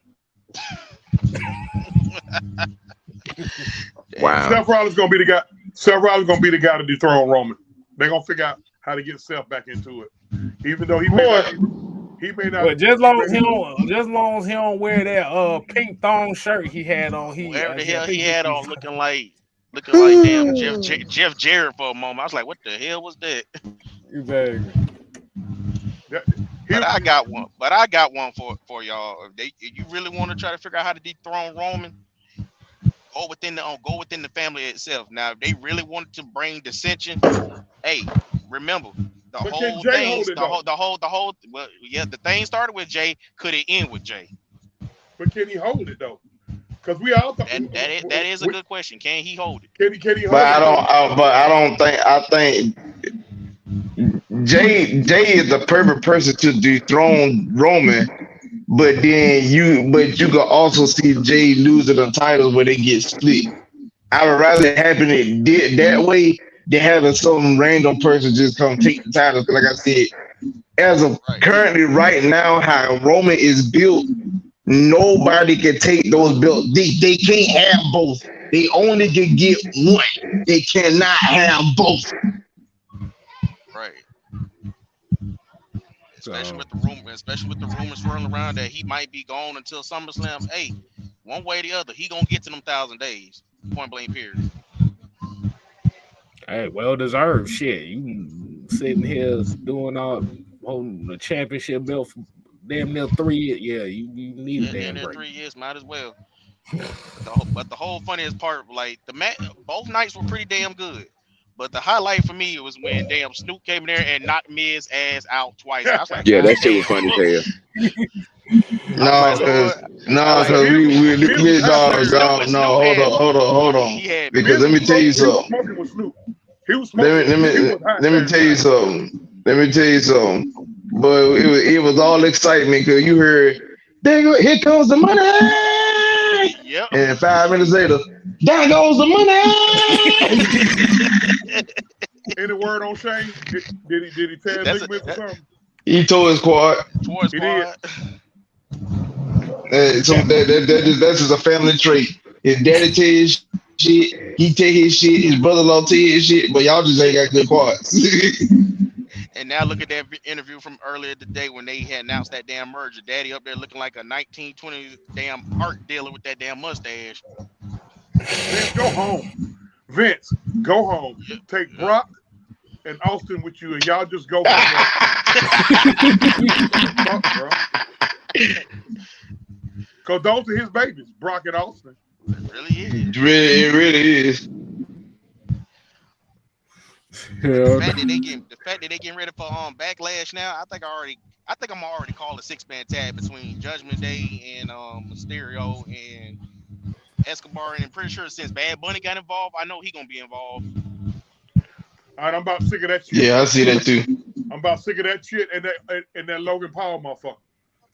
Wow. Seth Rollins gonna be the guy. Seth Rollins gonna be the guy to dethrone Roman. They're gonna figure out how to get Seth back into it, even though he may He may not. But just long as he don't wear that pink thong shirt he had on, Whatever the hell I he think had he on, looking like damn Jeff Jarrett for a moment. I was like, what the hell was that? exactly. But I got one. But I got one for y'all. If you really want to try to figure out how to dethrone Roman, go within the family itself. Now, if they really wanted to bring dissension, hey, remember the But whole can Jay thing, hold it, the whole. Well, yeah, the thing started with Jay. Could it end with Jay? But can he hold it though? Because we all thought that is a good question. Can he hold it? Can he hold But it? I don't think. I think Jay is the perfect person to dethrone Roman. But then you can also see Jay losing the titles when they get split. I would rather it happen that way than having some random person just come take the titles. Like I said, as of currently right now, how Roman is built, nobody can take those belts. They can't have both. They only can get one. They cannot have both. Right. Especially with the rumors swirling around that he might be gone until SummerSlam. Hey, one way or the other, he gonna get to them 1,000 days. Point blank period. Hey, well deserved. Shit, you sitting here holding the championship belt for damn near 3 years. Yeah, you need a damn break. 3 years, might as well. But the whole funniest part, like both nights were pretty damn good. But the highlight for me was when damn Snoop came in there and knocked Miz ass out twice. I was like, Yeah, that shit was funny as hell. Hold on. Because let me tell you something. Let me tell you something. But it was all excitement because you heard, here comes the money. Yep. And 5 minutes later, there goes the money. Any word on Shane? Did he tell ligaments or something? He tore his quad. He did. So that's just a family trait. His daddy tell his shit, he tell his shit, his brother-in-law tell his shit, but y'all just ain't got good quads. And now look at that interview from earlier today when they had announced that damn merger. Daddy up there looking like a 1920s damn art dealer with that damn mustache. Vince, go home. Vince, go home. Take Brock and Austin with you, and y'all just go. Because those are his babies, Brock and Austin. It really is. It really is. The fact that they getting ready for Backlash now, I think I'm already called a 6-man tag between Judgment Day and Mysterio and Escobar, and I'm pretty sure since Bad Bunny got involved, I know he gonna be involved. All right, I'm about sick of that shit. Yeah, I see that too. I'm about sick of that shit and that Logan Paul motherfucker.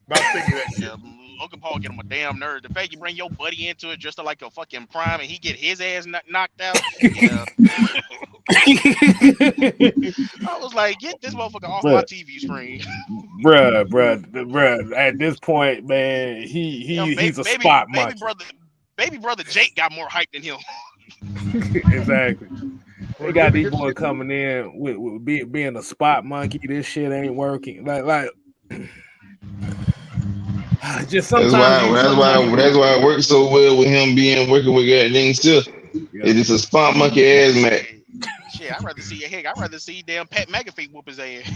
About sick of that shit. Yeah, Logan Paul get him a damn nerve. The fact you bring your buddy into it just to like a fucking prime and he get his ass knocked out. Yeah. I was like, get this motherfucker off my TV screen. Bruh. At this point, man, he's a spot monkey. Baby brother Jake got more hype than him. Exactly. They got these boys coming in with being a spot monkey. This shit ain't working. Like just sometimes. That's why it works so well with him working with that thing still. Yeah. It is a spot monkey ass man. Shit, I'd rather see damn Pat McAfee whoop his ass.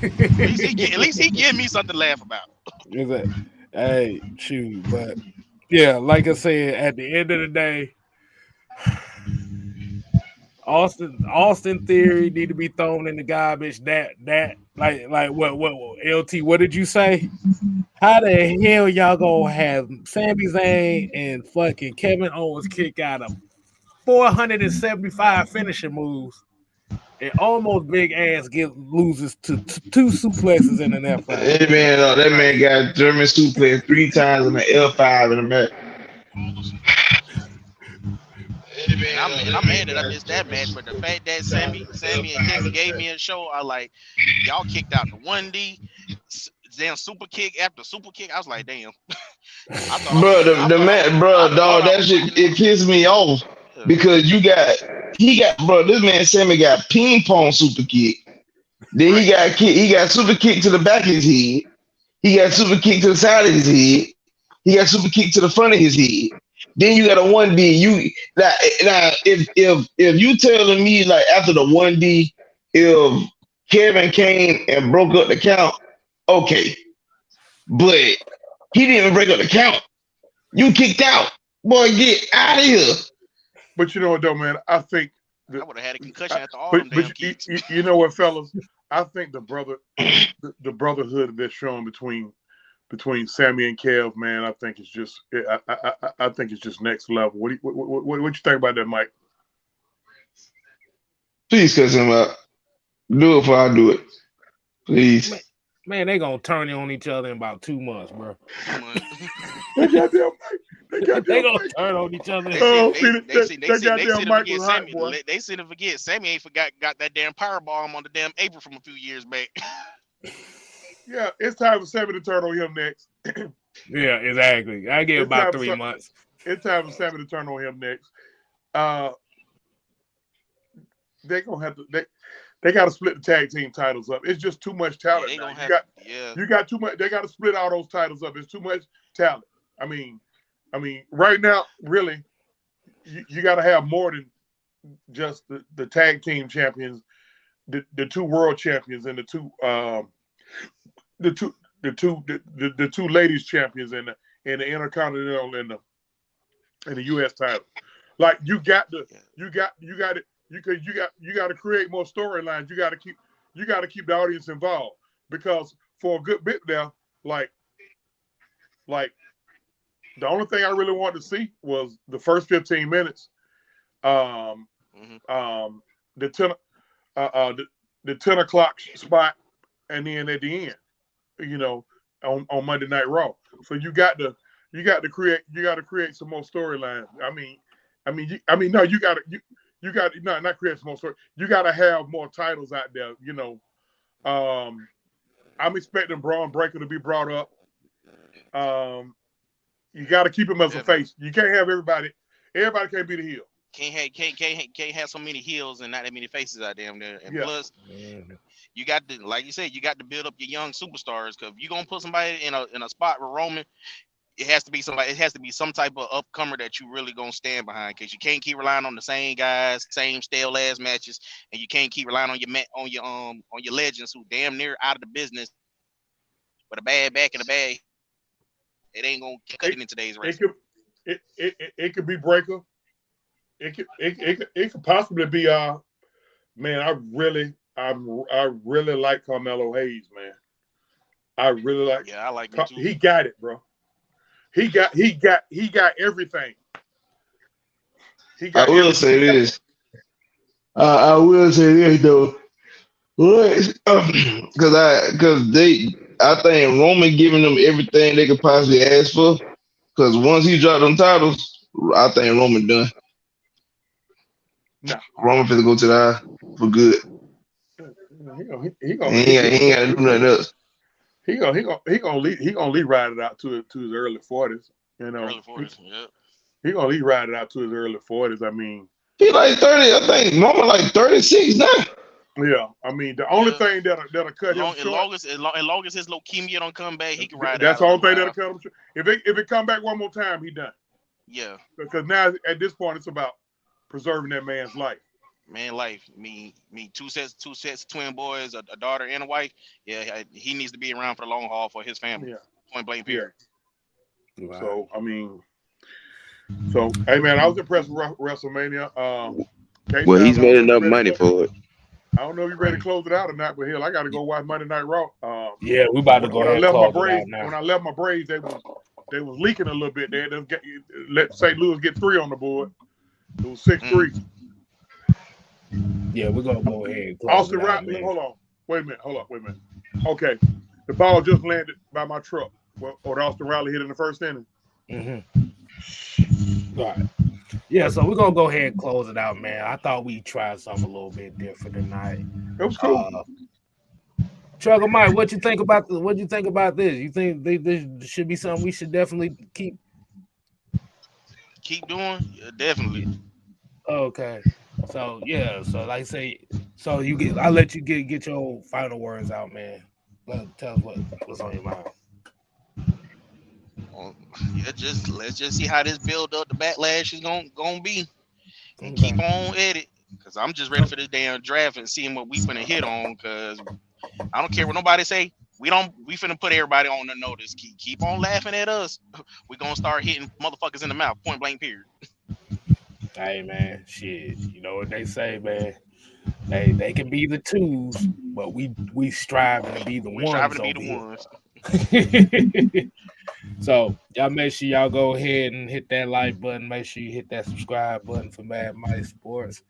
At least he give me something to laugh about. Hey, shoot, but yeah, like I said, at the end of the day, Austin Theory need to be thrown in the garbage. That like what LT? What did you say? How the hell y'all gonna have Sami Zayn and fucking Kevin Owens kick out of 475 finishing moves, and almost big ass loses to 2 suplexes in an F5? Hey man, that man got German suplex 3 times in the L5 in a match. I'm mad that I missed that match, but the fact that Sammy and Kevin gave me a show, I like, y'all kicked out the 1D, damn super kick after super kick. I was like, damn. That shit, it pissed me off because this man Sammy got ping pong super kick. Then he got super kick to the back of his head. He got super kick to the side of his head. He got super kick to the front of his head. Then you got a 1D. You now if you telling me like after the 1D, if Kevin came and broke up the count, okay. But he didn't even break up the count. You kicked out. Boy, get out of here. But you know what though, man? I think I would have had a concussion after all them damn kicks. You know what, fellas? I think the brotherhood that's shown between Sammy and Kev, man, I think it's just I think it's just next level. What you think about that, Mike? Please cut him out. Do it before I do it. Please. Man, they gonna turn on each other in about 2 months, bro. They gonna turn on each other. They seem to forget. Sammy ain't got that damn power bomb on the damn apron from a few years back. Yeah, it's time for Sammy to turn on him next. Yeah, exactly. I give about 3 months. It's time for Sammy to turn on him next. They gonna have to. They got to split the tag team titles up. It's just too much talent. You got too much. They got to split all those titles up. It's too much talent. I mean, right now, really, you got to have more than just the tag team champions, the 2 world champions, and the two ladies champions, and the Intercontinental and the U.S. title. Like you got to create more storylines. You got to keep the audience involved, because for a good bit now, like the only thing I really wanted to see was the first 15 minutes, the 10 o'clock spot, and then at the end, on Monday Night Raw. So you got to create some more storylines. You got not create some more story. You got to have more titles out there. I'm expecting Braun Breaker to be brought up. You got to keep him as a face. You can't have everybody. Everybody can't be the heel. Can't have so many heels and not that many faces out there. And plus, you got to, like you said, you got to build up your young superstars. Because if you're gonna put somebody in a spot with Roman, it has to be somebody. It has to be some type of upcomer that you really gonna stand behind. Because you can't keep relying on the same guys, same stale ass matches, and you can't keep relying on your legends who damn near out of the business with a bad back and a bad. It ain't gonna cut it in today's wrestling. It could be Breaker. It could possibly be man. I really like Carmelo Hayes, man. I really like. Yeah, I like him too. He got it, bro. He got everything. I will say this though, because I think Roman giving them everything they could possibly ask for. Because once he dropped them titles, I think Roman done. No, Roman finna go to the eye for good. He ain't got to do nothing else. He gonna lead ride it out to his early 40s. Early 40s, yeah. He gonna lead ride it out to his early 40s. I mean, he like 30. I think Roman like 36 now. Yeah, I mean the only thing that'll cut him short. As long as his leukemia don't come back, he can ride. That's the only thing that'll cut him short. If it come back one more time, he done. Yeah. Because now at this point it's about preserving that man's life. Me, two sets of twin boys, a daughter and a wife. Yeah, he needs to be around for the long haul for his family. Yeah. Point blank period. Wow. So hey man, I was impressed with WrestleMania. Well, he's made enough money for it. I don't know if you're ready to close it out or not, but hell, I got to go watch Monday Night Raw. Yeah, we about to go ahead and close it out now. When I left my braids, they was leaking a little bit. They let St. Louis get 3 on the board. It was 6-3. Yeah, we're gonna go ahead and close Austin Riley, hold on. Wait a minute. Okay. The ball just landed by my truck. Or Austin Riley hit in the first inning. Mm-hmm. All right. Yeah, so we're gonna go ahead and close it out, man. I thought we tried something a little bit different tonight. It was cool. Trugger Mike, what you think about this? You think this should be something we should definitely keep doing? Yeah, definitely. Okay. So like I say, I'll let you get your final words out, man. Tell us what's on your mind. Yeah, let's just see how this build up the backlash is gonna be, and Okay. keep on at it. Cause I'm just ready for this damn draft and seeing what we finna hit on. Cause I don't care what nobody say. We finna put everybody on the notice. Keep on laughing at us. We gonna start hitting motherfuckers in the mouth, point blank. Period. Hey man, shit. You know what they say, man. They can be the twos, but we striving to be the We striving ones to be over the here. ones. So y'all make sure y'all go ahead and hit that like button. Make sure you hit that subscribe button for Mad Mike Sports.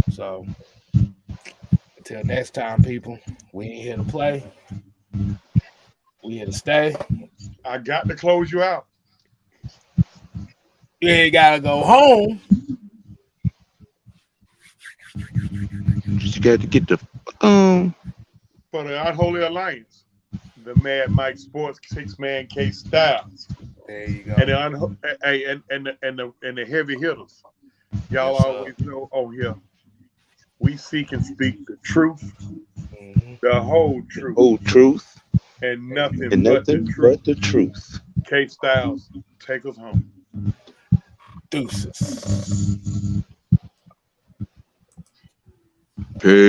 So until next time, people, we ain't here to play. We here to stay. I got to close you out. You ain't gotta go home. Just got to get the For the Unholy Alliance, the Mad Mike Sports 6-man K Styles. There you go. And the heavy hitters. Y'all Yes, always know, oh yeah, we seek and speak the truth, the whole truth, and nothing but the truth. K Styles, take us home. Deuces. Peace.